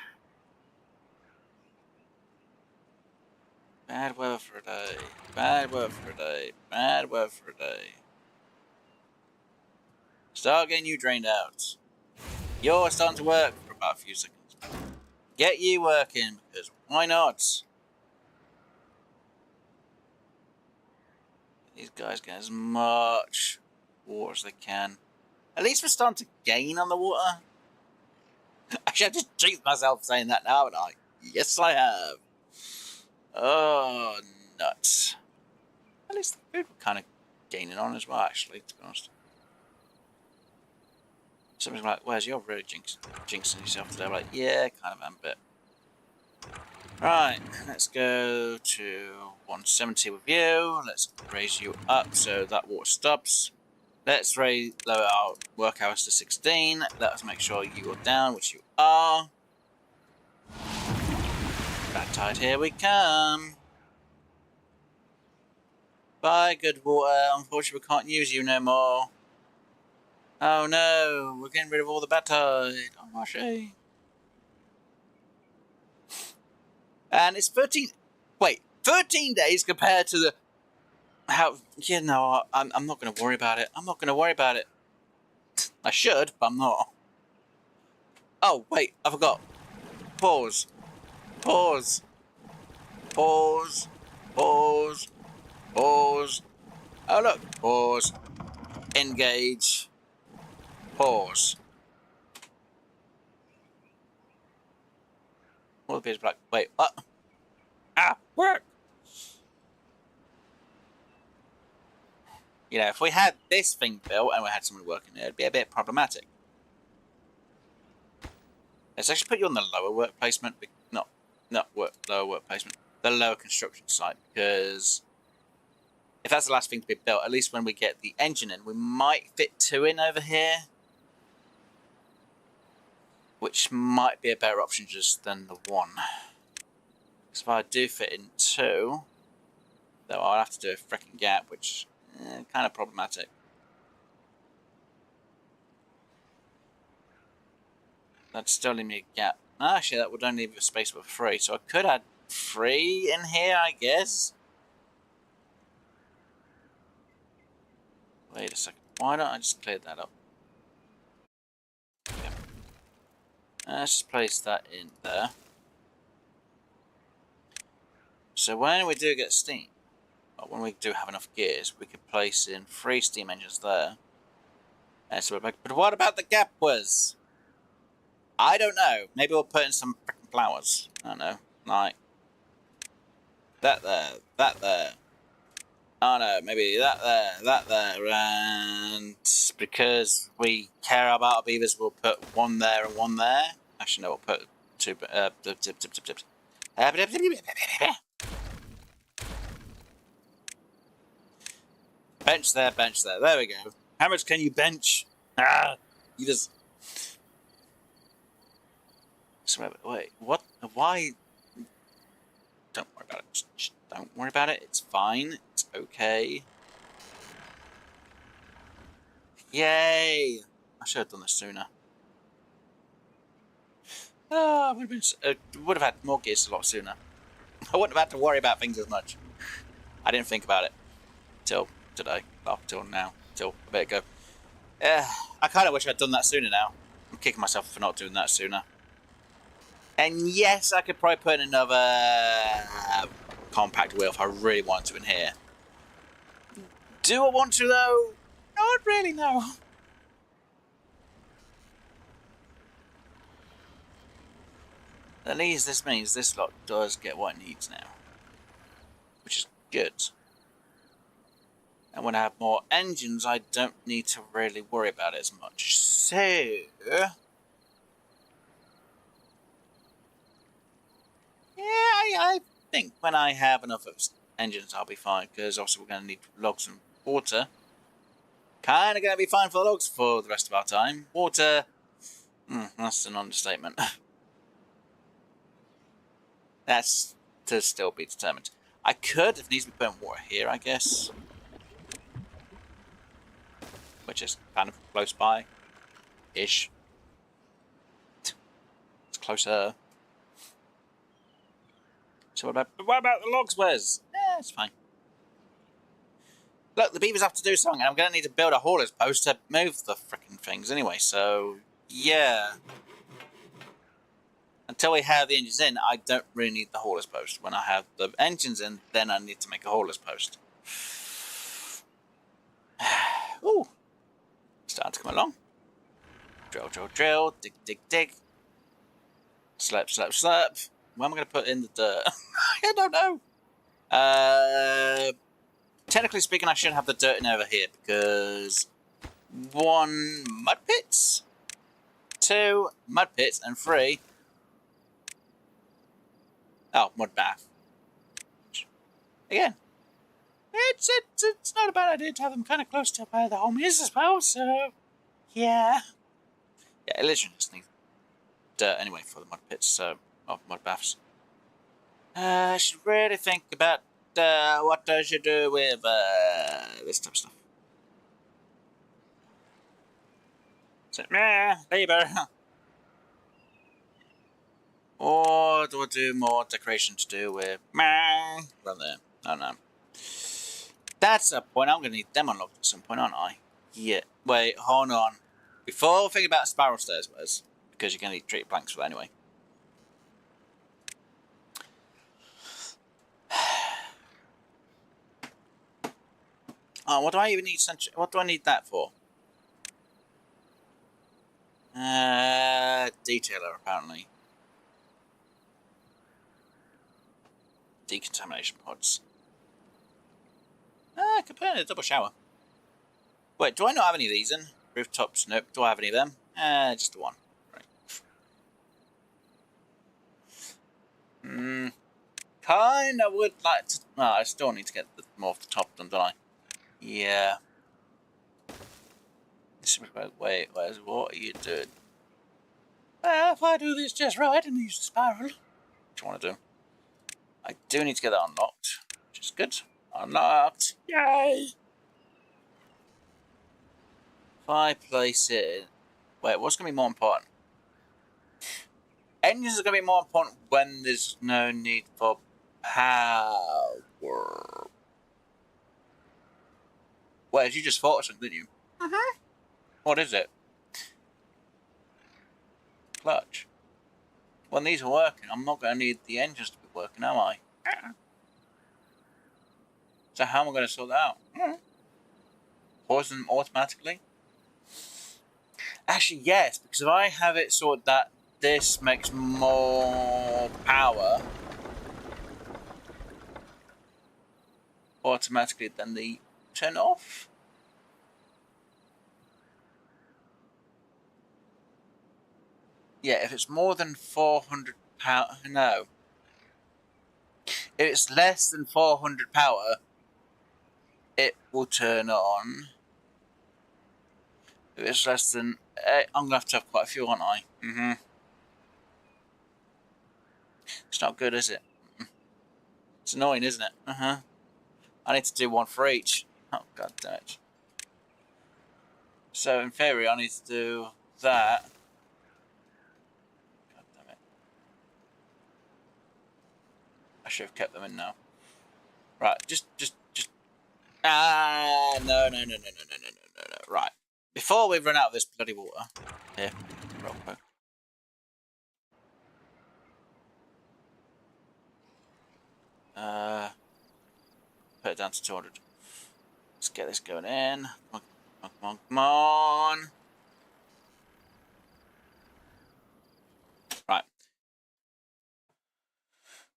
Bad weather for a day. Bad weather for a day. Bad weather for a day. Start getting you drained out. You're starting to work for about a few seconds. Get you working, because why not? These guys get as much water as they can. At least we're starting to gain on the water. Actually, I just jinxed myself saying that now, haven't I? Yes, I have. Oh, nuts. At least the food we're kind of gaining on as well, actually, to be honest. Somebody's like, where's your really jinxing yourself today? I'm like, yeah, kind of am a bit. Right, let's go to 170 with you. Let's raise you up so that water stops. Let's lower our work hours to 16. Let's make sure you are down, which you are. Badtide, here we come. Bye, good water. Unfortunately, we can't use you no more. Oh no, we're getting rid of all the Badtide. Oh, my shame. And it's 13. Wait, 13 days compared to the. How. Yeah, no, I'm not going to worry about it. I'm not going to worry about it. I should, but I'm not. Oh, wait, I forgot. Pause. Pause. Pause. Pause. Pause. Oh, look. Pause. Engage. Pause. All the beers are like, wait, what? Ah, work! You know, if we had this thing built and we had someone working there, it'd be a bit problematic. Let's actually put you on the lower work placement. Lower work placement. The lower construction site, because if that's the last thing to be built, at least when we get the engine in, we might fit 2 in over here. Which might be a better option just than the 1. Because if I do fit in 2, though I'll have to do a freaking gap, which kind of problematic. That'd still leave me a gap. Actually, that would only leave a space for 3, so I could add 3 in here, I guess. Wait a second. Why don't I just clear that up? Okay. Let's just place that in there. So when we do get steam, or when we do have enough gears, we could place in 3 steam engines there. And so we're like, but what about the gap was? I don't know. Maybe we'll put in some freaking flowers. I don't know. Like that there, that there. Oh no, maybe that there, and because we care about our beavers, we'll put 1 there and 1 there. Actually, no, we'll put 2. Bench there, bench there. There we go. How much can you bench? Ah, you just. So, wait, what? Why? Don't worry about it. Just don't worry about it. It's fine. It's okay. Yay! I should have done this sooner. Ah, would have had more gears a lot sooner. I wouldn't have had to worry about things as much. I didn't think about it till today. Well, till now. Till a bit ago. I kind of wish I'd done that sooner now. I'm kicking myself for not doing that sooner. And yes, I could probably put another compact wheel if I really wanted to in here. Do I want to though? Not really, no. At least this means this lot does get what it needs now. Which is good. And when I have more engines, I don't need to really worry about it as much. So... yeah, I think when I have enough of engines, I'll be fine. Because obviously we're going to need logs and Water. Kind of going to be fine for the logs for the rest of our time. Water. That's an understatement. That's to still be determined. I could, if needs to be putting water here, I guess. Which is kind of close by. Ish. It's closer. So what about the logs, Wes? It's fine. Look, the beavers have to do something, and I'm going to need to build a hauler's post to move the frickin' things anyway, so yeah. Until we have the engines in, I don't really need the hauler's post. When I have the engines in, then I need to make a hauler's post. Ooh. Starting to come along. Drill, drill, drill. Dig, dig, dig. Slurp, slurp, slurp. Where am I going to put in the dirt? I don't know. Technically speaking, I should have the dirt in over here because 1, mud pits, 2, mud pits, and 3, mud bath. Again, it's not a bad idea to have them kind of close to where the home is as well. So yeah, it literally just needs dirt anyway for the mud pits. So mud baths. I should really think about what I should do with this type of stuff. So, labor. Or do I do more decoration to do with right there? Oh no. That's a point. I'm going to need them unlocked at some point, aren't I? Yeah. Wait, hold on. Before we think about spiral stairs, Wes, because you're going to need treated planks for that anyway. Oh, what do I even need? What do I need that for? Detailer, apparently. Decontamination pods. I could put in a double shower. Wait, do I not have any of these in? Rooftops, nope. Do I have any of them? Just the one. Right. Kinda would like to... No, I still need to get more off the top done, don't I? Yeah. Wait, Wes, what are you doing? Well, if I do this just right and use the spiral. What do you want to do? I do need to get that unlocked, which is good. Unlocked! Yay! If I place it... Wait, what's going to be more important? Engines are going to be more important when there's no need for power. Wait, you just thought of something, didn't you? Mm-hmm. What is it? Clutch. When these are working, I'm not going to need the engines to be working, am I? So how am I going to sort that out? Pause them automatically? Actually, yes, because if I have it so that this makes more power automatically, then they turn off. Yeah, if it's more than 400 power, no. If it's less than 400 power, it will turn on. If it's less than, I'm gonna have to have quite a few, aren't I? It's not good, is it? It's annoying, isn't it? I need to do one for each. Oh, god damn it. So in theory, I need to do that. God damn it. I should have kept them in now. Right, just. No. Right. Before we run out of this bloody water. Here, real quick. Put it down to 200. Let's get this going in. Come on. Right.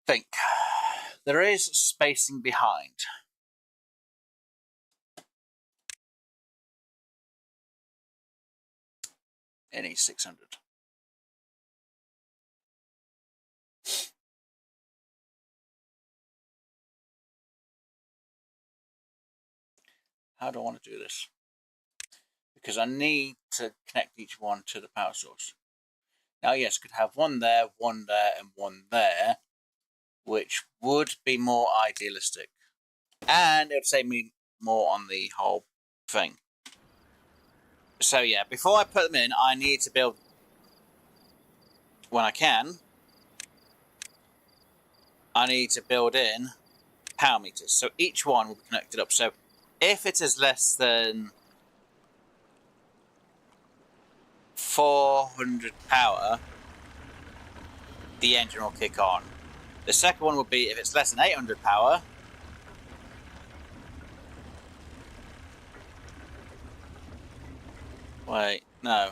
Think. There is spacing behind. Any 600. How do I want to do this? Because I need to connect each one to the power source. Now, yes, I could have one there, and one there, which would be more idealistic. And it would save me more on the whole thing. So, yeah, before I put them in, I need to build, when I can, I need to build in power meters. So each one will be connected up. So if it is less than 400 power, the engine will kick on. The second one would be if it's less than 800 power. Wait, no.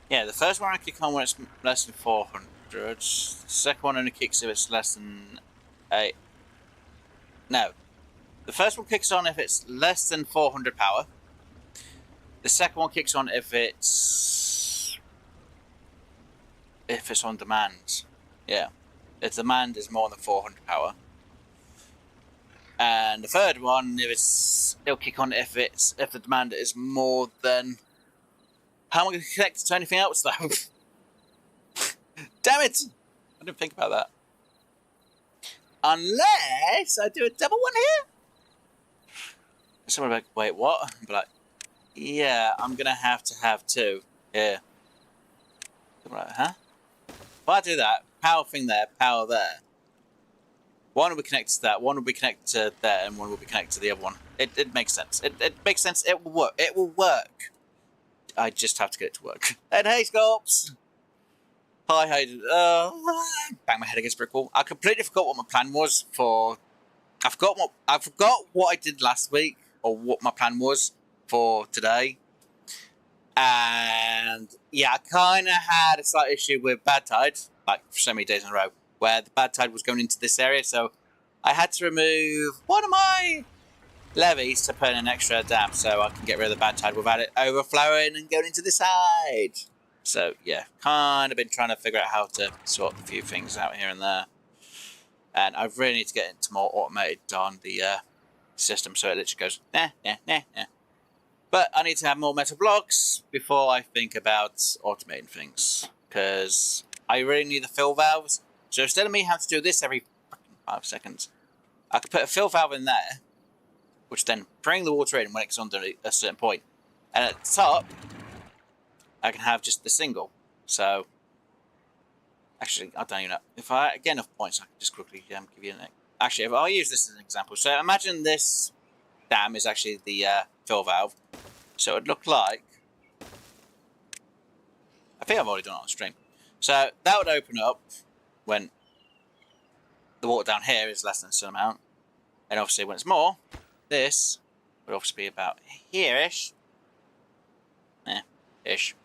Yeah, the first one will kick on when it's less than 400. The second one only kicks if it's less than 8. No. The first one kicks on if it's less than 400 power. The second one kicks on if it's on demand. Yeah. If demand is more than 400 power. And the third one, it'll kick on if the demand is more than. How am I going to connect it to anything else though? Damn it! I didn't think about that. Unless I do a double one here. Someone will be like, wait, what? I'll be like, yeah, I'm going to have two. Yeah. I'm like, huh? If I do that, power thing there, power there. One will be connected to that, one will be connected to there, and one will be connected to the other one. It makes sense. It makes sense. It will work. It will work. I just have to get it to work. And hey, Scorps! Hi, bang my head against brick wall. I completely forgot what my plan was for. I forgot what I did last week, or what my plan was for today. And yeah, I kind of had a slight issue with Badtide, like for so many days in a row, where the Badtide was going into this area, so I had to remove one of my levees to put in an extra dam so I can get rid of the Badtide without it overflowing and going into the side. So yeah, kind of been trying to figure out how to sort a few things out here and there. And I really need to get into more automated on the system so it literally goes, nah. But I need to have more metal blocks before I think about automating things. Because I really need the fill valves. So instead of me having to do this every 5 seconds, I could put a fill valve in there, which then bring the water in when it's under a certain point. And at the top, I can have just the single. So, actually, I don't even know. If I get enough points, I can just quickly give you an. Actually, if I'll use this as an example. So imagine this dam is actually the fill valve. So it would look like. I think I've already done it on stream. So that would open up when the water down here is less than a certain amount. And obviously, when it's more, this would obviously be about here-ish. Ish.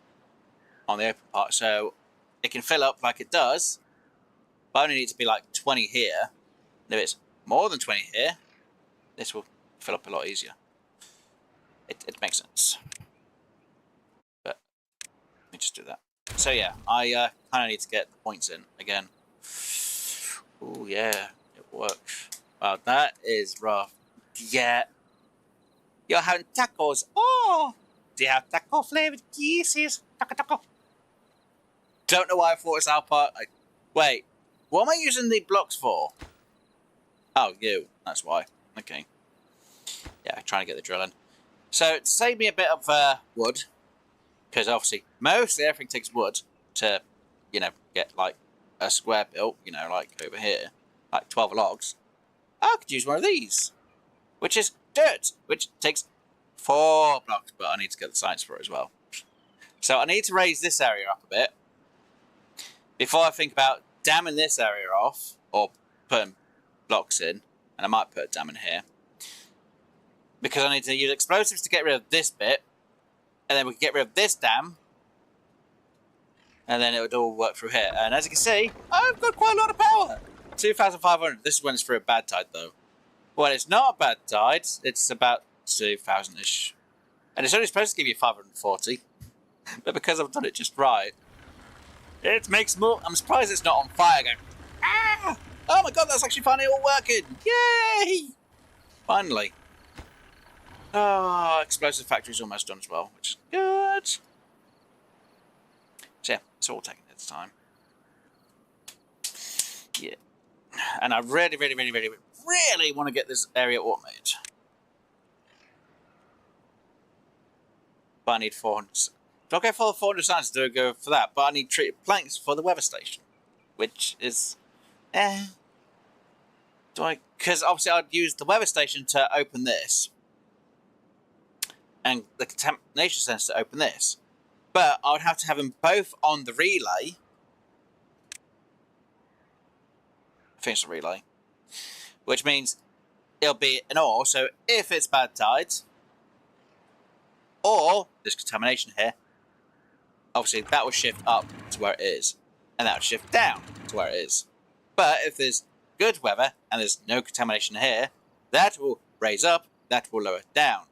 On the open part. So it can fill up like it does. But I only need to be like 20 here. And if it's more than 20 here, this will fill up a lot easier. It makes sense. But let me just do that. So yeah, I kind of need to get the points in again. Oh yeah, it works. Wow, that is rough. Yeah. You're having tacos. Oh! Do you have taco flavored kisses? Taco. Don't know why I thought it's our part. Wait, what am I using the blocks for? Oh, you. That's why. Okay. Yeah, trying to get the drill in. So, to save me a bit of wood, because obviously mostly everything takes wood to, get like a square built, like over here, like 12 logs, I could use one of these, which is dirt, which takes 4 blocks, but I need to get the science for it as well. So I need to raise this area up a bit before I think about damming this area off or putting blocks in, and I might put a dam in here because I need to use explosives to get rid of this bit, and then we can get rid of this dam, and then it would all work through here. And as you can see, I've got quite a lot of power. 2,500. This is when it's for a bad tide, though. When it's not a bad tide, it's about 2,000-ish. And it's only supposed to give you 540. But because I've done it just right, it makes more. I'm surprised it's not on fire going, ah! Oh my god, that's actually finally all working. Yay! Finally. Oh, explosive factory's almost done as well, which is good. So yeah, it's all taking its time. Yeah. And I really want to get this area automated. But I need 400. Do I go for the 400 science? Do I go for that? But I need treated planks for the weather station, which is, do I? Because obviously I'd use the weather station to open this, and the contamination sensor to open this. But I would have to have them both on the relay. I think it's a relay, which means it'll be an or. So if it's bad tides, or there's contamination here, obviously that will shift up to where it is, and that will shift down to where it is. But if there's good weather and there's no contamination here, that will raise up, that will lower down.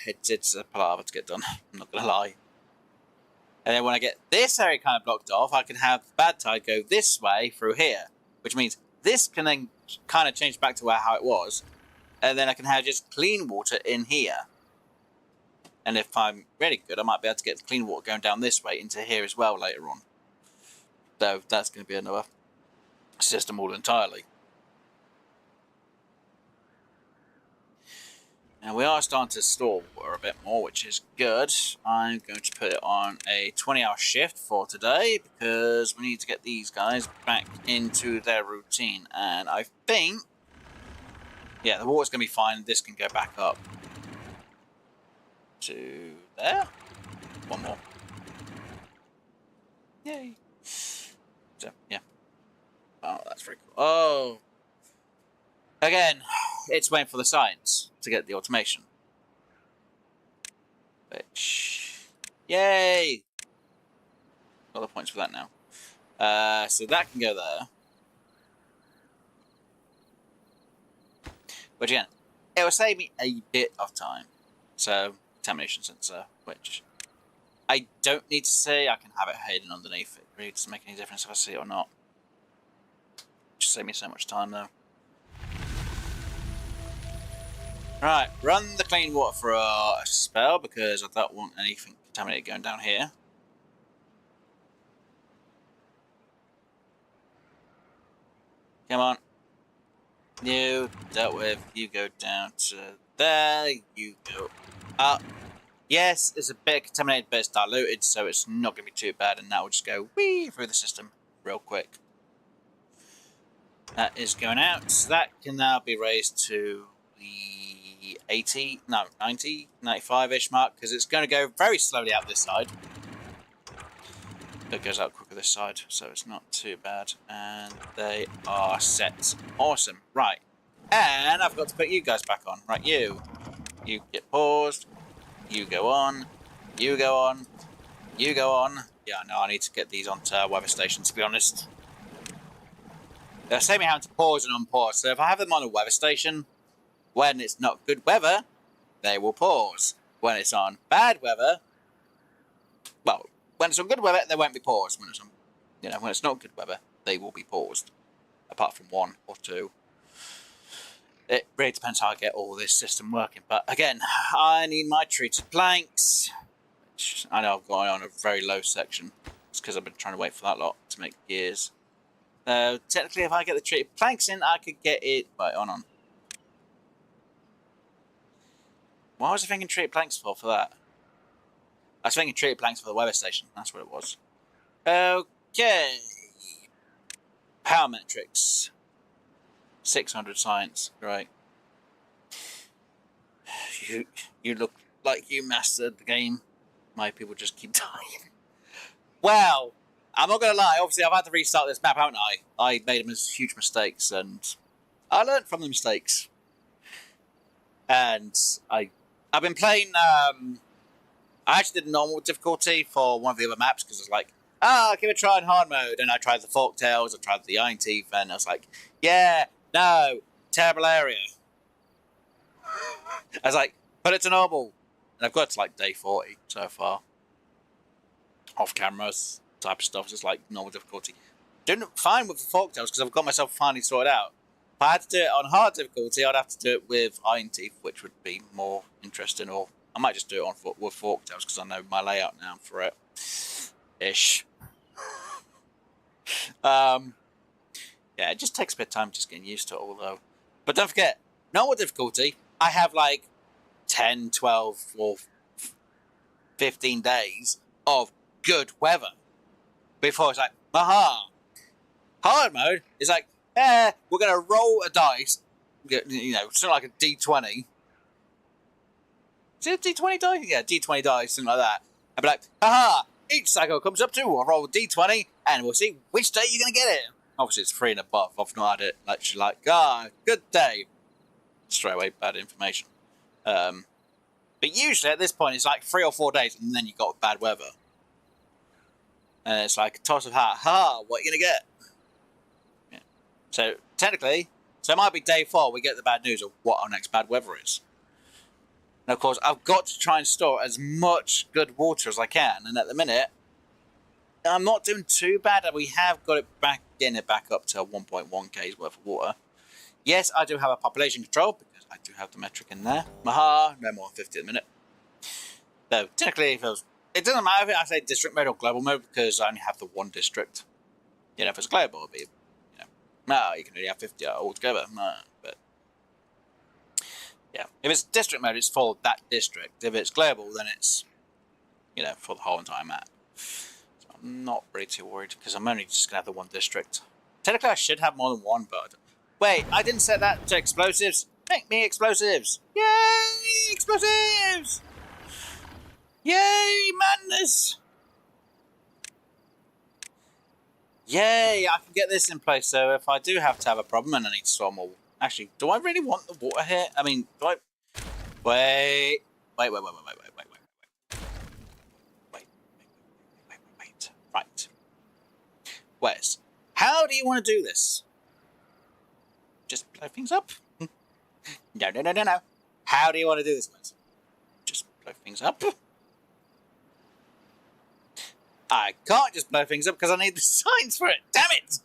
It's a palaver to get done, I'm not going to lie. And then when I get this area kind of blocked off, I can have Badtide go this way through here, which means this can then kind of change back to how it was, and then I can have just clean water in here. And if I'm really good, I might be able to get the clean water going down this way into here as well later on. Though that's going to be another system all entirely. Now we are starting to store water a bit more, which is good. I'm going to put it on a 20-hour shift for today because we need to get these guys back into their routine. And I think, yeah, the water's going to be fine. This can go back up to there. One more. Yay. So, yeah. Oh, that's very cool. Oh. Again, it's waiting for the science to get the automation. Which, yay! Got the points for that now. So that can go there. Which again, it will save me a bit of time. So, contamination sensor, which I don't need to see. I can have it hidden underneath it. It really doesn't make any difference if I see it or not. Just save me so much time though. Right, run the clean water for a spell because I don't want anything contaminated going down here. Come on. You dealt with. You go down to there. You go up. Yes, it's a bit contaminated, but it's diluted, so it's not going to be too bad, and that will just go wee through the system real quick. That is going out. So that can now be raised to the 90, 95-ish mark, because it's going to go very slowly out this side. It goes out quicker this side, so it's not too bad. And they are set. Awesome. Right. And I've got to put you guys back on. Right, you get paused. You go on. You go on. You go on. Yeah, no, I need to get these onto weather station, to be honest. They'll save me having to pause and unpause. So if I have them on a weather station, when it's not good weather, they will pause. When it's on bad weather, well, when it's on good weather, they won't be paused. When it's on, when it's not good weather, they will be paused. Apart from one or two. It really depends how I get all this system working. But again, I need my treated planks. Which I know I've gone on a very low section. It's because I've been trying to wait for that lot to make gears. Technically, if I get the treated planks in, I could get it. Wait, on. What was I thinking treated planks for that? I was thinking treated planks for the weather station. That's what it was. Okay. Power metrics. 600 science. Right. You look like you mastered the game. My people just keep dying. Well, I'm not going to lie. Obviously, I've had to restart this map, haven't I? I made huge mistakes, and I learned from the mistakes. And I've been playing... I actually did normal difficulty for one of the other maps because I was like, give it a try in hard mode. And I tried the Folktails, I tried the Iron Teeth, and I was like, yeah, no, terrible area. I was like, put it to normal. And I've got to like day 40 so far. Off cameras, type of stuff, just like normal difficulty. Doing fine with the Folktails because I've got myself finally sorted out. If I had to do it on hard difficulty, I'd have to do it with iron teeth, which would be more interesting. Or I might just do it on with Folktails because I know my layout now for it. Ish. Yeah, it just takes a bit of time just getting used to it all, though. But don't forget, normal difficulty, I have like 10, 12, or 15 days of good weather before it's like, aha. Hard mode is like, we're going to roll a dice, you know, something like a D20. Is it a D20 dice? Yeah, D20 dice, something like that. I'd be like, aha, each cycle comes up to, we'll roll D20, and we'll see which day you're going to get it. Obviously, it's 3 and above. I've not had it literally like, good day. Straight away, bad information. But usually at this point, it's like 3 or 4 days, and then you got bad weather. And it's like a toss of hat. What are you going to get? Yeah. So, technically, it might be day 4, we get the bad news of what our next bad weather is. And of course, I've got to try and store as much good water as I can. And at the minute, I'm not doing too bad. We have got it back, getting it back up to 1.1 k's worth of water. Yes, I do have a population control because I do have the metric in there. Maha, no more than 50 at the minute. So technically, it doesn't matter if I say district mode or global mode because I only have the one district. You know, if it's global, it'll be, you know, no, you can only have 50 altogether. No, but yeah, if it's district mode, it's for that district. If it's global, then it's, you know, for the whole entire map. So I'm not really too worried because I'm only just gonna have the one district. Technically, I should have more than one, but wait, I didn't set that to explosives. Make me explosives! Yay, explosives! Yay, madness! Yay, I can get this in place. So if I do have to have a problem and I need to store more, actually, do I really want the water here? I mean, do I? Wait. Right. Wes, how do you want to do this? Just blow things up? No. How do you want to do this, Wes? Just blow things up? I can't just blow things up because I need the signs for it. Damn it!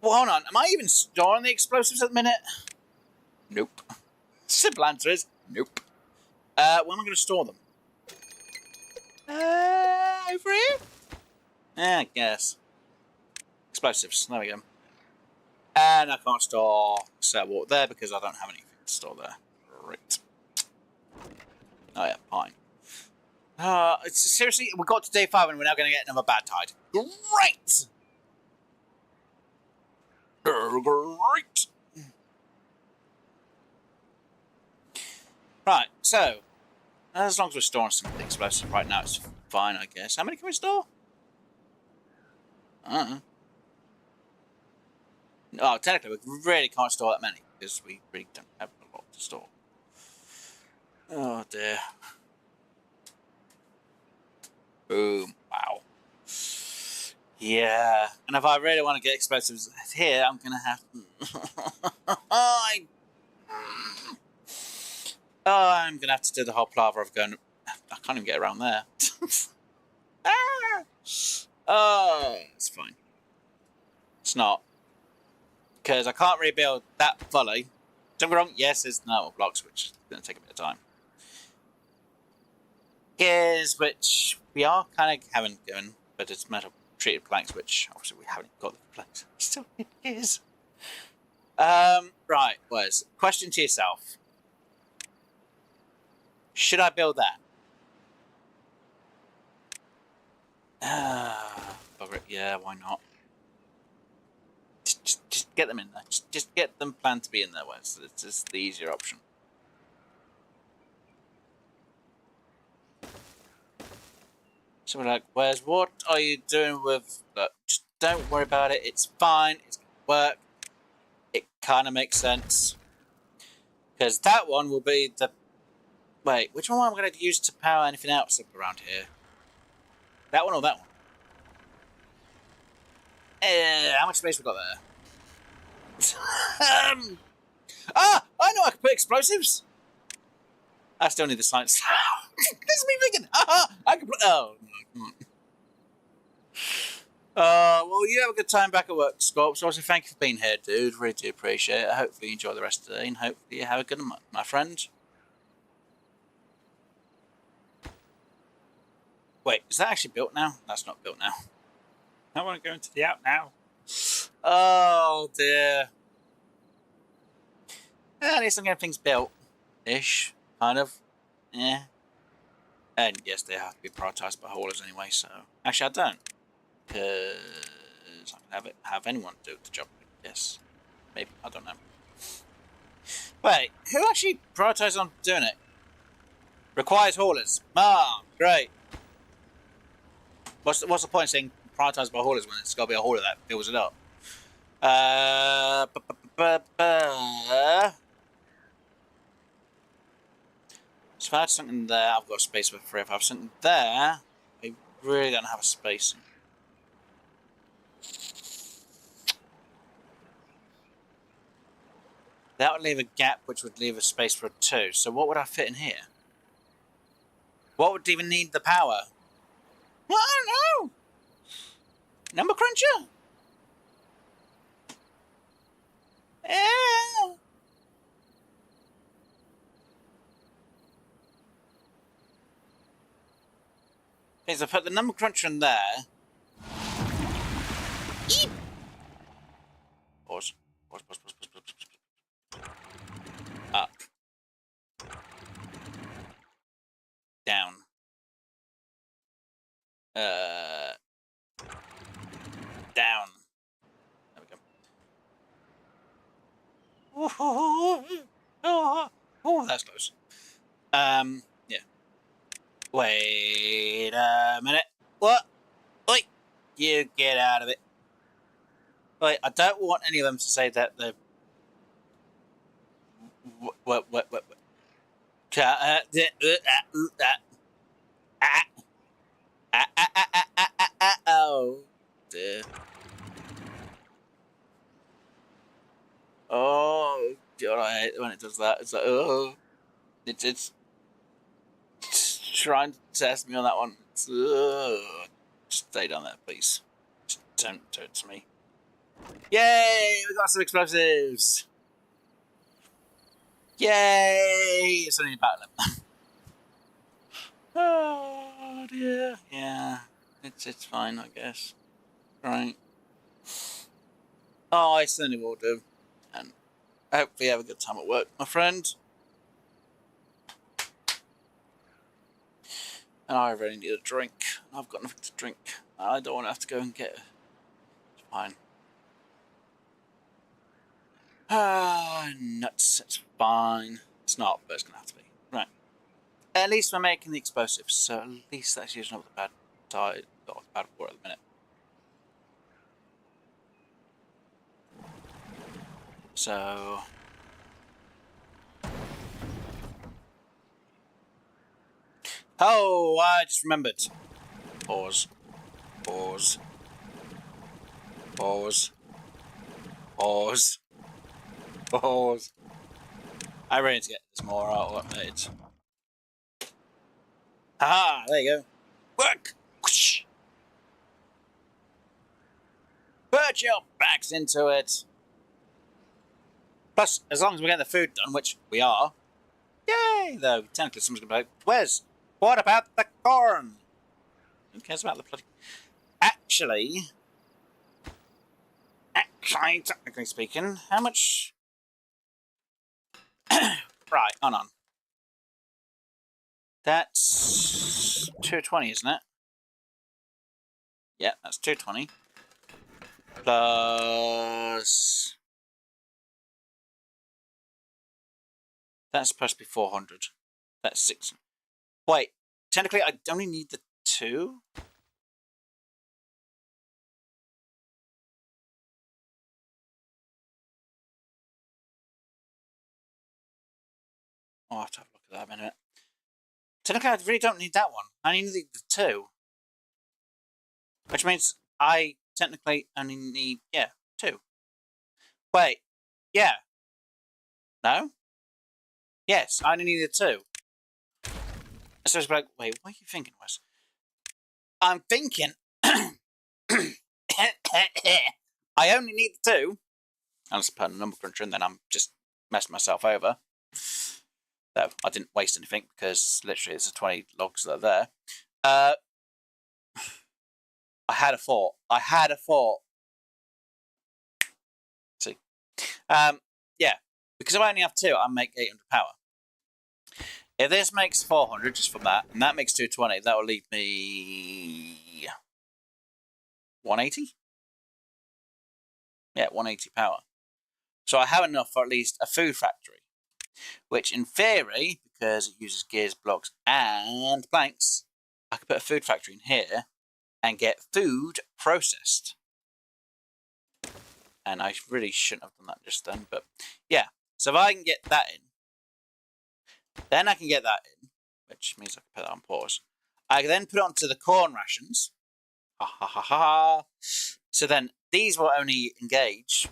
Well, hold on. Am I even storing the explosives at the minute? Nope. Simple answer is nope. Where am I going to store them? Over here? Yeah, I guess. Explosives. There we go. And I can't store water there because I don't have anything to store there. Right. Oh yeah, fine. Seriously, we got to day 5 and we're now going to get another Badtide. Great! Great! Right, so, as long as we're storing some explosives right now, it's fine, I guess. How many can we store? Oh, technically, we really can't store that many because we really don't have a lot to store. Oh dear. Boom. Wow. Yeah. And if I really want to get explosives here, I'm going to have to... I'm going to have to do the whole palaver of going... I can't even get around there. Oh, it's fine. It's not. Because I can't really build that fully. Don't get me wrong, yes, there's normal blocks, which is going to take a bit of time. Gears, which we are kind of having going, but it's metal treated planks, which obviously we haven't got the planks. We still need gears. Right, Wes, question to yourself. Should I build that? Bugger it, yeah, why not? Just get them in there. Just get them planned to be in there, Wes. It's just the easier option. So we're like, Wes, what are you doing with... Look, just don't worry about it. It's fine. It's going to work. It kind of makes sense. Because that one will be the... Wait, which one am I going to use to power anything else up around here? That one or that one? How much space we got there? I know I can put explosives. I still need the science. This is me thinking. I can put. Oh no, come on. Well, you have a good time back at work, Scorp. So, also, thank you for being here, dude. Really do appreciate it. Hopefully, you enjoy the rest of the day, and hopefully, you have a good one, my friend. Wait, is that actually built now? That's not built now. I want to go into the out now. Oh, dear. At least I'm getting things built-ish, kind of. Yeah. And yes, they have to be prioritised by haulers anyway, so... Actually, I don't. Because I can have anyone do the job. Yes. Maybe. I don't know. Wait, who actually prioritised on doing it? Requires haulers. Ah, great. What's the point of saying prioritised by haulers when it's got to be a hauler that fills it up? So if I had something there, I've got space for 3. If I have something there, I really don't have a space. That would leave a gap, which would leave a space for a 2. So what would I fit in here? What would even need the power? Well, I don't know. Number cruncher? Yeah. Okay, so I put the number cruncher in there. Eep. Pause. Pause. Up. Down. Down. There we go. Oh, that's close. Yeah. Wait a minute. What? Oi! You get out of it. Wait, I don't want any of them to say that the... What? Oh, dear. Oh, God, I hate when it does that. It's like, oh. It's trying to test me on that one. It's, just stay down there, please. Just don't do it to me. Yay! We got some explosives! Yay! It's only about 11. Oh, dear. Yeah, it's fine, I guess. Right. Oh, I certainly will do. And hopefully you have a good time at work, my friend. And I really need a drink. I've got nothing to drink. I don't want to have to go and get it. It's fine. Ah, nuts. It's fine. It's not, but it's going to have to be. Right. At least we're making the explosives, so at least that's using up the bad tide. Not the bad water at the minute. So... Oh, I just remembered. Pause. Pause. Pause. Pause. Pause. I really need to get this more automated. Haha, there you go. Work! Whoosh. Put your backs into it. Plus, as long as we get the food done, which we are. Yay! Though, technically someone's going to be like, Wes, what about the corn? Who cares about the bloody... Actually, technically speaking, how much... Right, hold on. That's 220, isn't it? Yeah, that's 220. Plus... That's supposed to be 400. That's 6. Wait, technically I only need the 2? I'll have to have a look at that in a minute. Technically, I really don't need that one. I only need the 2. Which means I technically only need, 2. Wait, yeah. No? Yes, I only need the 2. So it's like, wait, what are you thinking, Wes? I'm thinking I only need the 2. I'll just put a number cruncher and then I'm just messing myself over. So I didn't waste anything because literally it's 20 logs that are there. I had a thought. See. Yeah. Because I only have 2, I make 800 power. If this makes 400 just from that, and that makes 220, that will leave me 180? Yeah, 180 power. So I have enough for at least a food factory. Which in theory, because it uses gears, blocks, and planks, I could put a food factory in here and get food processed. And I really shouldn't have done that just then, but yeah. So if I can get that in, then I can get that in, which means I can put that on pause. I can then put it onto the corn rations. Ha ha ha ha. So then these will only engage.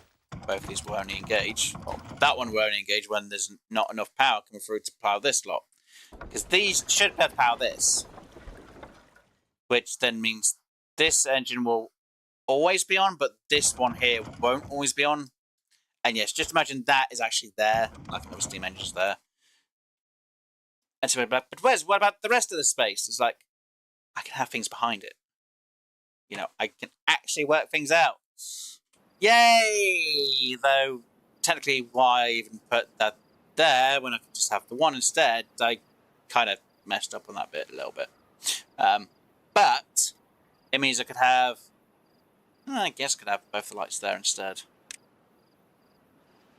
Both these will only engage. Well, that one will only engage when there's not enough power coming through to power this lot. Because these should power this. Which then means this engine will always be on, but this one here won't always be on. And yes, just imagine that is actually there. Like another steam engine's there. And so, but what about the rest of the space? It's like, I can have things behind it. You know, I can actually work things out. Yay! Though, technically, why I even put that there when I could just have the one instead, I kind of messed up on that bit a little bit. But it means I could have, I guess I could have both the lights there instead.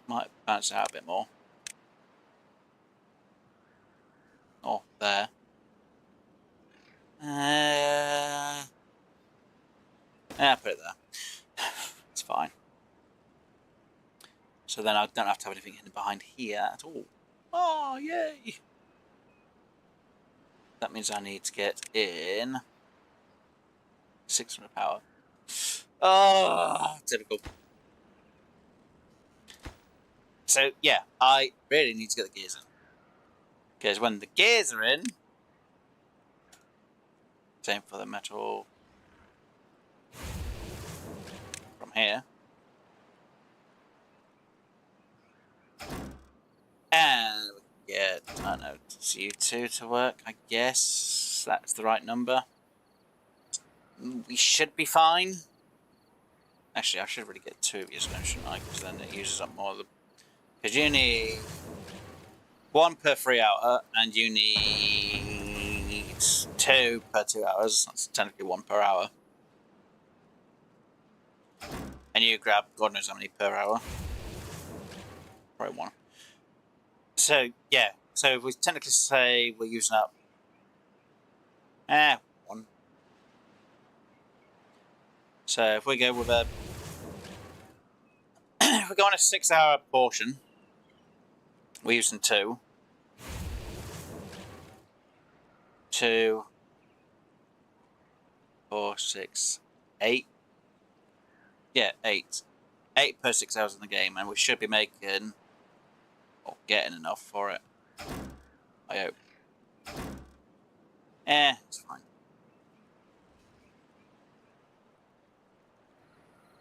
Might balance it out a bit more. Or there. Yeah, put it there. It's fine. So then I don't have to have anything hidden behind here at all. Oh, yay! That means I need to get in 600 power. Oh, typical. So, yeah, I really need to get the gears in. Because when the gears are in, same for the metal from here. And we get, I don't know, CO2 to work, I guess. That's the right number. We should be fine. Actually, I should really get 2 of these, shouldn't I? Because then it uses up more of the... Because you need 1 per 3 hour, and you need 2 per 2 hours. That's technically 1 per hour. And you grab God knows how many per hour. Probably 1. So, yeah. So if we technically say we're using up... 1. So if we go with a... if we go on a 6-hour portion, we're using 2. 2, 4, 6, 8. Yeah, 8. 8 per 6 hours in the game, and we should be making or getting enough for it. I hope. It's fine.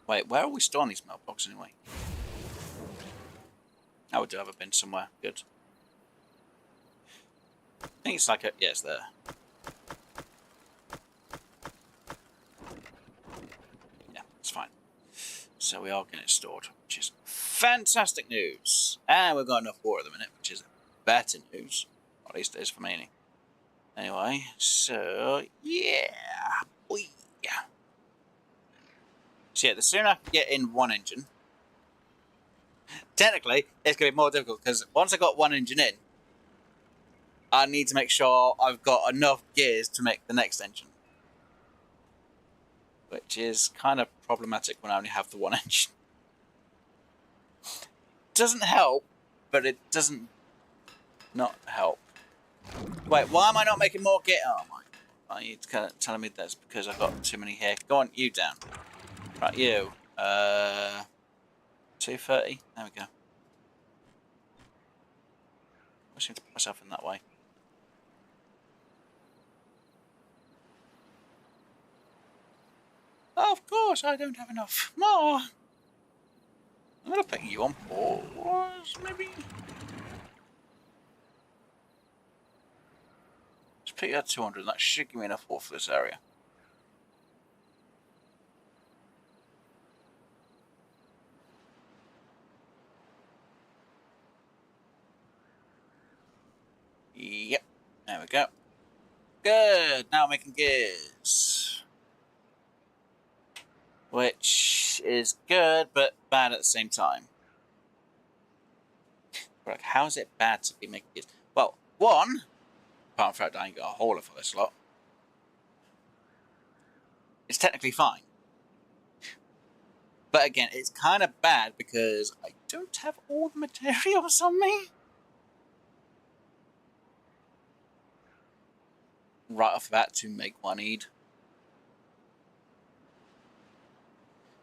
Wait, where are we storing these mailboxes anyway? Oh, we do have a bin somewhere. Good. I think it's like a... yeah, it's there. Yeah, it's fine. So we are getting it stored, which is fantastic news. And we've got enough water at the minute, which is better news. Or at least it is for me. Anyway, so yeah. Boy. So yeah, the sooner I can get in 1 engine, technically it's going to be more difficult because once I got 1 engine in, I need to make sure I've got enough gears to make the next engine. Which is kind of problematic when I only have the 1 engine. Doesn't help, but it doesn't not help. Wait, why am I not making more gear? Oh my God. Are you telling me that's because I've got too many here? Go on, you down. Right, you. 230. There we go. I seem to put myself in that way. Of course, I don't have enough more. I'm going to put you on pause, maybe. Just put you at 200. That should give me enough water for this area. Yep. There we go. Good. Now making gears. Which is good, but bad at the same time. Like, how is it bad to be making gears? Well, one, apart from the fact I ain't got a hauler for this lot, it's technically fine. But again, it's kind of bad because I don't have all the materials on me. Right off the bat to make what I need.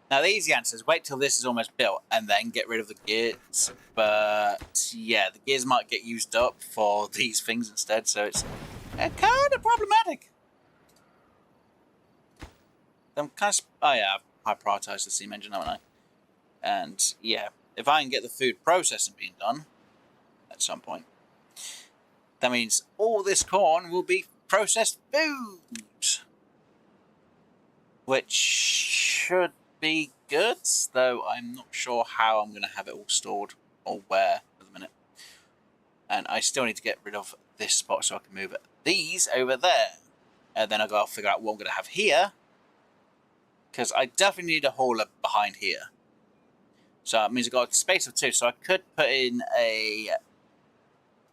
Now, the easy answer is wait till this is almost built and then get rid of the gears. But yeah, the gears might get used up for these things instead, so it's kind of problematic. I'm kind of. Oh, yeah, I prioritise the steam engine, haven't I? And yeah, if I can get the food processing being done at some point, that means all this corn will be processed food, which should be good, though I'm not sure how I'm going to have it all stored or where at the minute. And I still need to get rid of this spot so I can move these over there. And then I've got to figure out what I'm going to have here, because I definitely need a hauler behind here. So it means I've got a space of 2, so I could put in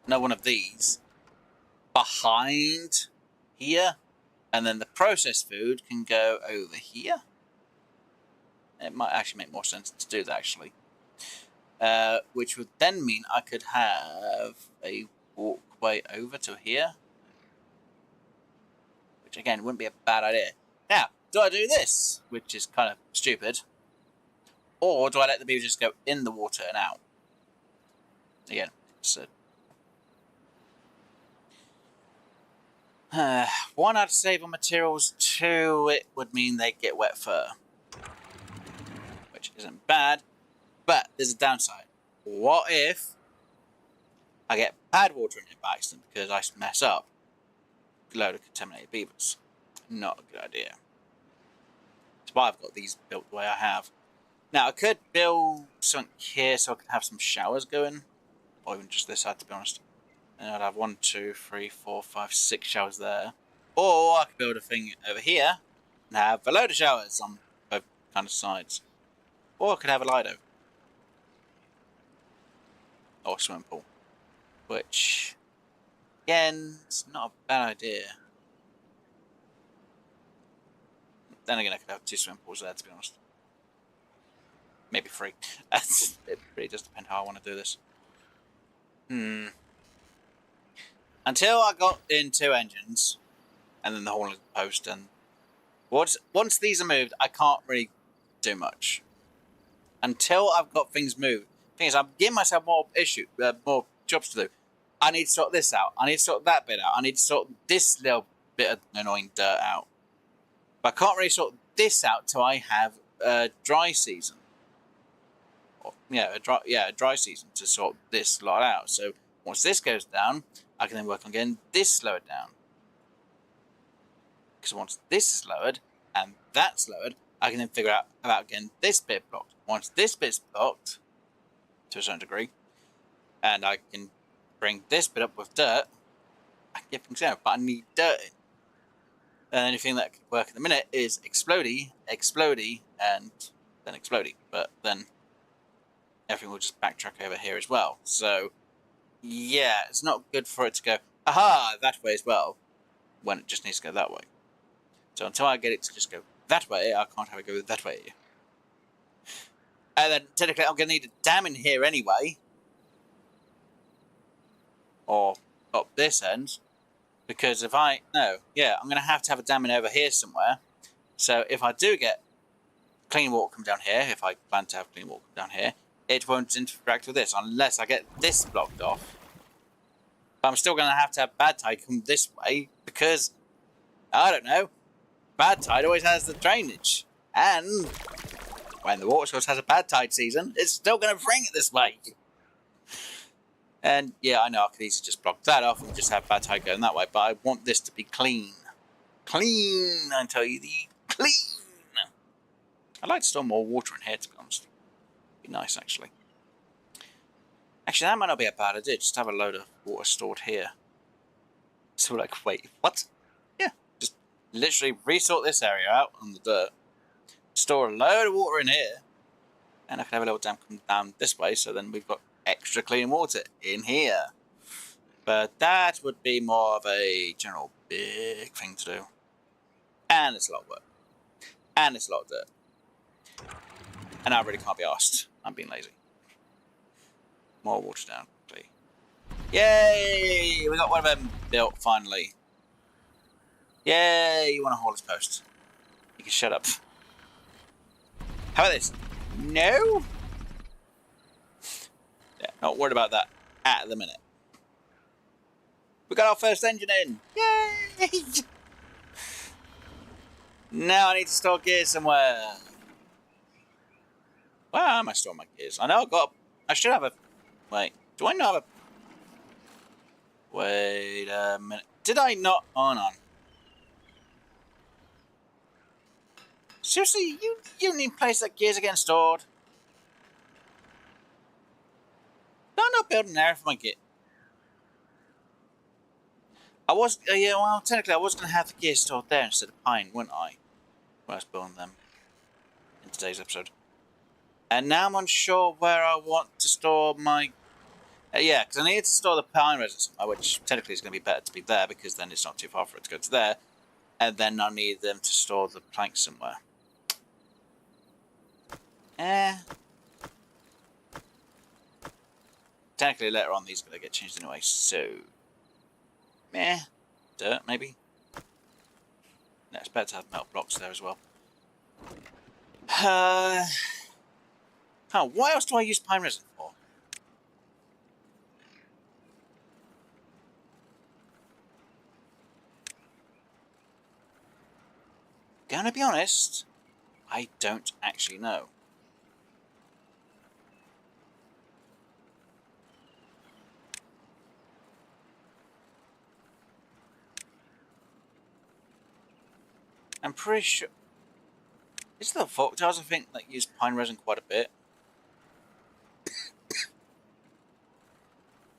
another one of these behind here, and then the processed food can go over here. It might actually make more sense to do that, actually. Which would then mean I could have a walkway over to here. Which, again, wouldn't be a bad idea. Now, do I do this, which is kind of stupid? Or do I let the beavers just go in the water and out? Again, it's one, I'd save on materials. 2, it would mean they get wet fur. Which isn't bad, but there's a downside. What if I get bad water in it by accident because I mess up a load of contaminated beavers? Not a good idea. That's why I've got these built the way I have. Now, I could build something here so I could have some showers going, or even just this side, to be honest. And I'd have 1, 2, 3, 4, 5, 6 showers there. Or I could build a thing over here and have a load of showers on both kind of sides. Or I could have a Lido. Or a swimming pool. Which, again, it's not a bad idea. Then again, I could have 2 swimming pools there, to be honest. Maybe 3. It really does depend how I want to do this. Until I got in 2 engines, and then the hauling post, and once these are moved, I can't really do much. Until I've got things moved. The thing is, I'm giving myself more jobs to do. I need to sort this out. I need to sort that bit out. I need to sort this little bit of annoying dirt out. But I can't really sort this out till I have a dry season. A dry season to sort this lot out. So once this goes down, I can then work on getting this lowered down. Because once this is lowered and that's lowered, I can then figure out about getting this bit blocked. Once this bit's blocked, to a certain degree, and I can bring this bit up with dirt, I can get things out, but I need dirt in. And the only thing that can work at the minute is explodey, and then explodey. But then everything will just backtrack over here as well. So, yeah, it's not good for it to go, aha, that way as well, when it just needs to go that way. So until I get it to just go that way, I can't have it go that way. And then technically I'm going to need a dam in here anyway. Or up this end. Because if I'm going to have a dam in over here somewhere. So if I do get clean water come down here, if I plan to have clean water come down here, it won't interact with this unless I get this blocked off. But I'm still going to have Badtide come this way because, I don't know, Badtide always has the drainage. And when the water source has a bad tide season, it's still going to bring it this way. And yeah, I know I could easily just block that off and just have bad tide going that way, but I want this to be clean. Clean, I tell you, the clean. I'd like to store more water in here, to be honest. Be nice, actually. Actually, that might not be a bad idea. Just have a load of water stored here. So like, wait, what? Yeah, just literally resort this area out on the dirt. Store a load of water in here. And I can have a little dam come down this way, so then we've got extra clean water in here. But that would be more of a general big thing to do. And it's a lot of work. And it's a lot of dirt. And I really can't be asked. I'm being lazy. More water down, please. Yay! We got one of them built, finally. Yay! You want a haulers post. You can shut up. How about this? No? Yeah, not worried about that at the minute. We got our first engine in! Yay! Now I need to store gears somewhere. Where am I storing my gears? I know I've got... I should have a... Wait, do I not have a... Wait a minute. Did I not... Hold on. Seriously, you need a place that gears are getting stored? No, I'm not building an area for my gear. I was... yeah, well, technically I was going to have the gears stored there instead of pine, wouldn't I? When I was building them in today's episode. And now I'm unsure where I want to store my... yeah, because I need to store the pine resin somewhere, which technically is going to be better to be there, because then it's not too far for it to go to there. And then I need them to store the planks somewhere. Technically later on these are going to get changed anyway, so... dirt, maybe? No, it's better to have metal blocks there as well. Oh, what else do I use pine resin for? Gonna be honest, I don't actually know. I'm pretty sure... It's the Folktails, I think, that use pine resin quite a bit.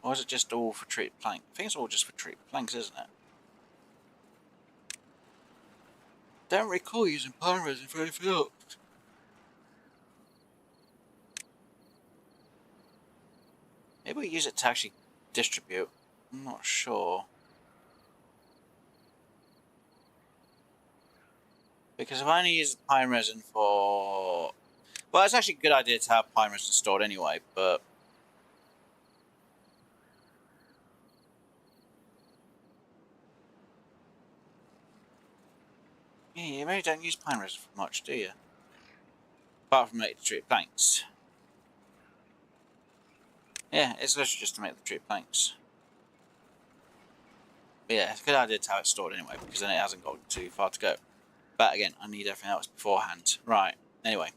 Or is it just all for treated plank? I think it's all just for treated planks, isn't it? Don't recall using pine resin for anything else. Maybe we use it to actually distribute. I'm not sure. Because if I only use pine resin for... Well, it's actually a good idea to have pine resin stored anyway, but... Yeah, you really don't use pine resin for much, do you? Apart from making the treated planks. Yeah, it's literally just to make the treated planks. But yeah, it's a good idea to have it stored anyway, because then it hasn't got too far to go. But again, I need everything else beforehand. Right, anyway.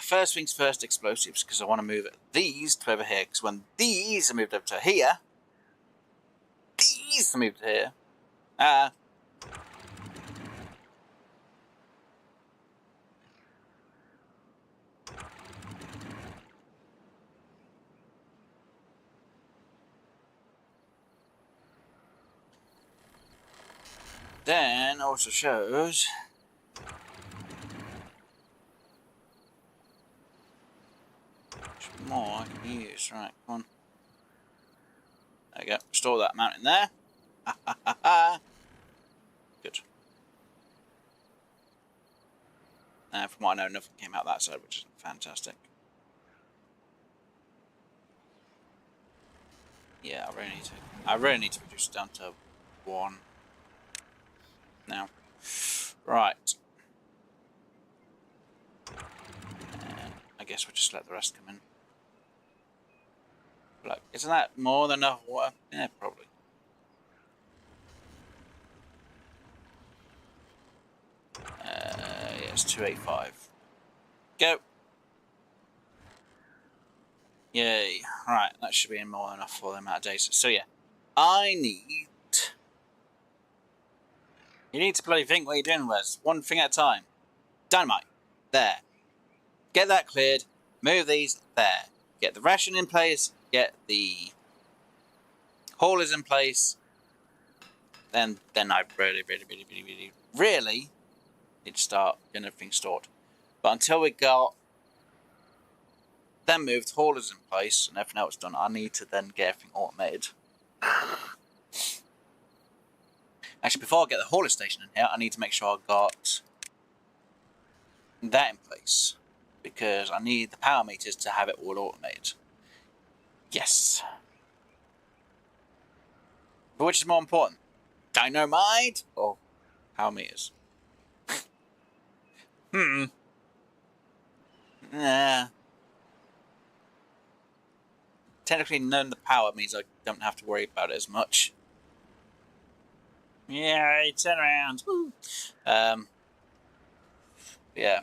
First things first, explosives, because I want to move these to over here, because when these are moved over to here, these are moved to here, then also shows more I can use. Right, come on. There we go. Store that mountain there. Good. From what I know, nothing came out that side, which is fantastic. Yeah, I really need to reduce it down to 1 now. Right. And I guess we'll just let the rest come in. Look, isn't that more than enough water? Yeah, probably. it's 285. Go. Yay. Right, that should be more than enough for the amount of days. So yeah, you need to bloody think what you're doing, Wes. One thing at a time. Dynamite. There. Get that cleared. Move these. There. Get the ration in place. Get the haulers in place. Then I really need to start getting everything stored. But until we got them moved, haulers in place, and everything else done, I need to then get everything automated. Actually, before I get the hauler station in here, I need to make sure I've got that in place. Because I need the power meters to have it all automated. Yes. But which is more important? Dynamite or power meters? Nah. Technically, knowing the power means I don't have to worry about it as much. Yeah, turn around. Yeah.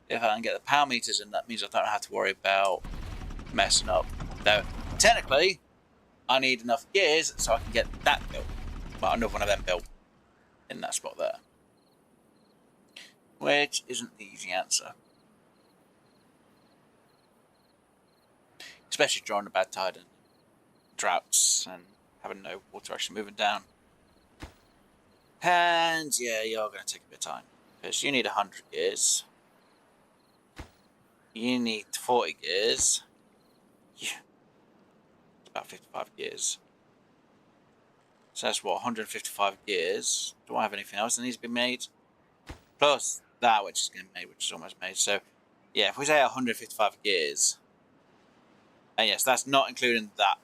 If I can get the power meters in, that means I don't have to worry about messing up. So, technically, I need enough gears so I can get that built. Well, another one of them built in that spot there. Which isn't the easy answer. Especially during the Badtide and droughts and having no water actually moving down. And yeah, you're going to take a bit of time. Because you need 100 gears. You need 40 gears. Yeah. It's about 55 gears. So that's what, 155 gears. Do I have anything else that needs to be made? Plus that which is going to be made, which is almost made. So yeah, if we say 155 gears. And yes, that's not including that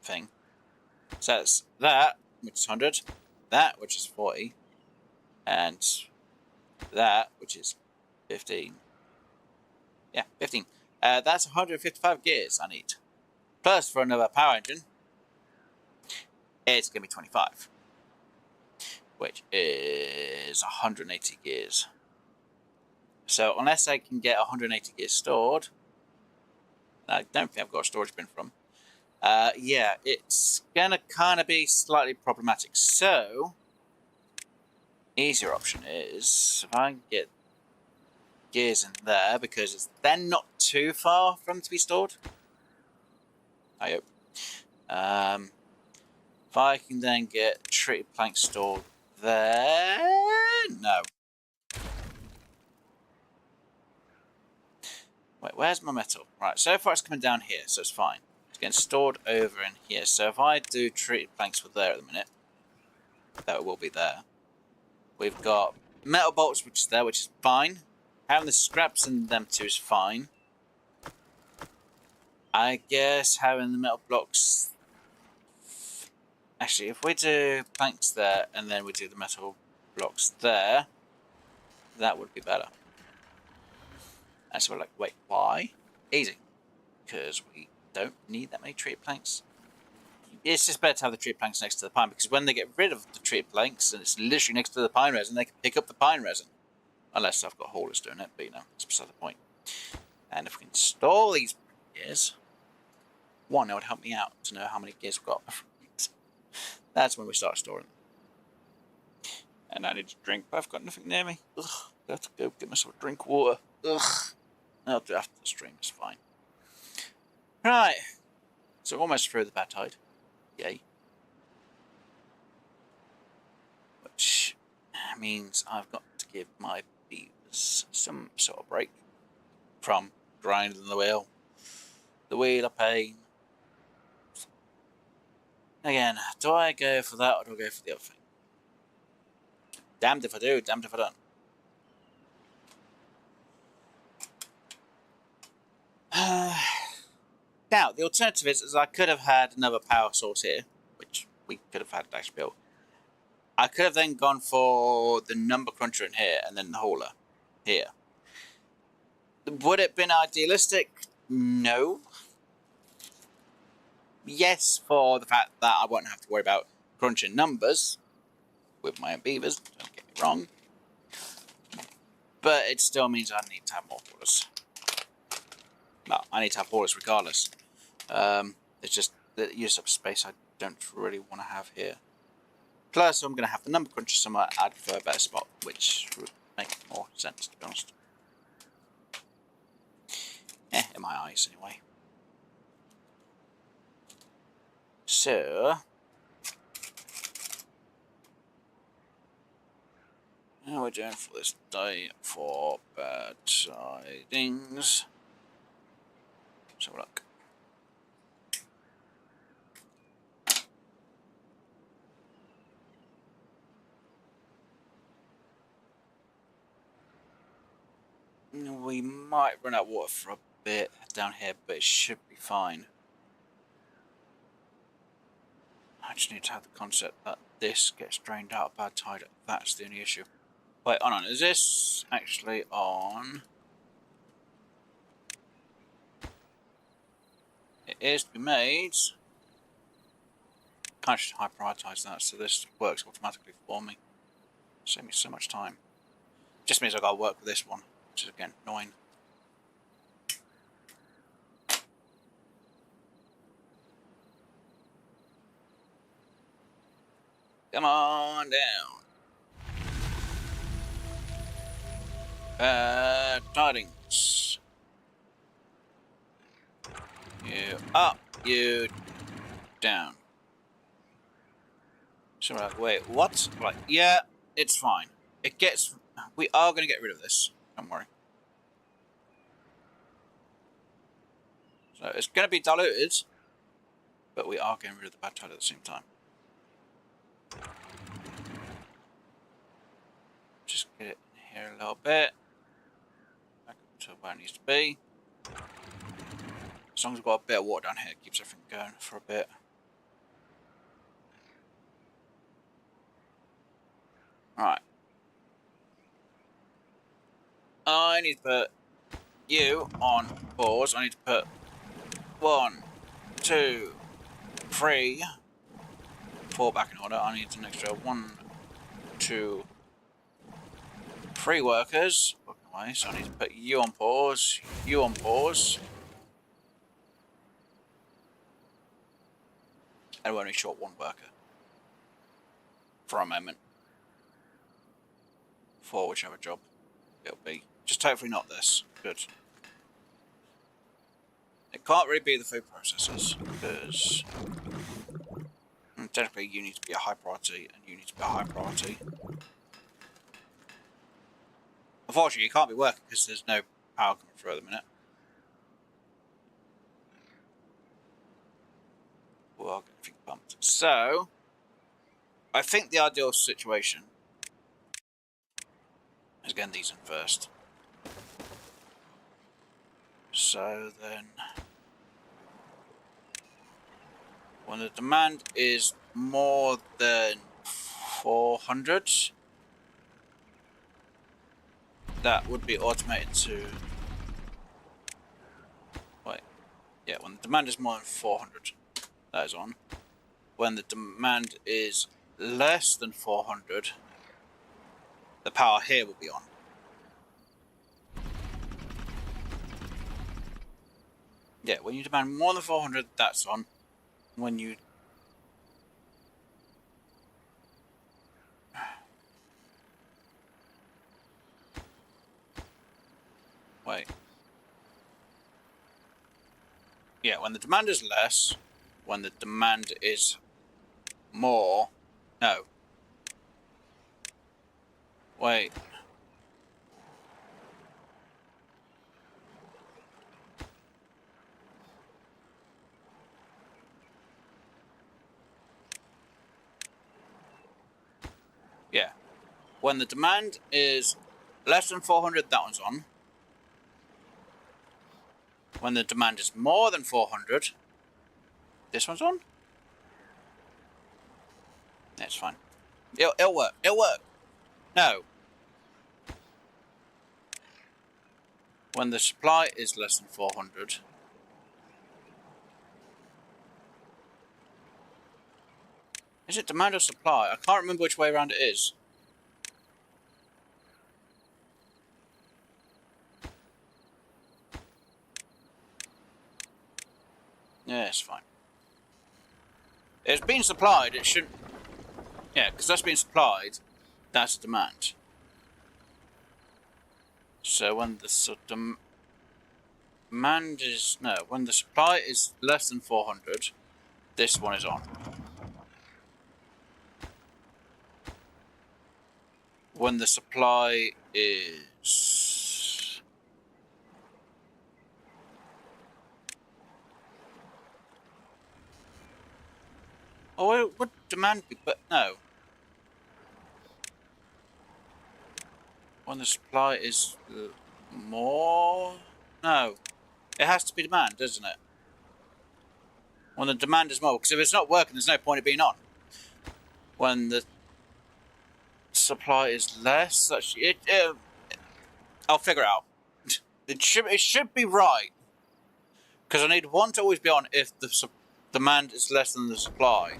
thing. So that's that, which is 100. That, which is 40. And that, which is 15. Yeah, 15. That's 155 gears I need. Plus, for another power engine, it's going to be 25. Which is 180 gears. So, unless I can get 180 gears stored, I don't think I've got a storage bin from. Yeah, it's going to kind of be slightly problematic. So, easier option is, if I can get gears in there, because it's then not too far from to be stored. I hope. If I can then get treated planks stored there... No. Wait, where's my metal? Right, so far it's coming down here, so it's fine. It's getting stored over in here. So if I do treated planks for there at the minute, that will be there. We've got metal bolts, which is there, which is fine. Having the scraps in them too is fine. I guess having the metal blocks... Actually, if we do planks there, and then we do the metal blocks there, that would be better. And so we're like, wait, why? Easy. Because we don't need that many treated planks. It's just better to have the treated planks next to the pine, because when they get rid of the treated planks, and it's literally next to the pine resin, they can pick up the pine resin. Unless I've got haulers doing it, but you know, that's beside the point. And if we can store these gears, one, it would help me out to know how many gears we've got. That's when we start storing them. And I need to drink, but I've got nothing near me. Ugh, I have to go get myself a drink of water. Ugh. I'll do it after the stream, it's fine. Right. So almost through the Badtide. Yay. Which means I've got to give my beavers some sort of break from grinding the wheel. The wheel of pain. Again, do I go for that or do I go for the other thing? Damned if I do, damned if I don't. Now, the alternative is I could have had another power source here, which we could have had dash built. I could have then gone for the number cruncher in here and then the hauler here. Would it have been idealistic? No. Yes, for the fact that I won't have to worry about crunching numbers with my own beavers, don't get me wrong. But it still means I need to have more haulers. Well, I need to have haulers regardless. It's just the use of space I don't really want to have here. Plus, I'm going to have the number cruncher somewhere. I'd prefer a better spot, which would make more sense, to be honest. In my eyes, anyway. So, how are we doing for this day for bad tidings? Let's have a look. We might run out of water for a bit down here, but it should be fine. I just need to have the concept that this gets drained out at Badtide. That's the only issue. Wait, hold on. Is this actually on? It is to be made. Can't just high prioritize that, so this works automatically for me. Save me so much time. Just means I gotta work with this one, which is again annoying. Come on down. Tidings. You up, you down. So we're like, wait, what? Like, yeah, it's fine. It gets. We are going to get rid of this. Don't worry. So it's going to be diluted, but we are getting rid of the Badtide at the same time. Just get it in here a little bit. Back up to where it needs to be. As long as we've got a bit of water down here, it keeps everything going for a bit. Right. I need to put you on pause. I need to put 1, 2, 3, 4 back in order. I need an extra 1, 2, 3 workers. Working away. So I need to put you on pause, you on pause. And we're only short 1 worker. For a moment. For whichever job it'll be. Just hopefully not this. Good. It can't really be the food processors, because technically you need to be a high priority, and you need to be a high priority. Unfortunately, you can't be working because there's no power coming through at the minute. Well, I'll get everything pumped. So, I think the ideal situation is getting these in first. So then, when the demand is more than 400, that would be automated to. Wait, yeah, when the demand is more than 400, that is on. When the demand is less than 400, the power here will be on. Yeah, when you demand more than 400, that's on. When you... Wait. Yeah, when the demand is less, when the demand is more... No. Wait. Yeah. When the demand is less than 400, that one's on. When the demand is more than 400, this one's on? That's fine. It'll work. It'll work. No. When the supply is less than 400. Is it demand or supply? I can't remember which way around it is. Yeah, it's fine. It's been supplied, it shouldn't... Yeah, because that's been supplied, that's demand. So when the demand is... No, when the supply is less than 400, this one is on. When the supply is... Oh, it would demand be, but no. When the supply is more... No. It has to be demand, doesn't it? When the demand is more, because if it's not working, there's no point in being on. When the supply is less, I'll figure it out. It should be right. Because I need one to always be on if the demand is less than the supply.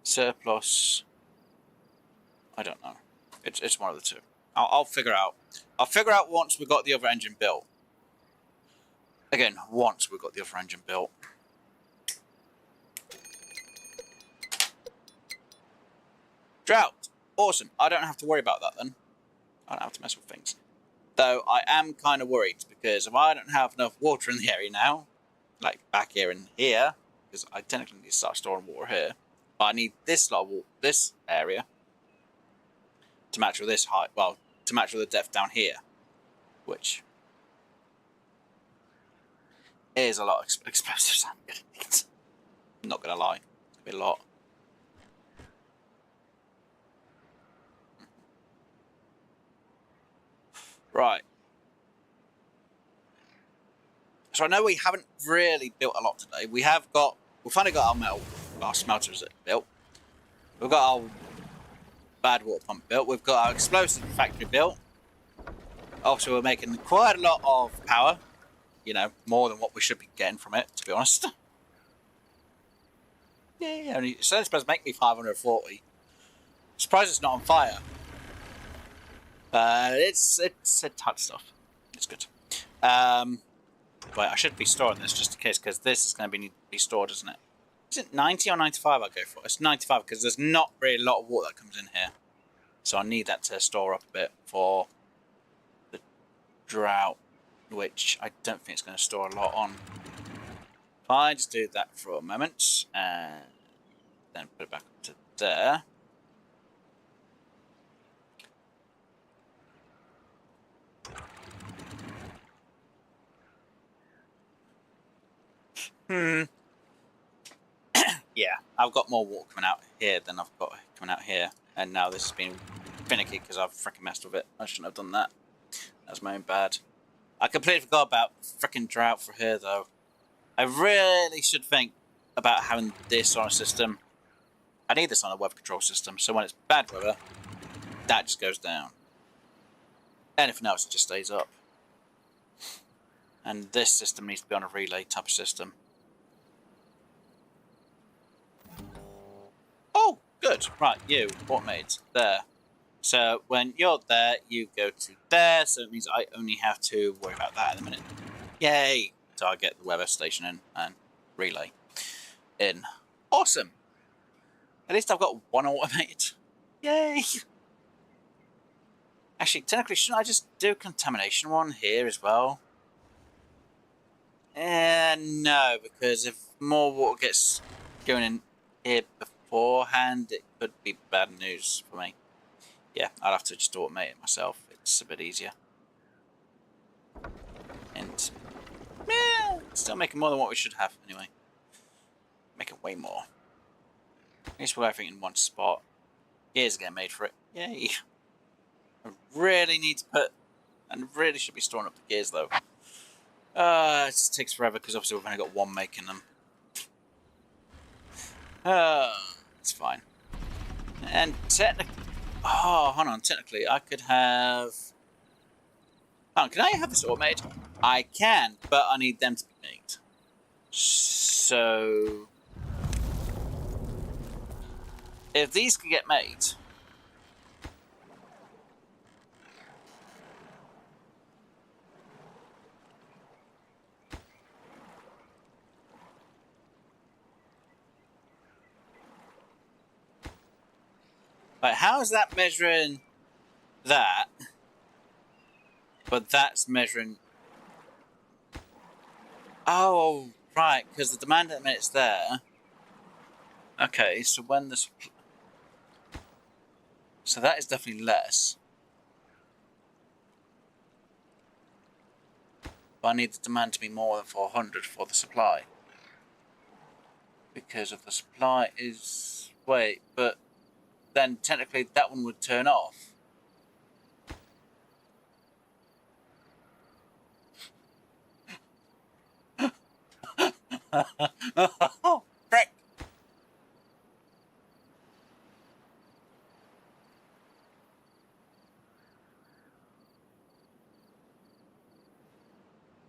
Surplus. I don't know. It's one of the two. I'll figure out. I'll figure out once we've got the other engine built. Again, once we've got the other engine built. Drought. Awesome. I don't have to worry about that then. I don't have to mess with things. Though I am kind of worried because if I don't have enough water in the area now, like back here and here, because I technically need to start storing water here, but I need this lot of water, this area to match with this height. Well, to match with the depth down here, which is a lot of explosives I'm going to need. I'm not going to lie. It's going to be a lot. Right. So I know we haven't really built a lot today. We've finally got our smelters built. We've got our bad water pump built. We've got our explosive factory built. Also, we're making quite a lot of power. You know, more than what we should be getting from it, to be honest. Yeah, it's only supposed to make me 540. Surprised it's not on fire. It's a touch stuff. It's good. Wait, I should be storing this just in case, because this is going to be stored, isn't it? Is it 90 or 95 I'll go for? It's 95 because there's not really a lot of water that comes in here. So I need that to store up a bit for the drought, which I don't think it's going to store a lot on. If I just do that for a moment, and then put it back up to there. Yeah, I've got more water coming out here than I've got coming out here. And now this has been finicky because I've freaking messed with it. I shouldn't have done that. That's my own bad. I completely forgot about freaking drought for here, though. I really should think about having this on a system. I need this on a weather control system, so when it's bad weather, that just goes down. Anything else, it just stays up. And this system needs to be on a relay type of system. Oh, good. Right, you, automated. There. So when you're there, you go to there, so it means I only have to worry about that in a minute. Yay! So I get the weather station in and relay in. Awesome! At least I've got one automated. Yay! Actually, technically, shouldn't I just do contamination one here as well? No, because if more water gets going in here beforehand, it could be bad news for me. Yeah, I'll have to just automate it myself. It's a bit easier. And, yeah, still making more than what we should have, anyway. Making way more. At least we're everything in one spot. Gears getting made for it. Yay! I really need to put... and really should be storing up the gears, though. It just takes forever, because obviously we've only got one making them. It's fine. And technically... Oh, hold on. Technically, I could have... Oh, can I have this automated? I can, but I need them to be made. So... if these can get made... Like, how is that measuring that? But that's measuring... Oh, right, because the demand at the minute's there. Okay, so when the... So that is definitely less. But I need the demand to be more than 400 for the supply. Because of the supply is... Wait, but then technically that one would turn off. Oh, frick!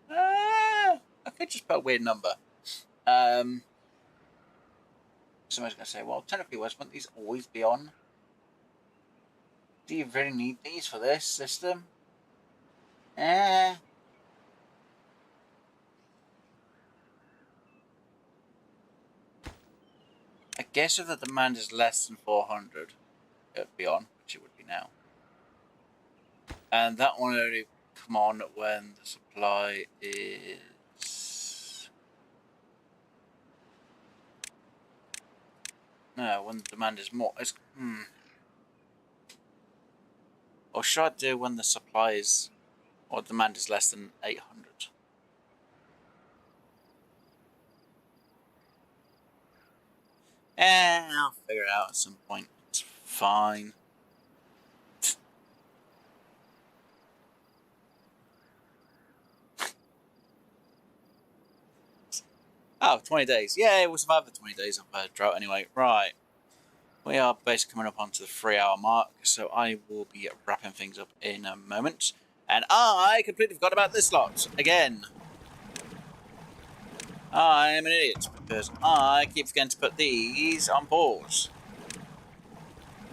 I could just put a weird number. Somebody's going to say, well, technically, wouldn't these always be on? Do you really need these for this system? I guess if the demand is less than 400, it would be on, which it would be now. And that one only come on when the supply is... No, when the demand is more... Or should I do when the supply is... or demand is less than 800? I'll figure it out at some point. It's fine. Oh, 20 days. Yeah, we'll survive the 20 days of drought anyway. Right. We are basically coming up onto the 3-hour mark, so I will be wrapping things up in a moment. And I completely forgot about this lot again. I am an idiot because I keep forgetting to put these on pause.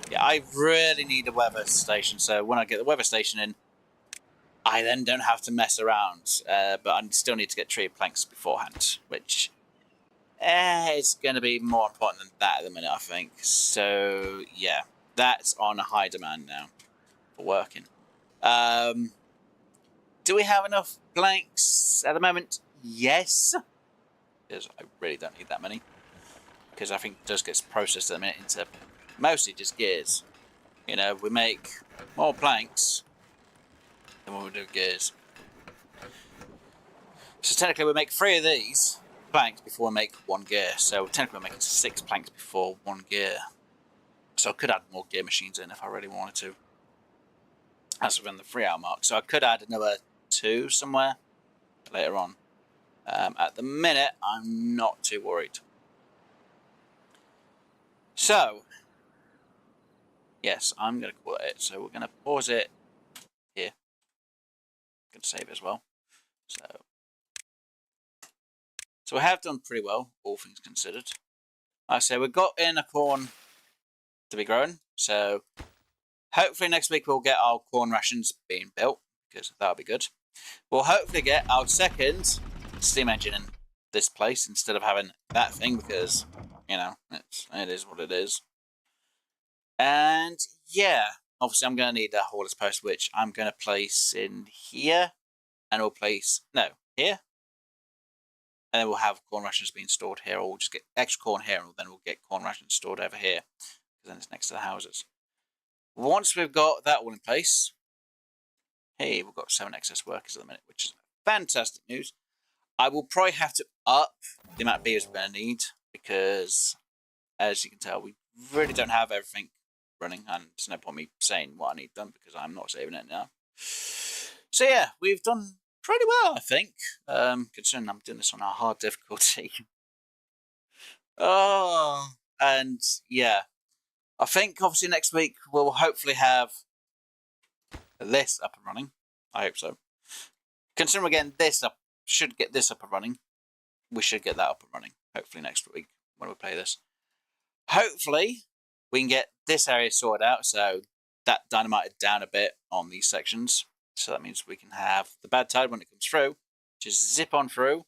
Yeah, I really need a weather station, so when I get the weather station in, I then don't have to mess around. But I still need to get tree planks beforehand, which is going to be more important than that at the minute, I think. So, yeah, that's on a high demand now for working. Do we have enough planks at the moment? Yes. Because I really don't need that many. Because I think it does get processed at the minute into mostly just gears. You know, we make more planks than what we do gears. So technically we make 3 of these planks before we make 1 gear. So technically we're making 6 planks before 1 gear. So I could add more gear machines in if I really wanted to. That's within the 3-hour mark. So I could add another 2 somewhere later on. At the minute, I'm not too worried. So, yes, I'm going to call it. So we're going to pause it here. I'm going to save it as well. So we have done pretty well, all things considered. Like I say, we've got in a corn to be growing. So hopefully next week we'll get our corn rations being built, because that'll be good. We'll hopefully get our second steam engine in this place instead of having that thing, because, you know, it is what it is. And yeah, obviously I'm going to need a haulers post, which I'm going to place in here, and we'll place, no, here, and then we'll have corn rations being stored here, or we'll just get extra corn here, and then we'll get corn rations stored over here, because then it's next to the houses. Once we've got that all in place, hey, we've got 7 excess workers at the minute, which is fantastic news. I will probably have to up the amount of beavers we're going to need, because, as you can tell, we really don't have everything running, and there's no point me saying what I need done, because I'm not saving it now. So yeah, we've done pretty well, I think, considering I'm doing this on a hard difficulty. Oh, and yeah, I think obviously next week we'll hopefully have this up and running. I hope so. Considering we're getting this up, should get this up and running. We should get that up and running, hopefully next week when we play this. Hopefully we can get this area sorted out, so that dynamited down a bit on these sections. So that means we can have the Badtide when it comes through, just zip on through.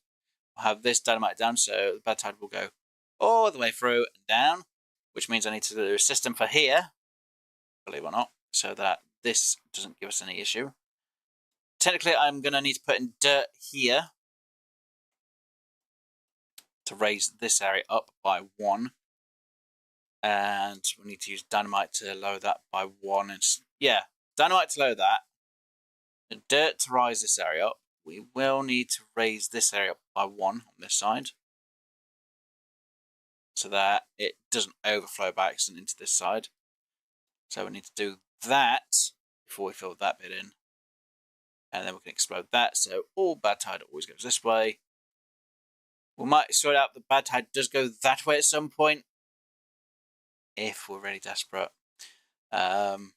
We'll have this dynamite down, so the Badtide will go all the way through and down, which means I need to do a system for here believe it or not, so that this doesn't give us any issue. Technically, I'm going to need to put in dirt here to raise this area up by 1. And we need to use dynamite to lower that by 1. And yeah, dynamite to lower that. The dirt to rise this area up. We will need to raise this area up by 1 on this side, so that it doesn't overflow by accident into this side. So we need to do that before we fill that bit in. And then we can explode that. So all Badtide always goes this way. We might sort out that Badtide does go that way at some point, if we're really desperate. And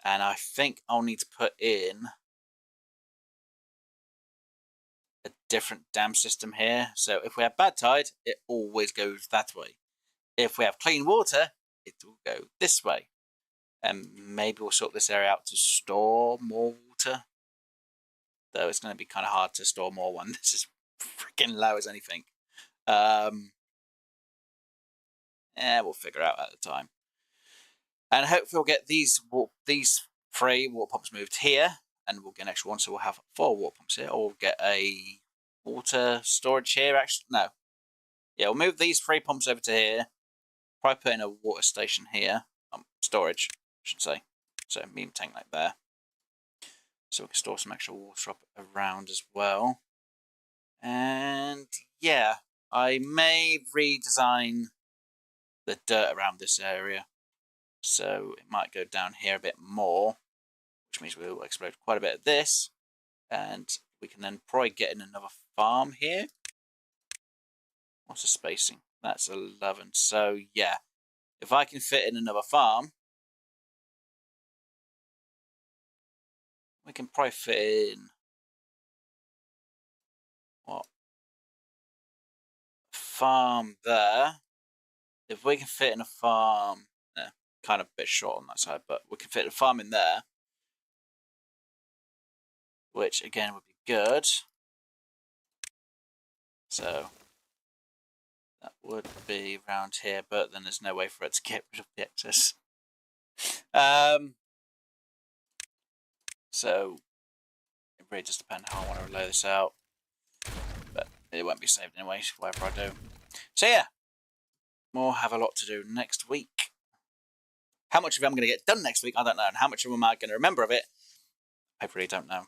I think I'll need to put in a different dam system here. So if we have Badtide, it always goes that way. If we have clean water, it will go this way. And maybe we'll sort this area out to store more water. Though it's going to be kind of hard to store more when this is freaking low as anything. Yeah, we'll figure out at the time. And hopefully we'll get these 3 water pumps moved here, and we'll get an extra one, so we'll have 4 water pumps here. Or we'll get a water storage here. Actually, no. Yeah, we'll move these 3 pumps over to here. Probably put in a water station here. Storage, I should say. So medium tank like there. So we can store some extra water up around as well. And yeah, I may redesign the dirt around this area. So it might go down here a bit more, which means we'll explode quite a bit of this. And we can then probably get in another farm here. What's the spacing? That's 11. So yeah, if I can fit in another farm, we can probably fit in what? Farm there. If we can fit in a farm, kind of a bit short on that side, but we can fit a farm in there, which again would be good. So that would be around here, but then there's no way for it to get rid of the excess. So it really just depends how I want to lay this out, but it won't be saved anyway, whatever I do. So yeah, we'll have a lot to do next week. How much of it I'm going to get done next week, I don't know, and how much of it am I going to remember of it, I really don't know.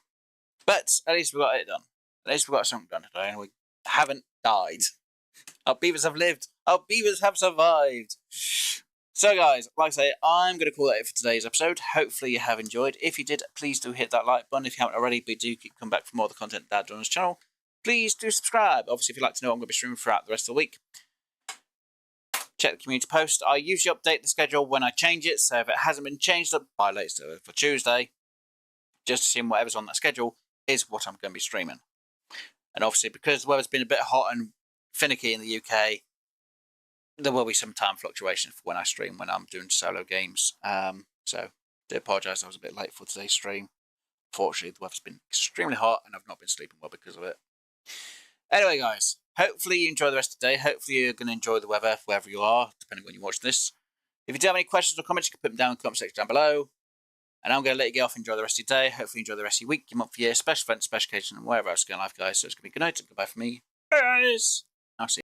But at least we got it done. At least we got something done today, and we haven't died. Our beavers have lived. Our beavers have survived. So guys, like I say, I'm going to call that it for today's episode. Hopefully you have enjoyed. If you did, please do hit that like button if you haven't already, but do keep coming back for more of the content Dad does on his channel. Please do subscribe. Obviously, if you'd like to know what I'm going to be streaming throughout the rest of the week, check the community post. I usually update the schedule when I change it, so if it hasn't been changed up by latest for Tuesday, just assume whatever's on that schedule is what I'm going to be streaming. And obviously, because the weather's been a bit hot and finicky in the UK, there will be some time fluctuation for when I stream, when I'm doing solo games. So, I do apologise, I was a bit late for today's stream. Fortunately, the weather's been extremely hot and I've not been sleeping well because of it. Anyway, guys, hopefully you enjoy the rest of the day. Hopefully you're going to enjoy the weather wherever you are, depending on when you watch this. If you do have any questions or comments, you can put them down in the comment section down below. And I'm going to let you get off and enjoy the rest of your day. Hopefully you enjoy the rest of your week, your month, your year, special events, special occasion, and wherever else you go in life, guys. So it's going to be good night and goodbye from me. Peace!